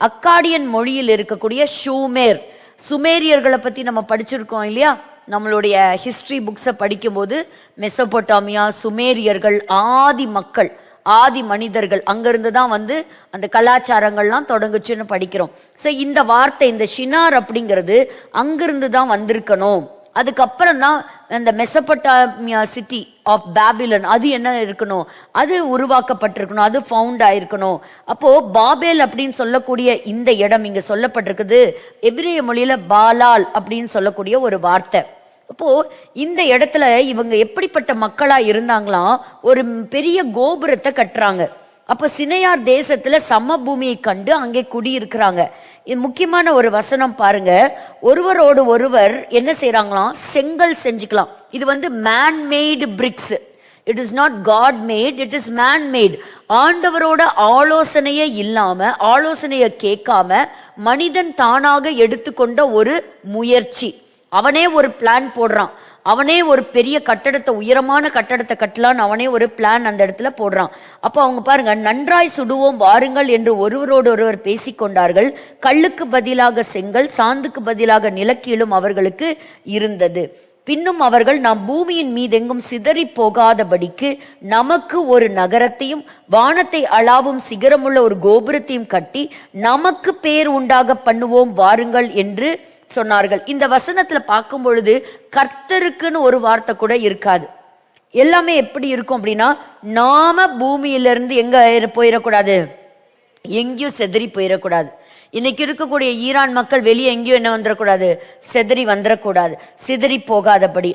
அக்காடியன் மொழியில் இருக்கக்கூடிய ஷூமேர். சுமேரியர்களை பத்தி நம்ம படிச்சிருக்கோம் இல்லையா? நம்மளுடைய ஹிஸ்டரி புக்ஸை படிக்கும்போது மெசோபொட்டாமியா, சுமேரியர்கள் ஆதி மக்கள், ஆதி மனிதர்கள், அங்கிருந்து தான் வந்து அந்த கலாச்சாரங்கள்லாம் தொடங்குச்சுன்னு படிக்கிறோம். சோ இந்த வார்த்தை, இந்த ஷினார் அப்படிங்கிறது அங்கிருந்து தான் வந்திருக்கணும். அதுக்கப்புறம் தான் அந்த மெசோபொட்டாமியா சிட்டி ஆஃப் பாபிலன், அது என்ன இருக்கணும், அது உருவாக்கப்பட்டிருக்கணும், அது ஃபவுண்ட் ஆயிருக்கணும். அப்போ பாபேல் அப்படின்னு சொல்லக்கூடிய இந்த இடம் இங்க சொல்லப்பட்டிருக்குது. எபிரேய மொழியில பாலால் அப்படின்னு சொல்லக்கூடிய ஒரு வார்த்தை. அப்போ இந்த இடத்துல இவங்க எப்படிப்பட்ட மக்களா இருந்தாங்களாம்? ஒரு பெரிய கோபுரத்தை கட்டுறாங்க. அப்ப சினையார் தேசத்துல சமபூமியை கண்டு அங்கே குடியிருக்கிறாங்க. இது முக்கியமான ஒரு வசனம் பாருங்க. ஒருவரோடு ஒருவர் என்ன செய்யறாங்களாம்? செங்கல் செஞ்சுக்கலாம். இது வந்து man made bricks. It is not God made, it is man made. ஆண்டவரோட ஆலோசனையே இல்லாம, ஆலோசனைய கேட்காம மனிதன் தானாக எடுத்துக்கொண்ட ஒரு முயற்சி. அவனே ஒரு பிளான் போடுறான், அவனே ஒரு பெரிய கட்டடத்தை, உயரமான கட்டடத்தை கட்டலான்னு அவனே ஒரு பிளான் அந்த இடத்துல போடுறான். அப்போ அவங்க பாருங்க, நன்றாய் சுடுவோம் வாருங்கள் என்று ஒருவரோடு ஒருவர் பேசிக்கொண்டார்கள். கல்லுக்கு பதிலாக செங்கல், சாந்துக்கு பதிலாக நிலக்கீழும் அவர்களுக்கு இருந்தது. பின்னும் அவர்கள், நாம் பூமியின் மீதெங்கும் சிதறி போகாதபடிக்கு நமக்கு ஒரு நகரத்தையும் வானத்தை அளாவும் சிகரமுள்ள ஒரு கோபுரத்தையும் கட்டி நமக்கு பேர் உண்டாக பண்ணுவோம் வாருங்கள் என்று சொன்னார்கள். இந்த வசனத்துல பார்க்கும் பொழுது கர்த்தருக்குன்னு ஒரு வார்த்தை கூட இருக்காது. எல்லாமே எப்படி இருக்கும் அப்படின்னா, நாம பூமியிலிருந்து எங்க போயிடக்கூடாது, எங்கேயும் செதறி போயிடக்கூடாது. இன்னைக்கு இருக்கக்கூடிய ஈரான் மக்கள் வெளியே எங்கேயும் என்ன வந்துடக்கூடாது, செதறி வந்துடக்கூடாது, சிதறி போகாதபடி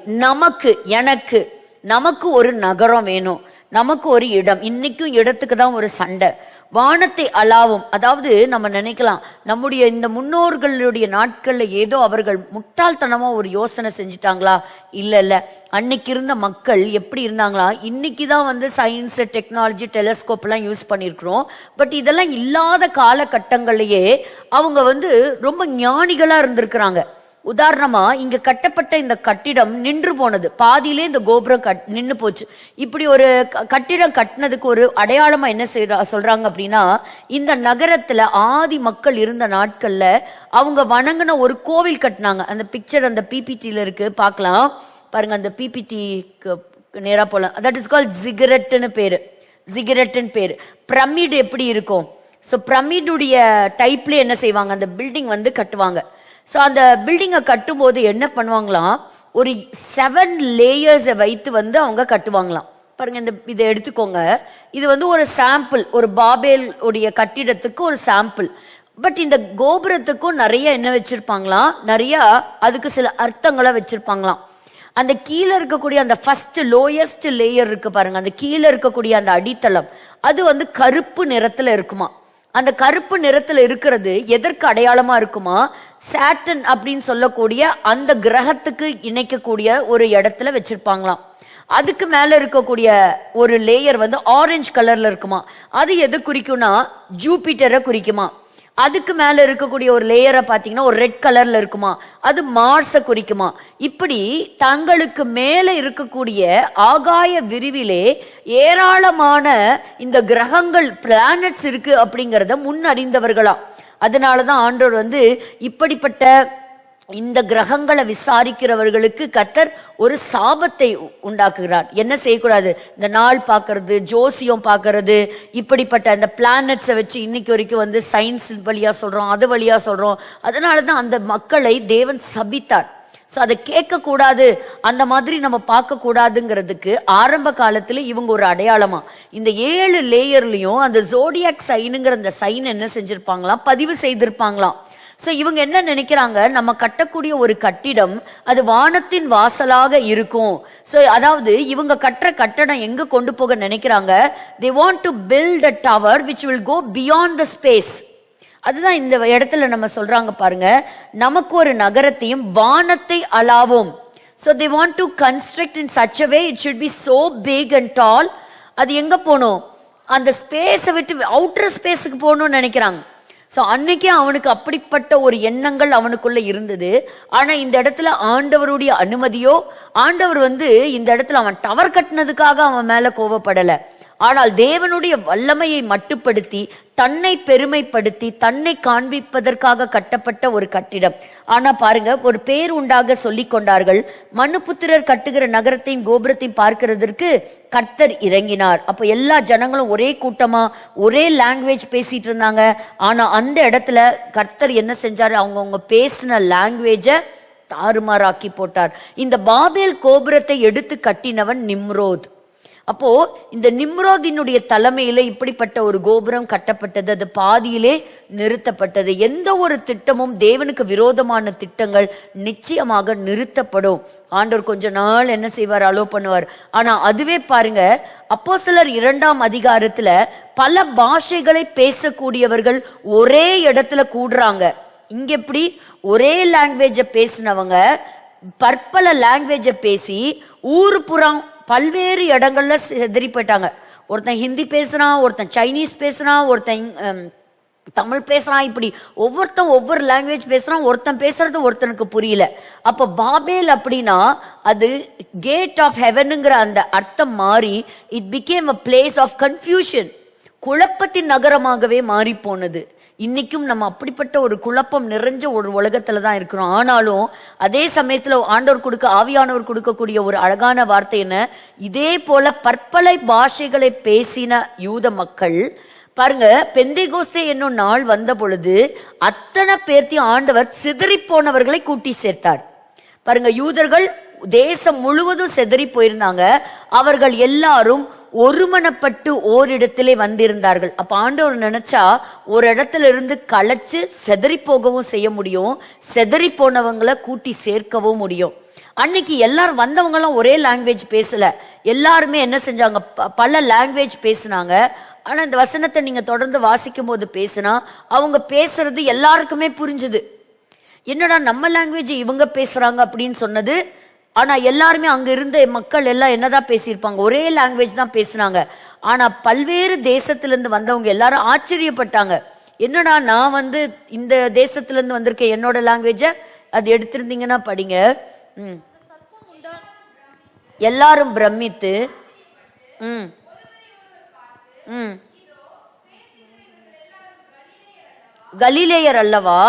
நமக்கு ஒரு நகரம் வேணும், நமக்கு ஒரு இடம். இன்னைக்கும் இடத்துக்கு தான் ஒரு சண்டை. வானத்தை அளாவும், அதாவது நம்ம நினைக்கலாம் நம்முடைய இந்த முன்னோர்களுடைய நாட்கள்ல ஏதோ அவர்கள் முட்டாள்தனமா ஒரு யோசனை செஞ்சுட்டாங்களா? இல்ல, அன்னைக்கு இருந்த மக்கள் எப்படி இருந்தாங்களா? இன்னைக்குதான் வந்து சயின்ஸ், டெக்னாலஜி, டெலஸ்கோப் எல்லாம் யூஸ் பண்ணிருக்கிறோம். பட் இதெல்லாம் இல்லாத காலகட்டங்கள்லயே அவங்க வந்து ரொம்ப ஞானிகளா இருந்திருக்கிறாங்க. உதாரணமா இங்க கட்டப்பட்ட இந்த கட்டிடம் நின்று போனது, பாதியிலே இந்த கோபுரம் நின்னு போச்சு. இப்படி ஒரு கட்டிடம் கட்டினதுக்கு ஒரு அடையாளமா என்ன சொல்றாங்க அப்படின்னா, இந்த நகரத்துல ஆதி மக்கள் இருந்த நாட்கள்ல அவங்க வணங்கின ஒரு கோவில் கட்டினாங்க. அந்த பிக்சர் அந்த பிபிடில இருக்கு, பார்க்கலாம் பாருங்க. அந்த பிபிடி நேரா போலாம். தட் இஸ் கால்ட் ஜிகரெட்னு பேரு. ஜிகரெட்னு பேரு. பிரமிட் எப்படி இருக்கும்? ஸோ பிரமிடுடைய டைப்ல என்ன செய்வாங்க, அந்த பில்டிங் வந்து கட்டுவாங்க. ஸோ அந்த பில்டிங்கை கட்டும்போது என்ன பண்ணுவாங்களாம், ஒரு 7 லேயர்ஸை வைத்து வந்து அவங்க கட்டுவாங்களாம். பாருங்க, இதை எடுத்துக்கோங்க. இது வந்து ஒரு சாம்பிள், ஒரு பாபேல் உடைய கட்டிடத்துக்கு ஒரு சாம்பிள். பட் இந்த கோபுரத்துக்கும் நிறைய என்ன வச்சிருப்பாங்களாம், நிறைய அதுக்கு சில அர்த்தங்களை வச்சிருப்பாங்களாம். அந்த கீழே இருக்கக்கூடிய அந்த ஃபர்ஸ்ட் லோயஸ்ட் லேயர் இருக்கு பாருங்க, அந்த கீழே இருக்கக்கூடிய அந்த அடித்தளம் அது வந்து கருப்பு நிறத்துல இருக்குமா. அந்த கருப்பு நிறத்துல இருக்கிறது எதற்கு அடையாளமா இருக்குமா, சாட்டன் அப்படின்னு சொல்லக்கூடிய அந்த கிரகத்துக்கு இணைக்கக்கூடிய ஒரு இடத்துல வச்சிருப்பாங்களாம். அதுக்கு மேல இருக்கக்கூடிய ஒரு லேயர் வந்து ஆரஞ்சு கலர்ல இருக்குமா, அது எது குறிக்கும்னா ஜூபிட்டரை குறிக்குமா. அதுக்கு மேல இருக்கக்கூடிய ஒரு லேயரை பாத்தீங்கன்னா ஒரு ரெட் கலர்ல இருக்குமா, அது மார்ஸை குறிக்குமா. இப்படி தங்களுக்கு மேல இருக்கக்கூடிய ஆகாய விரிவிலே ஏராளமான இந்த கிரகங்கள், பிளானட்ஸ் இருக்கு அப்படிங்கறத முன் அறிந்தவர்களாம். அதனாலதான் ஆண்டவர் வந்து இப்படிப்பட்ட இந்த கிரகங்களை விசாரிக்கிறவர்களுக்கு கர்த்தர் ஒரு சாபத்தை உண்டாக்குகிறார். என்ன செய்யக்கூடாது, இந்த நாள் பார்க்கறது, ஜோசியம் பார்க்கறது, இப்படிப்பட்ட அந்த பிளானட்ஸை வச்சு இன்னைக்கு வரைக்கும் வந்து சயின்ஸ் வழியா சொல்றோம், அது வழியா சொல்றோம். அதனாலதான் அந்த மக்களை தேவன் சபித்தார். ஸோ அதை கேட்க கூடாது, அந்த மாதிரி நம்ம பார்க்க கூடாதுங்கிறதுக்கு ஆரம்ப காலத்துல இவங்க ஒரு அடையாளமா இந்த 7 லேயர்லயும் அந்த ஜோடியாக் சைனுங்கிற அந்த சைன் என்ன செஞ்சிருப்பாங்களாம், பதிவு செய்திருப்பாங்களாம். ஸோ இவங்க என்ன நினைக்கிறாங்க, நம்ம கட்டக்கூடிய ஒரு கட்டிடம் அது வானத்தின் வாசலாக இருக்கும். ஸோ அதாவது இவங்க கட்டுற கட்டடம் எங்க கொண்டு போக நினைக்கிறாங்க, they want to build a tower which will go beyond the space. அதுதான் இந்த இடத்துல நம்ம சொல்றாங்க பாருங்க, நமக்கு ஒரு நகரத்தையும் வானத்தை அளாவும். So they want to construct in such a way it should be so big and tall. அது எங்க போகணும், அந்த ஸ்பேஸை விட்டு அவுட்டர் ஸ்பேஸுக்கு போகணும்னு நினைக்கிறாங்க. ஸோ அன்னைக்கே அவனுக்கு அப்படிப்பட்ட ஒரு எண்ணங்கள் அவனுக்குள்ள இருந்தது. ஆனா இந்த இடத்துல ஆண்டவருடைய அனுமதியோ, ஆண்டவர் வந்து இந்த இடத்துல அவன் டவர் கட்டினதுக்காக அவன் மேல கோபப்படல. ஆனால் தேவனுடைய வல்லமையை மட்டுப்படுத்தி தன்னை பெருமைப்படுத்தி தன்னை காண்பிப்பதற்காக கட்டப்பட்ட ஒரு கட்டிடம். ஆனா பாருங்க, ஒரு பேர் உண்டாக சொல்லிக் கொண்டார்கள். மனுபுத்திரர் கட்டுகிற நகரத்தையும் கோபுரத்தையும் பார்க்கிறதற்கு கர்த்தர் இறங்கினார். அப்ப எல்லா ஜனங்களும் ஒரே கூட்டமா ஒரே லாங்குவேஜ் பேசிட்டு இருந்தாங்க. ஆனா அந்த இடத்துல கர்த்தர் என்ன செஞ்சாரு, அவங்கவுங்க பேசின லாங்குவேஜை தாறுமாறாக்கி போட்டார். இந்த பாபேல் கோபுரத்தை எடுத்து கட்டினவன் நிம்ரோத். அப்போ இந்த நிம்ரோதினுடைய தலைமையில இப்படிப்பட்ட ஒரு கோபுரம் கட்டப்பட்டது. அது பாதியிலே நிறுத்தப்பட்டது. எந்த ஒரு திட்டமும் தேவனுக்கு விரோதமான திட்டங்கள் நிச்சயமாக நிறுத்தப்படும். ஆண்டவர் கொஞ்ச நாள் என்ன செய்வார், அலோ பண்ணுவார். ஆனா அதுவே பாருங்க, அப்போஸ்தலர் 2ஆம் அதிகாரத்துல பல பாஷைகளை பேசக்கூடியவர்கள் ஒரே இடத்துல கூடுறாங்க. இங்க எப்படி ஒரே லாங்குவேஜ பேசினவங்க பற்பல லாங்குவேஜ பேசி ஊரு புறம் பல்வேறு இடங்கள்ல செதறி போயிட்டாங்க. ஒருத்தன் ஹிந்தி பேசுறான், ஒருத்தன் சைனீஸ் பேசுறான், ஒருத்தன் தமிழ் பேசுறான். இப்படி ஒவ்வொருத்தன் ஒவ்வொரு லாங்குவேஜ் பேசுறான். ஒருத்தன் பேசுறது ஒருத்தனுக்கு புரியல. அப்ப பாபேல் அப்படின்னா அது கேட் ஆஃப் ஹெவனுங்கிற அந்த அர்த்தம் மாறி it became a place of confusion. குழப்பத்தின் நகரமாகவே மாறி போனது. இன்னைக்கும் நம்ம அப்படிப்பட்ட ஒரு குழப்பம் நிறைஞ்ச ஒரு உலகத்துல தான் இருக்கிறோம். ஆனாலும் அதே சமயத்துல ஆண்டவர் ஆவியானவர் கொடுக்கக்கூடிய ஒரு அழகான வார்த்தை என்ன, இதே போல பற்பல பாஷைகளை பேசின யூத மக்கள் பாருங்க, பெந்தேகோஸ்தே என்னும் நாள் வந்த பொழுது அத்தனை பேர்த்தையும் ஆண்டவர் சிதறி போனவர்களை கூட்டி சேர்த்தார். பாருங்க, யூதர்கள் தேசம் முழுவதும் செதறி போயிருந்தாங்க. அவர்கள் எல்லாரும் ஒருமனப்பட்டு ஓரிடத்திலே வந்திருந்தார்கள். அப்ப ஆண்டவர் நினைச்சா ஒரு இடத்துல இருந்து களைச்சு செதறி போகவும் செய்ய முடியும், செதறி போனவங்களை கூட்டி சேர்க்கவும் முடியும். அன்னைக்கு எல்லாரும் வந்தவங்கலாம் ஒரே லாங்குவேஜ் பேசல. எல்லாருமே என்ன செஞ்சாங்க, பல லாங்குவேஜ் பேசினாங்க. ஆனா இந்த வசனத்தை நீங்க தொடர்ந்து வாசிக்கும் போது பேசினா அவங்க பேசுறது எல்லாருக்குமே புரிஞ்சுது. என்னடா நம்ம லாங்குவேஜ் இவங்க பேசுறாங்க அப்படின்னு சொன்னது. ஆனா எல்லாருமே அங்க இருந்த மக்கள் எல்லாம் என்னதான் பேசியிருப்பாங்க, ஒரே லாங்குவேஜ் தான் பேசினாங்க. ஆனா பல்வேறு தேசத்துல இருந்து வந்தவங்க எல்லாரும் ஆச்சரியப்பட்டாங்க. என்னடா நான் வந்து இந்த தேசத்துல இருந்து வந்திருக்கேன், என்னோட லாங்குவேஜ அது எடுத்திருந்தீங்கன்னா படிங்க. எல்லாரும் பிரமித்து கலிலேயர் அல்லவா?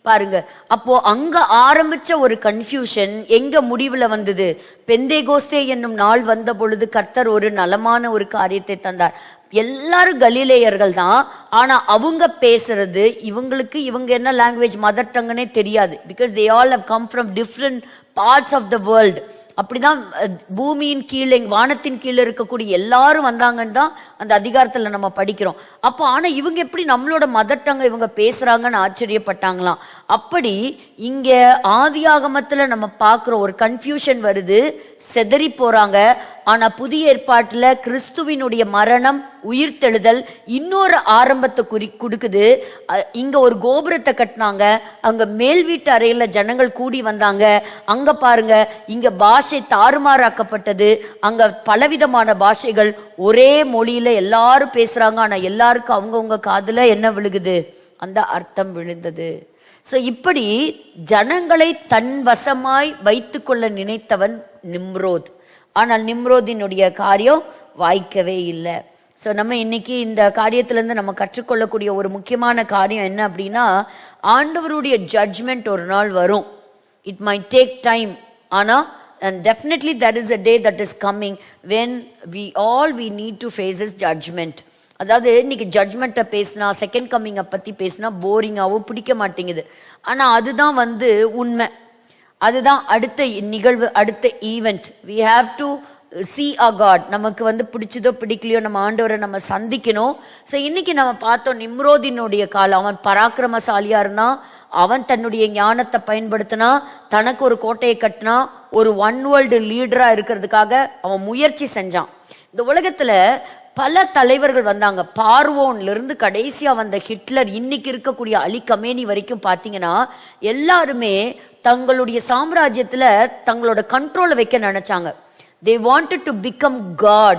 பாருங்க, அப்போ அங்க ஆரம்பிச்ச ஒரு கன்ஃபியூஷன் எங்க முடிவுல வந்தது? பெந்தேகோஸ்தே என்னும் நாள் வந்த பொழுது கர்த்தர் ஒரு நலமான ஒரு காரியத்தை தந்தார். எல்லாரும் கலிலேயர்கள் தான், ஆனா அவங்க பேசுறது இவங்களுக்கு இவங்க என்ன லாங்குவேஜ் மதர் டங்குன்னே தெரியாது. Because they all have come from different parts of the world. அப்படிதான் பூமியின் கீழே வானத்தின் கீழே இருக்கக்கூடிய எல்லாரும் வந்தாங்கன்னு தான் அந்த அதிகாரத்துல நம்ம படிக்கிறோம். அப்போ ஆனா இவங்க எப்படி நம்மளோட மதர் டங்க இவங்க பேசுறாங்கன்னு ஆச்சரியப்பட்டாங்களாம். அப்படி இங்க ஆதியாகமத்துல நம்ம பார்க்கிறோம் ஒரு கன்ஃபியூஷன் வருது, செதறி போறாங்க. ஆனா புதிய ஏற்பாட்டுல கிறிஸ்துவினுடைய மரணம் உயிர்த்தெழுதல் இன்னொரு ஆரம்பத்தை கொடுக்குது. இங்க ஒரு கோபுரத்தை கட்டினாங்க, அங்க மேல் வீட்டு அறையில ஜனங்கள் கூடி வந்தாங்க. அங்க பாருங்க, இங்க பாஷை தாறுமாறாக்கப்பட்டது. அங்க பலவிதமான பாஷைகள் ஒரே மொழியில எல்லாரும் பேசுறாங்க. ஆனா எல்லாருக்கும் அவங்கவுங்க காதுல என்ன விழுகுது? அந்த அர்த்தம் விழுந்தது. சோ இப்படி ஜனங்களை தன் வசமாய் வைத்து கொள்ள நினைத்தவன் நிம்ரோத். ஆனால் நிம்ரோதினுடைய காரியம் வாய்க்கவே இல்லை. ஸோ நம்ம இன்னைக்கு இந்த காரியத்திலேருந்து நம்ம கற்றுக்கொள்ளக்கூடிய ஒரு முக்கியமான காரியம் என்ன அப்படின்னா, ஆண்டவருடைய ஜட்ஜ்மெண்ட் ஒரு நாள் வரும். இட் மைட் டேக் டைம், ஆனால் and definitely there is a day that is coming when we need to face his judgment. அதாவது இன்னைக்கு ஜட்ஜ்மெண்ட்டை பேசினா, செகண்ட் கம்மிங்கை பற்றி பேசினா போரிங்காகவும் பிடிக்க மாட்டேங்குது. ஆனால் அதுதான் உண்மை. அதுதான் அடுத்த நிகழ்வு, அடுத்த event. we have to see our God. நமக்கு பிடிச்சதோ பிடிக்கலையோ நம்ம ஆண்டவரை நம்ம சந்திக்கணும். ஸோ இன்னைக்கு நம்ம பார்த்தோம் நிம்ரோதினுடைய காலம். அவன் பராக்கிரமசாலியா இருந்தான், அவன் தன்னுடைய ஞானத்தை பயன்படுத்தினா, தனக்கு ஒரு கோட்டையை கட்டினா, ஒரு ஒன் வேர்ல்டு லீடரா இருக்கிறதுக்காக அவன் முயற்சி செஞ்சான். இந்த உலகத்துல பல தலைவர்கள் வந்தாங்க. பார்வோன்ல இருந்து கடைசியா வந்த ஹிட்லர், இன்னைக்கு இருக்கக்கூடிய அலி கமேனி வரைக்கும் பாத்தீங்கன்னா எல்லாருமே தங்களுடைய சாம்ராஜ்யத்துல தங்களோட கண்ட்ரோலை வைக்க நினைச்சாங்க. they wanted to become God.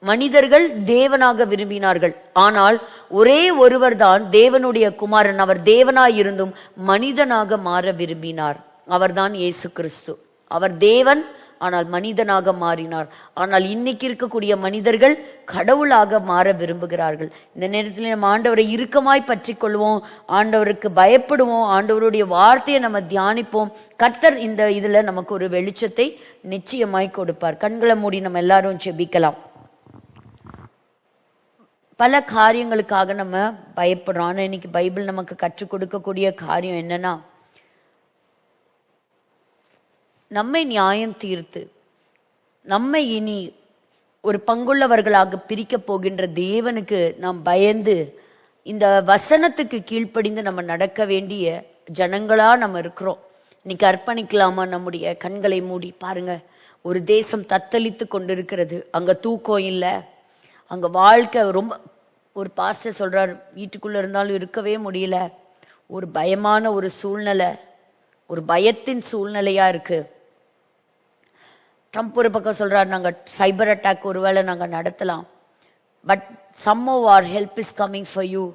மனிதர்கள் தேவனாக விரும்பினார்கள். ஆனால் ஒரே ஒருவர் தான் தேவனுடைய குமாரன். அவர் தேவனாய் இருந்தும் மனிதனாக மாற விரும்பினார். அவர்தான் இயேசு கிறிஸ்து. அவர் தேவன், ஆனால் மனிதனாக மாறினார். ஆனால் இன்னைக்கு இருக்கக்கூடிய மனிதர்கள் கடவுளாக மாற விரும்புகிறார்கள். இந்த நேரத்தில் நம்ம ஆண்டவரை இறுக்கமாய் பற்றி கொள்வோம், ஆண்டவருக்கு பயப்படுவோம், ஆண்டவருடைய வார்த்தையை நம்ம தியானிப்போம். கர்த்தர் இந்த இதுல நமக்கு ஒரு வெளிச்சத்தை நிச்சயமாய் கொடுப்பார். கண்களை மூடி நம்ம எல்லாரும் ஜெபிக்கலாம். பல காரியங்களுக்காக நம்ம பயப்படுறோம். ஆனா இன்னைக்கு பைபிள் நமக்கு கற்றுக் கொடுக்கக்கூடிய காரியம் என்னன்னா, நம்மை நியாயம் தீர்த்து நம்மை இனி ஒரு பங்குள்ளவர்களாக பிரிக்க போகின்ற தேவனுக்கு நாம் பயந்து இந்த வசனத்துக்கு கீழ்ப்படிந்து நம்ம நடக்க வேண்டிய ஜனங்களா நம்ம இருக்கிறோம். இன்னைக்கு அர்ப்பணிக்கலாமா? நம்முடைய கண்களை மூடி பாருங்க. ஒரு தேசம் தத்தளித்து கொண்டிருக்கிறது. அங்க தூக்கம் இல்லை, அங்க வாழ்க்கை ரொம்ப, ஒரு பாஸ்டர் சொல்றார், வீட்டுக்குள்ள இருந்தாலும் இருக்கவே முடியல, ஒரு பயமான ஒரு சூழ்நிலை, ஒரு பயத்தின் சூழ்நிலையா இருக்கு. ட்ரம்ப் ஒரு பக்கம் சொல்றாரு, நாங்க சைபர் அட்டாக் ஒருவேளை நாங்க நடத்தலாம், but somehow our help is coming for you,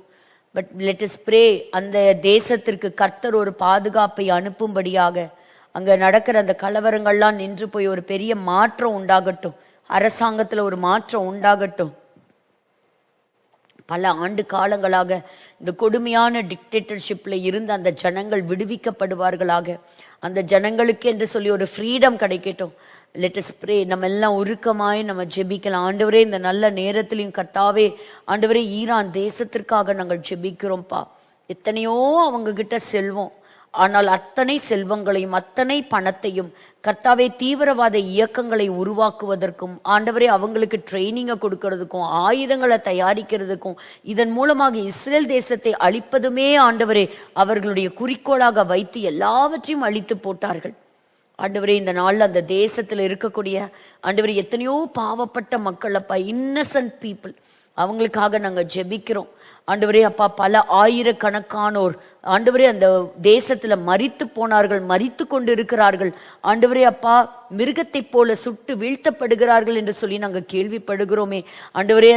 but let us pray. அந்த தேசத்திற்கு கர்த்தர் ஒரு பாதுகாப்பை அனுப்பும்படியாக அங்க நடக்கிற அந்த கலவரங்கள்லாம் நின்று போய் ஒரு பெரிய மாற்றம் உண்டாகட்டும், அரசாங்கத்துல ஒரு மாற்றம் உண்டாகட்டும். பல ஆண்டு காலங்களாக இந்த கொடுமையான டிக்டேட்டர்ஷிப்ல இருந்து அந்த ஜனங்கள் விடுவிக்கப்படுவார்களாக. அந்த ஜனங்களுக்கு என்று சொல்லி ஒரு ஃப்ரீடம் கிடைக்கட்டும். Let us pray. நம்ம எல்லாம் உருக்கமாய் நம்ம ஜெபிக்கலாம். ஆண்டவரே, இந்த நல்ல நேரத்திலையும் கர்த்தாவே, ஆண்டவரே, ஈரான் தேசத்திற்காக நாங்கள் ஜெபிக்கிறோம்ப்பா. எத்தனையோ அவங்க கிட்ட செல்வம், ஆனால் அத்தனை செல்வங்களையும் அத்தனை பணத்தையும் கர்த்தாவே தீவிரவாத இயக்கங்களை உருவாக்குவதற்கும், ஆண்டவரே அவங்களுக்கு ட்ரைனிங்கை கொடுக்கறதுக்கும், ஆயுதங்களை தயாரிக்கிறதுக்கும், இதன் மூலமாக இஸ்ரேல் தேசத்தை அழிப்பதுமே ஆண்டவரே அவர்களுடைய குறிக்கோளாக வைத்து எல்லாவற்றையும் அழித்து போட்டார்கள். ஆண்டவரே, இந்த நாள்ல அந்த தேசத்துல இருக்கக்கூடிய ஆண்டவரே எத்தனையோ பாவப்பட்ட மக்கள் அப்பா, இன்னசென்ட் பீப்புள், அவங்களுக்காக நாங்க ஜெபிக்கிறோம் ஆண்டவரே. அப்பா, பல ஆயிரக்கணக்கானோர் ஆண்டவரே அந்த தேசத்துல மரித்து போனார்கள், மரித்து கொண்டு இருக்கிறார்கள் ஆண்டவரே. அப்பா, மிருகத்தை போல சுட்டு வீழ்த்தப்படுகிறார்கள் என்று சொல்லி நாங்க கேள்விப்படுகிறோமே ஆண்டவரே.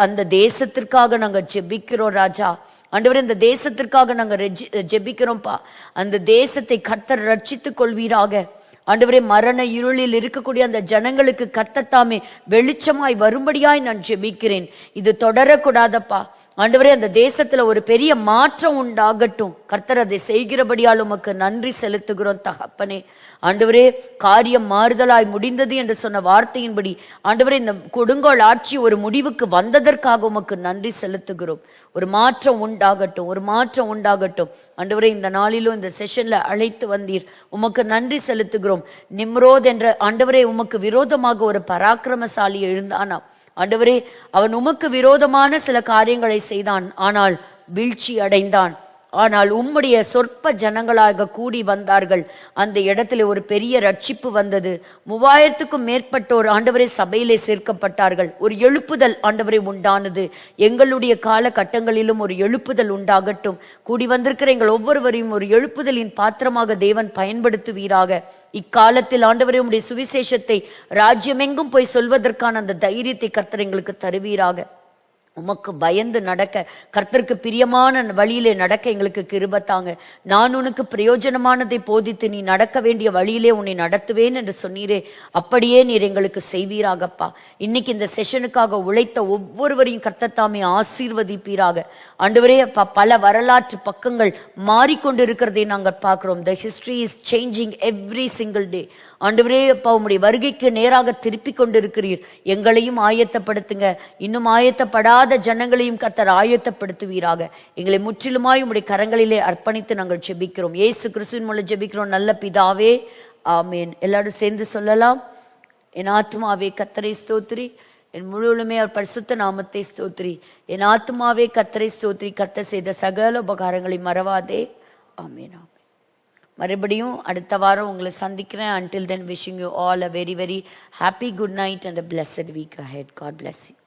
அந்த தேசத்திற்காக நாங்க ஜெபிக்கிறோம் ராஜா. ஆண்டவரே, இந்த தேசத்திற்காக நாங்க ஜெபிக்கிறோம்ப்பா. அந்த தேசத்தை கர்த்தர் ரட்சித்துக் கொள்வீராக ஆண்டவரே. மரண இருளில் இருக்கக்கூடிய அந்த ஜனங்களுக்கு கர்த்தர் தாமே வெளிச்சமாய் வரும்படியாய் நான் ஜெபிக்கிறேன். இது தொடரக்கூடாதப்பா ஆண்டவரே. அந்த தேசத்துல ஒரு பெரிய மாற்றம் உண்டாகட்டும். கர்த்தர் அதை செய்கிறபடியால் உமக்கு நன்றி செலுத்துகிறோம் தகப்பனே. ஆண்டவரே, காரியம் மாறுதலாய் முடிந்தது என்று சொன்ன வார்த்தையின்படி ஆண்டவரே, இந்த கொடுங்கோல் ஆட்சி ஒரு முடிவுக்கு வந்ததற்காக உமக்கு நன்றி செலுத்துகிறோம். ஒரு மாற்றம் உண்டாகட்டும், ஒரு மாற்றம் உண்டாகட்டும் ஆண்டவரே. இந்த நாளிலும் இந்த செஷன்ல அழைத்து வந்தீர், உமக்கு நன்றி செலுத்துகிறோம். நிம்ரோத் என்ற ஆண்டவரே, உமக்கு விரோதமாக ஒரு பராக்கிரமசாலி எழுந்தானா ஆண்டவரே. அவன் உமக்கு விரோதமான சில காரியங்களை செய்தான், ஆனால் வீழ்ச்சி அடைந்தான். ஆனால் உம்முடைய சொற்ப ஜனங்களாக கூடி வந்தார்கள். அந்த இடத்துல ஒரு பெரிய ரட்சிப்பு வந்தது. 3000க்கும் மேற்பட்டோர் ஆண்டவரே சபையிலே சேர்க்கப்பட்டார்கள். ஒரு எழுப்புதல் ஆண்டவரே உண்டானது. எங்களுடைய காலகட்டங்களிலும் ஒரு எழுப்புதல் உண்டாகட்டும். கூடி வந்திருக்கிற எங்கள் ஒவ்வொருவரையும் ஒரு எழுப்புதலின் பாத்திரமாக தேவன் பயன்படுத்துவீராக. இக்காலத்தில் ஆண்டவரே, உம்முடைய சுவிசேஷத்தை ராஜ்யமெங்கும் போய் சொல்வதற்கான அந்த தைரியத்தை கர்த்தர் எங்களுக்கு தருவீராக. உமக்கு பயந்து நடக்க, கர்த்தருக்கு பிரியமான வழியிலே நடக்க எங்களுக்கு கிருபை தாங்க. நான் உனக்கு பிரயோஜனமானதை போதித்து நீ நடக்க வேண்டிய வழியிலே உன்னை நடத்துவேன் என்று சொன்னீரே, அப்படியே நீர் எங்களுக்கு செய்வீராகப்பா. இன்னைக்கு இந்த செஷனுக்காக உழைத்த ஒவ்வொருவரையும் கர்த்தர் தாமே ஆசீர்வதிப்பீராக ஆண்டவரே. அப்பா, பல வரலாற்று பக்கங்கள் மாறிக்கொண்டிருக்கிறதை நாங்கள் பார்க்கிறோம். The history is changing every single day. ஆண்டவரே அப்பா, உம்முடைய வருகைக்கு நேராக திருப்பி கொண்டிருக்கிறீர். எங்களையும் ஆயத்தப்படுத்துங்க. இன்னும் ஆயத்தப்படாத ஜனங்களையும் கர்த்தர் ஆயத்தப்படுத்துவீராக. எங்களை முற்றிலுமாய் உம்முடைய கரங்களிலே அர்ப்பணித்து நாங்கள் ஜெபிக்கிறோம். இயேசு கிறிஸ்துவின் மூலம் ஜெபிக்கிறோம் நல்ல பிதாவே, ஆமேன். எல்லாரும் சேர்ந்து சொல்லலாம். என் ஆத்துமாவே கர்த்தரை ஸ்தோத்திரி, என் முழுவதுமே அவர் பரிசுத்த நாமத்தை ஸ்தோத்திரி. என் ஆத்துமாவே கர்த்தரை ஸ்தோத்திரி, கர்த்தர் செய்த சகல உபகாரங்களை மறவாதே. ஆமேன். மறுபடியும் அடுத்த வாரம் உங்களை சந்திக்கிறேன். Until then, wishing you all a very very happy good night and a blessed week ahead. God bless you.